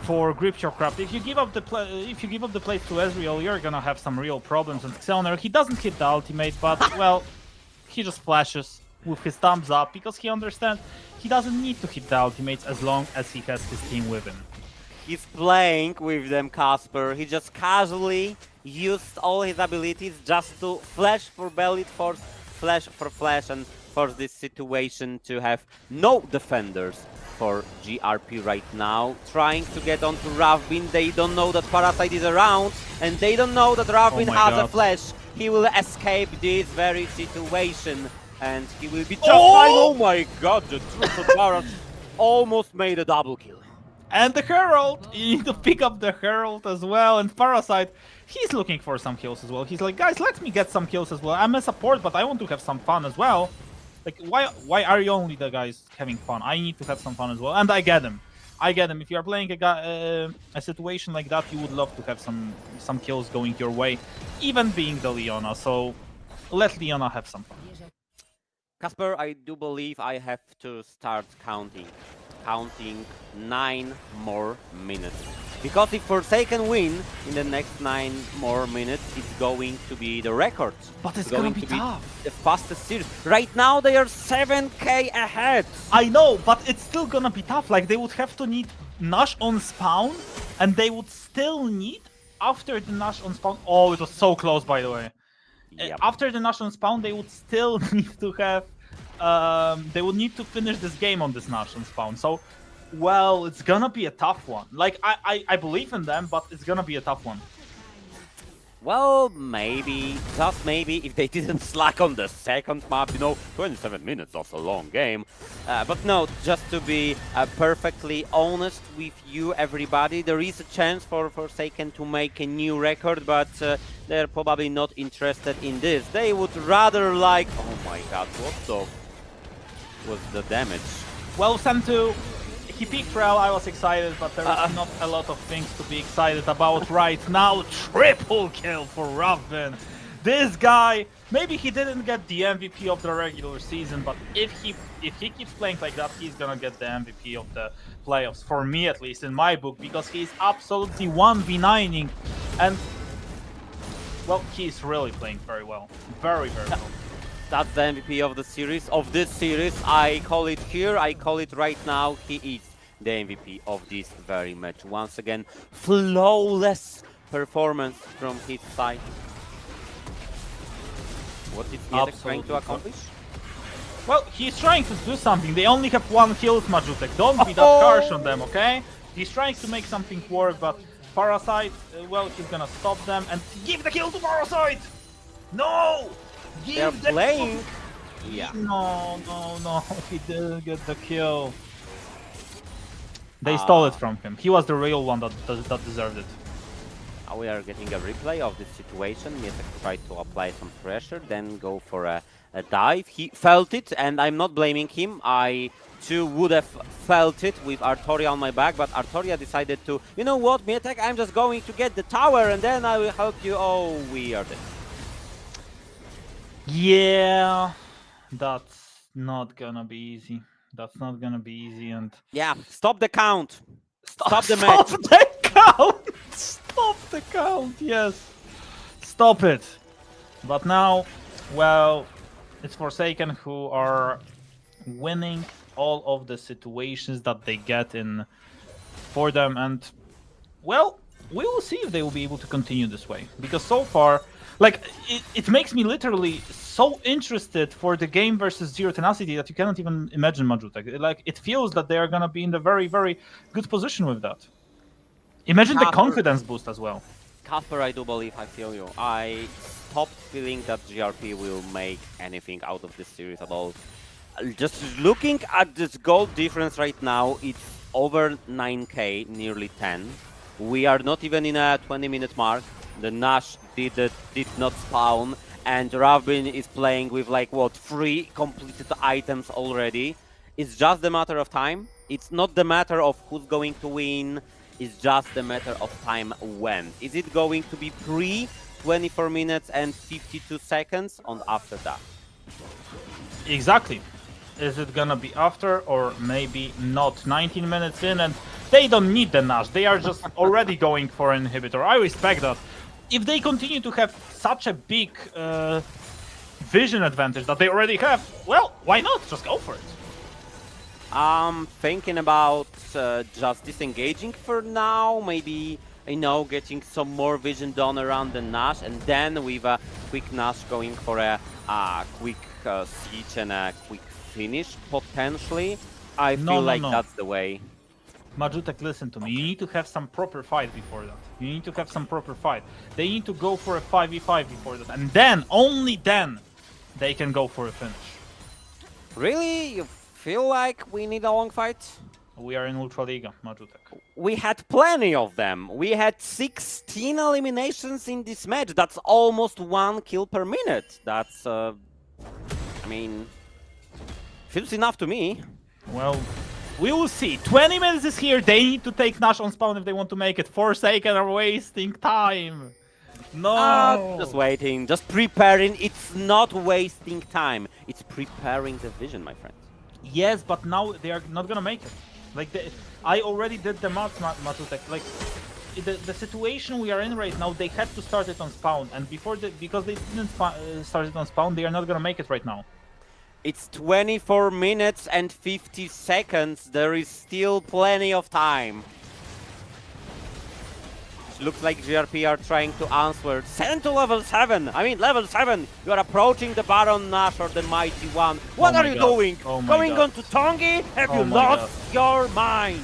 for Gripchocraft. If you give up the plate to Ezreal, you're gonna have some real problems. And Xeoner, he doesn't hit the ultimate, but, well, he just flashes with his thumbs up, because he understands he doesn't need to hit the ultimates as long as he has his team with him. He's playing with them, Kasper. He just casually used all his abilities just to flash for belly, force flash for flash, and force this situation to have no defenders for GRP right now. Trying to get onto Ravin. They don't know that Parasite is around, and they don't know that Ravin has a flash. He will escape this very situation, and he will be just fine. Oh my god, the truth of Barat almost made a double kill. And the Herald! You need to pick up the Herald as well. And Parasite, he's looking for some kills as well. He's like, guys, let me get some kills as well. I'm a support, but I want to have some fun as well. Like, why are you only the guys having fun? I need to have some fun as well. And I get him. I get him. If you are playing a situation like that, you would love to have some kills going your way, even being the Leona. So let Leona have some fun. Kasper, I do believe I have to start counting 9 more minutes. Because if Forsaken win in the next 9 more minutes, it's going to be the record. But it's going to be tough. The fastest series. Right now they are 7k ahead. I know, but it's still gonna be tough. Like, they would have to need Nash on spawn, and they would still need, after the Nash on spawn... Oh, it was so close, by the way. Yep. After the Nash on spawn, they would still need to have... they would need to finish this game on this Nash on spawn. So, well, it's gonna be a tough one. Like, I believe in them, but it's gonna be a tough one. Well, maybe, just maybe, if they didn't slack on the second map, you know, 27 minutes, that's a long game. But no, just to be perfectly honest with you, everybody, there is a chance for Forsaken to make a new record, but they're probably not interested in this. They would rather like... Oh my god, what the... was the damage? Well, Sentu, he peaked Rel, I was excited, but there is not a lot of things to be excited about right now. Triple kill for Ravin. This guy, maybe he didn't get the MVP of the regular season, but if he keeps playing like that, he's gonna get the MVP of the playoffs, for me at least, in my book, because he's absolutely 1v9ing, and, well, he's really playing very well. Very, very well. That's the MVP of the series, of this series. I call it here, I call it right now. He is the MVP of this very match. Once again, flawless performance from his side. What is Majutek trying to accomplish? Well, he's trying to do something. They only have 1 kill with Majutek. Don't be that harsh on them, okay? He's trying to make something work, but Parasite, well, he's gonna stop them and give the kill to Parasite! No! They're playing. Yeah. No, he didn't get the kill. They stole it from him. He was the real one that deserved it. We are getting a replay of this situation. Mietek tried to apply some pressure, then go for a dive. He felt it, and I'm not blaming him. I too would have felt it with Artoria on my back, but Artoria decided to, you know what, Mietek, I'm just going to get the tower, and then I will help you. Oh, we are dead. Yeah, that's not gonna be easy. That's not gonna be easy, and Yeah, stop the count. Stop the match. Stop the count! Stop the count, yes. Stop it. But now, well, it's Forsaken who are winning all of the situations that they get in for them, and well, we will see if they will be able to continue this way. Because so far, like, it makes me literally so interested for the game versus Zero Tenacity that you cannot even imagine Majutek. Like, it feels that they are gonna be in a very, very good position with that. Imagine the confidence boost as well. Kasper, I do believe I feel you. I stopped feeling that GRP will make anything out of this series at all. Just looking at this gold difference right now, it's over 9k, nearly 10. We are not even in a 20-minute mark. The Nash did not spawn, and Ravbin is playing with like what, 3 completed items already. It's just a matter of time. It's not the matter of who's going to win. It's just a matter of time when. Is it going to be pre 24 minutes and 52 seconds or after that? Exactly. Is it gonna be after or maybe not? 19 minutes in and they don't need the Nash. They are just already going for an inhibitor. I respect that. If they continue to have such a big vision advantage that they already have, well, why not? Just go for it. I'm thinking about just disengaging for now, maybe, you know, getting some more vision done around the Nash, and then with a quick Nash going for a quick siege and a quick finish, potentially. I feel like that's the way. Majutek, listen to me. You need to have some proper fight before that. You need to have some proper fight. They need to go for a 5v5 before that, and then, only then, they can go for a finish. Really? You feel like we need a long fight? We are in Ultraliga, Majutek. We had plenty of them. We had 16 eliminations in this match. That's almost 1 kill per minute. That's, I mean, feels enough to me. Well, we will see. 20 minutes is here. They need to take Nash on spawn if they want to make it. Forsaken are wasting time. No. Just waiting, just preparing. It's not wasting time. It's preparing the vision, my friend. Yes, but now they are not gonna make it. Like, I already did the math, Majutek. Like, the situation we are in right now, they had to start it on spawn, and because they didn't start it on spawn, they are not gonna make it right now. It's 24 minutes and 50 seconds. There is still plenty of time. It looks like GRP are trying to answer. Send to level 7! I mean, level 7! You are approaching the Baron Nash or the Mighty One. What are you doing? Going on to Tongi? Have you lost your mind?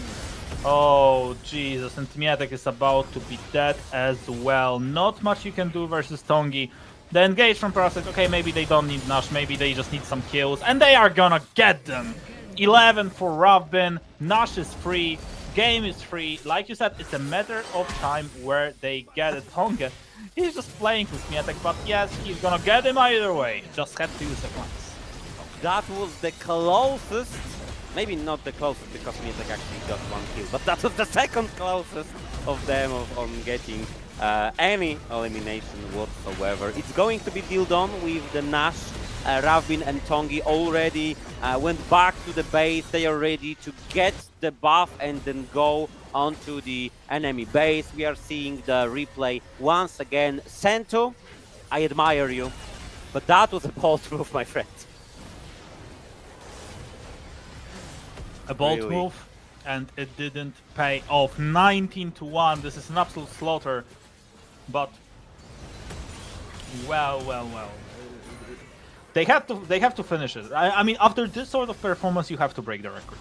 Oh, Jesus. And Mietek is about to be dead as well. Not much you can do versus Tongi. The engage from Parasite, okay, maybe they don't need Nash, maybe they just need some kills, and they are gonna get them! 11 for Ravbin, Nash is free, game is free. Like you said, it's a matter of time where they get it. Tonga, he's just playing with Mietek, but yes, he's gonna get him either way. Just had to use a glance. That was the closest, maybe not the closest because Mietek actually got 1 kill, but that was the second closest of them on getting any elimination whatsoever. It's going to be dealt on with the Nash. Ravbin and Tongi already went back to the base. They are ready to get the buff and then go onto the enemy base. We are seeing the replay once again. Sento, I admire you, but that was a bold move, my friend. A bold move, and it didn't pay off. 19-1. This is an absolute slaughter. But well. They have to finish it. I mean, after this sort of performance, you have to break the record.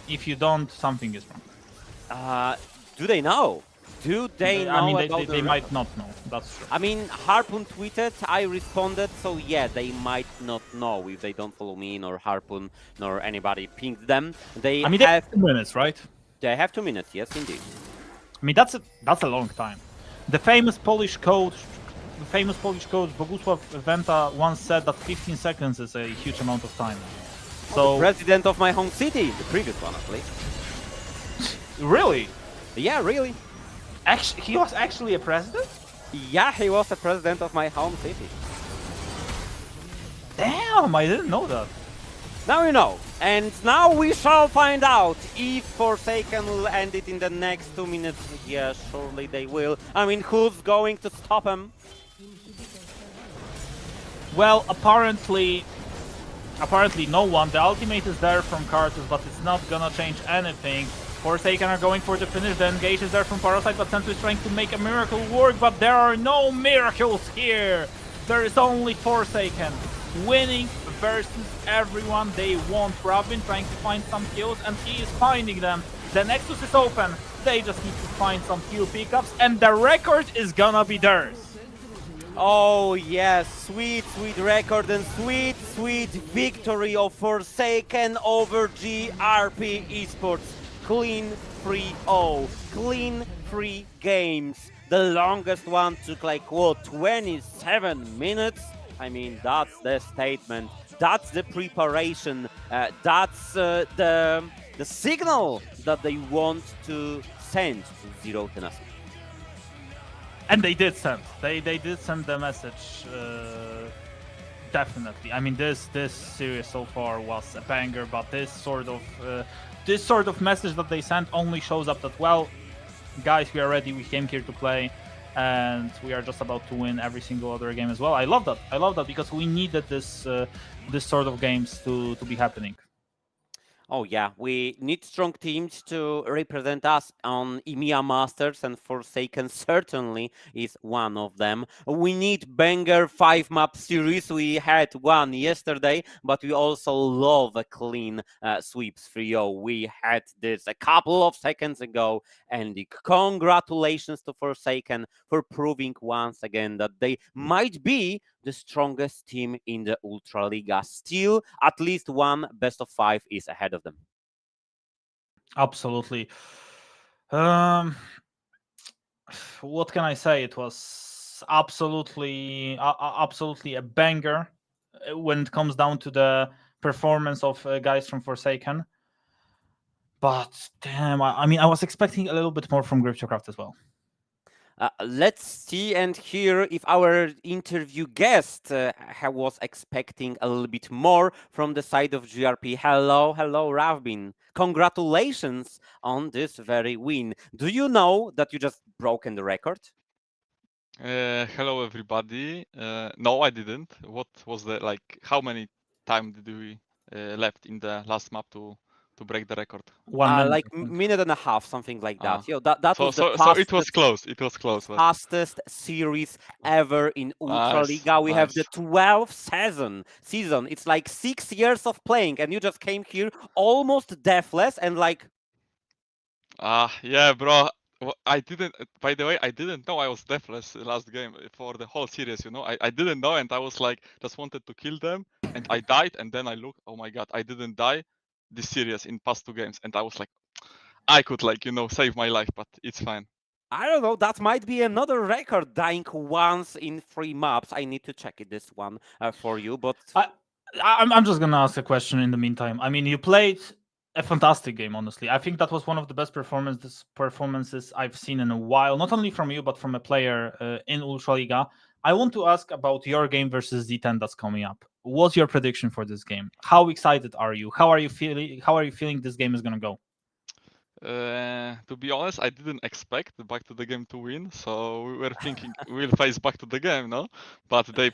If you don't, something is wrong. Do they know? Do they know? I mean, they might not know. That's true. I mean, Harpoon tweeted, I responded, so yeah, they might not know if they don't follow me, nor Harpoon, nor anybody pinged them. They have 2 minutes, right? They have 2 minutes, yes, indeed. I mean, that's a long time. The famous Polish coach Bogusław Wenta once said that 15 seconds is a huge amount of time. So President of my home city, the previous one at least. really, Yeah, really. he was actually a president. Yeah, he was the president of my home city. Damn, I didn't know that. Now you know. And now we shall find out if Forsaken will end it in the next 2 minutes. Yeah, surely they will. I mean, who's going to stop him? Well, apparently no one. The ultimate is there from Kartus, but it's not gonna change anything. Forsaken are going for the finish, the engage is there from Parasite, but Sentu is trying to make a miracle work, but there are no miracles here! There is only Forsaken winning versus everyone they want. Robin trying to find some kills, and he is finding them. The Nexus is open, they just need to find some kill pickups, and the record is gonna be theirs. Oh yes, sweet, sweet record and sweet, sweet victory of Forsaken over GRP Esports. Clean 3-0, clean 3 games. The longest one took like, what, 27 minutes? I mean, that's the statement, that's the preparation, that's the signal that they want to send to Zero Tenacity. And they did send. They did send the message. Definitely. I mean, this series so far was a banger, but this sort of message that they sent only shows up that, well, guys, we are ready. We came here to play, and we are just about to win every single other game as well. I love that. I love that because we needed this sort of games to be happening. Oh yeah, we need strong teams to represent us on EMEA Masters, and Forsaken certainly is one of them. We need banger 5-map series. We had one yesterday, but we also love a clean sweeps 3-0. We had this a couple of seconds ago, and congratulations to Forsaken for proving once again that they might be the strongest team in the Ultraliga. Still, at least one best of 5 is ahead of them. Absolutely. What can I say? It was absolutely a banger when it comes down to the performance of guys from Forsaken. But damn, I mean, I was expecting a little bit more from Gripchocraft as well. Let's see and hear if our interview guest was expecting a little bit more from the side of GRP. Hello, Ravbin. Congratulations on this very win. Do you know that you just broken the record? Hello, everybody. No, I didn't. What was the how many time did we left in the last map to break the record? 1 minute. Like minute and a half, something like that. That was the so it was close. It was close. But... fastest series ever in Ultraliga. We have the 12th season. It's like 6 years of playing, and you just came here almost deathless and like. Yeah, bro. I didn't. By the way, I didn't know I was deathless last game for the whole series. You know, I didn't know, and I was like, just wanted to kill them, and I died, and then I looked. Oh my god, I didn't die this series in past 2 games, and I was like, I could save my life, but it's fine. I don't know, that might be another record, dying once in 3 maps. I need to check it, this one for you, but I'm just gonna ask a question in the meantime. I mean, you played a fantastic game, honestly. I think that was one of the best performances I've seen in a while, not only from you, but from a player in Ultraliga. I want to ask about your game versus Z10 that's coming up. What's your prediction for this game? How excited are you? How are you feeling this game is gonna go? To be honest, I didn't expect Back to the Game to win, so we were thinking we'll face Back to the Game, no? But they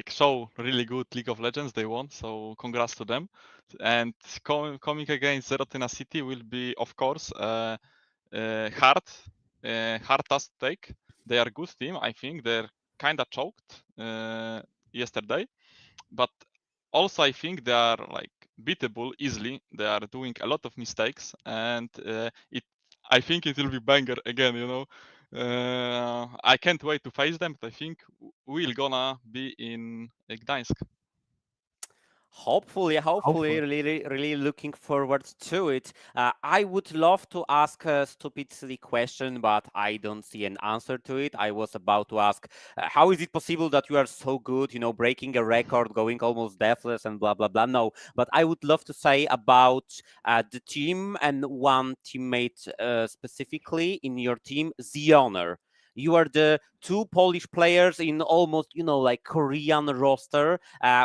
show really good League of Legends. They won, so congrats to them. And coming against Zero Tenacity will be, of course, hard task to take. They are a good team. I think they're kind of choked yesterday, but also I think they are beatable easily. They are doing a lot of mistakes, and I think it will be banger again. You know, I can't wait to face them. But I think we're gonna be in Gdańsk. Hopefully, really looking forward to it. I would love to ask a stupid, silly question, but I don't see an answer to it. I was about to ask, how is it possible that you are so good, you know, breaking a record, going almost deathless and blah, blah, blah. No, but I would love to say about the team and one teammate specifically in your team, Zioner. You are the two Polish players in almost, you know, like Korean roster.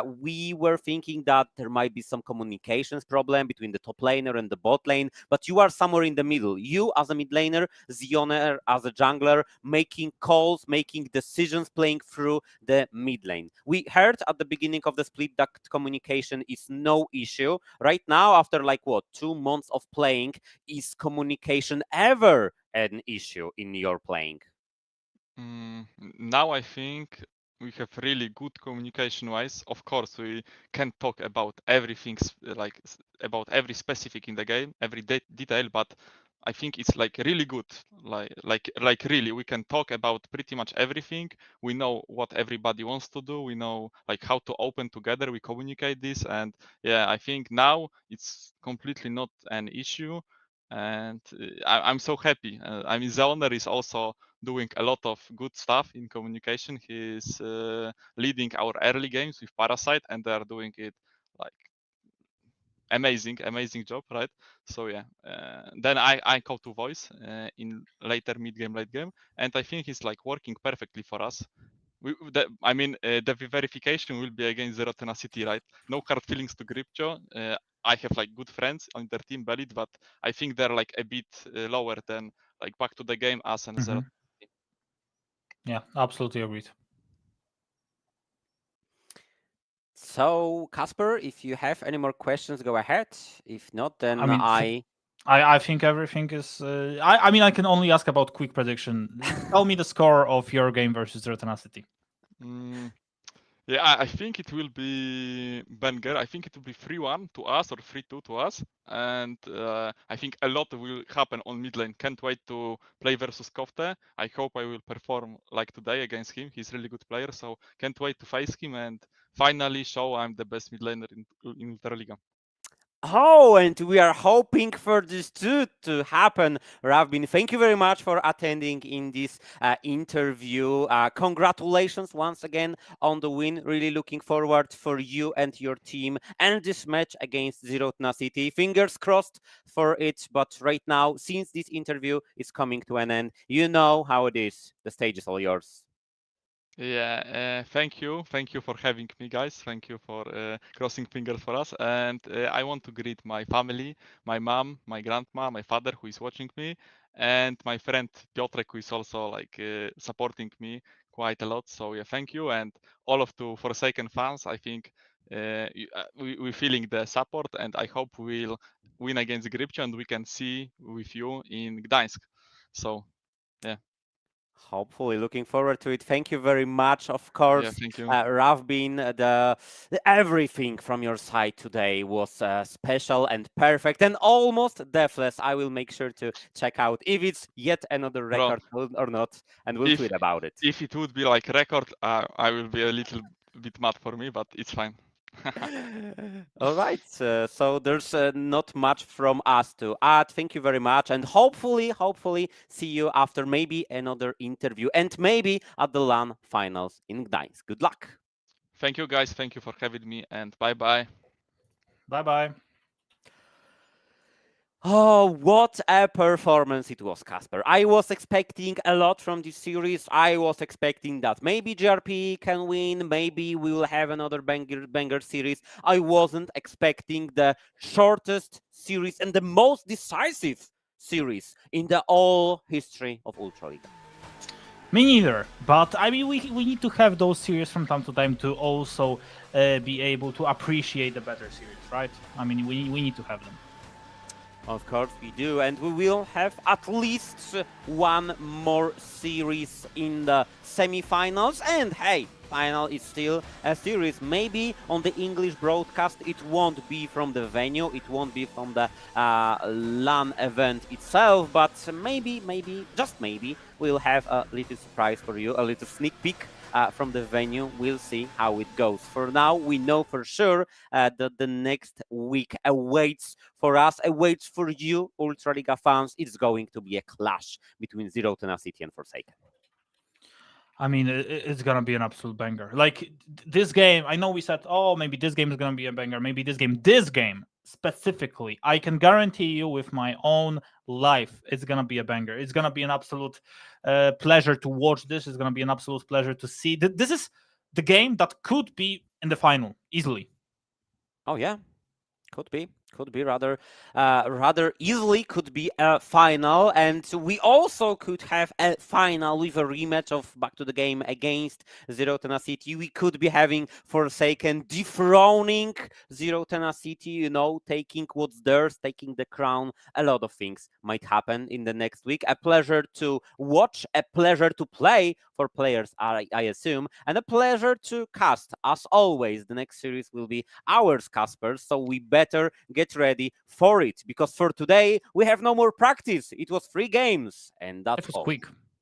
We were thinking that there might be some communications problem between the top laner and the bot lane, but you are somewhere in the middle. You as a mid laner, Zioner as a jungler, making calls, making decisions, playing through the mid lane. We heard at the beginning of the split that communication is no issue. Right now, after like what, 2 months of playing, is communication ever an issue in your playing? Now I think we have really good communication wise. Of course, we can talk about everything, about every specific in the game, every detail, but I think it's like really good. Like really, we can talk about pretty much everything. We know what everybody wants to do. We know like how to open together. We communicate this, and yeah, I think now it's completely not an issue, and I'm so happy. I mean, the owner is also doing a lot of good stuff in communication. He's leading our early games with Parasite, and they're doing it like amazing job, right? So yeah, then I call to voice in later mid game, late game, and I think it's like working perfectly for us. The verification will be against Zero Tenacity, right? No hard feelings to Gripcho. I have like good friends on their team, Belit, but I think they're like a bit lower than like back to the game as and Zero. Yeah, absolutely agreed. So, Kasper, if you have any more questions, go ahead. If not, then I mean, I think everything is. I mean, I can only ask about quick prediction. Tell me the score of your game versus Zero Tenacity. Yeah, I think it will be banger. I think it will be 3-1 to us or 3-2 to us. And I think a lot will happen on mid lane. Can't wait to play versus Kofte. I hope I will perform like today against him. He's a really good player, so can't wait to face him and finally show I'm the best mid laner in Ultraliga. Oh, and we are hoping for this too to happen. Ravbin, thank you very much for attending in this interview. Congratulations once again on the win. Really looking forward for you and your team and this match against Zero Tenacity. Fingers crossed for it. But right now, since this interview is coming to an end, you know how it is. The stage is all yours. Yeah, thank you for having me, guys. Thank you for crossing fingers for us. And I want to greet my family, my mom, my grandma, my father who is watching me, and my friend Piotrek who is also like supporting me quite a lot. So yeah, thank you, and all of the Forsaken fans. I think we're feeling the support, and I hope we'll win against Gripcho and we can see with you in Gdańsk. So yeah. Hopefully, looking forward to it. Thank you very much. Of course, Yeah, thank you. Ravbin, the everything from your side today was special and perfect and almost deathless. I will make sure to check out if it's yet another record or not, and we'll tweet about it. If it would be like record, I will be a little bit mad for me, but it's fine. All right, so there's not much from us to add. Thank you very much, and hopefully see you after maybe another interview and maybe at the LAN finals in Gdańsk. Good luck. Thank you, guys. Thank you for having me, and bye-bye. Bye-bye. Oh, what a performance it was, Kasper. I was expecting a lot from this series. I was expecting that maybe GRP can win, maybe we will have another banger series. I wasn't expecting the shortest series and the most decisive series in the whole history of Ultraliga. Me neither, but I mean, we need to have those series from time to time to also be able to appreciate the better series, right? I mean, we need to have them. Of course we do, and we will have at least one more series in the semi-finals. And hey, final is still a series. Maybe on the English broadcast it won't be from the venue, it won't be from the LAN event itself, but maybe, just maybe, we'll have a little surprise for you, a little sneak peek from the venue. We'll see how it goes. For now, we know for sure that the next week awaits for us, awaits for you, Ultraliga fans. It's going to be a clash between Zero, Tenacity and Forsaken. I mean, it's going to be an absolute banger. Like, this game, I know we said, oh, maybe this game is going to be a banger. Maybe this game specifically, I can guarantee you with my own life, it's going to be a banger. It's going to be an absolute pleasure to watch this. It's going to be an absolute pleasure to see. This is the game that could be in the final, easily. Oh, yeah. Could be rather easily could be a final, and we also could have a final with a rematch of Back to the Game against Zero Tenacity. We could be having Forsaken dethroning Zero Tenacity, you know, taking what's theirs, taking the crown. A lot of things might happen in the next week. A pleasure to watch, a pleasure to play for players, I assume, and a pleasure to cast. As always, the next series will be ours, Kasper, so we better get ready for it, because for today we have no more practice. It was 3 games, and that's all.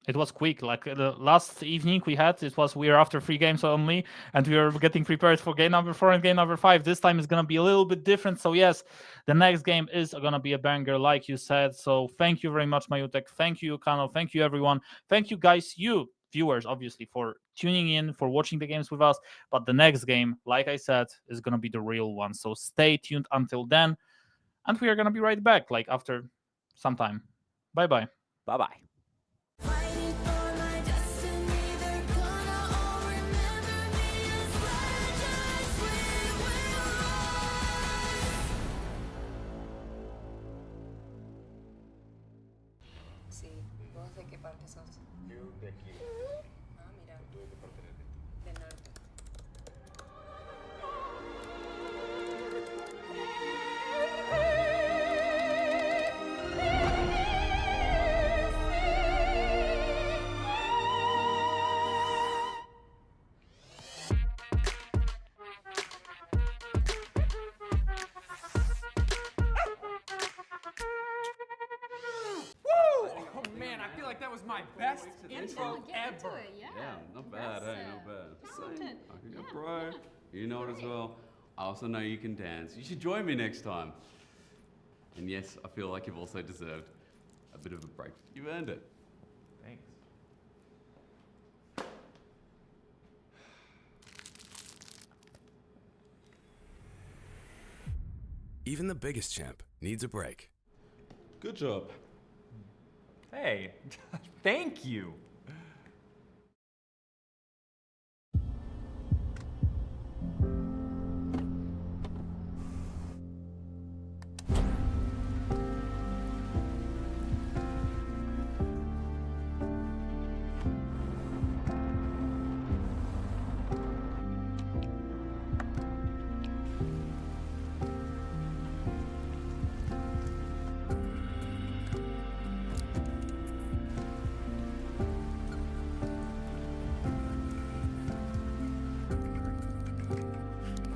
It was quick. Like the last evening we were after 3 games only, and we were getting prepared for game number 4 and game number 5. This time is gonna be a little bit different. So yes, the next game is gonna be a banger, like you said. So thank you very much, Majutek. Thank you, Kano. Thank you, everyone. Thank you, guys. You viewers, obviously, for tuning in, for watching the games with us. But the next game, like I said, is gonna be the real one. So stay tuned until then. And we are going to be right back, like after some time. Bye-bye. Bye-bye. Sí, ¿vos de qué parte sos? Yo de aquí. Ah, mira, ¿Tú de qué parte eres? del norte. Oh man, I feel like that was my best intro ever. Yeah, not bad, hey, not bad. Okay, bro. You know it as well. I also know you can dance. You should join me next time. And yes, I feel like you've also deserved a bit of a break. You've earned it. Thanks. Even the biggest champ needs a break. Good job. Hey, thank you.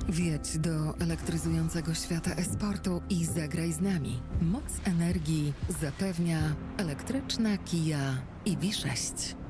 Wjedź do elektryzującego świata esportu i zagraj z nami. Moc energii zapewnia elektryczna Kia EV6.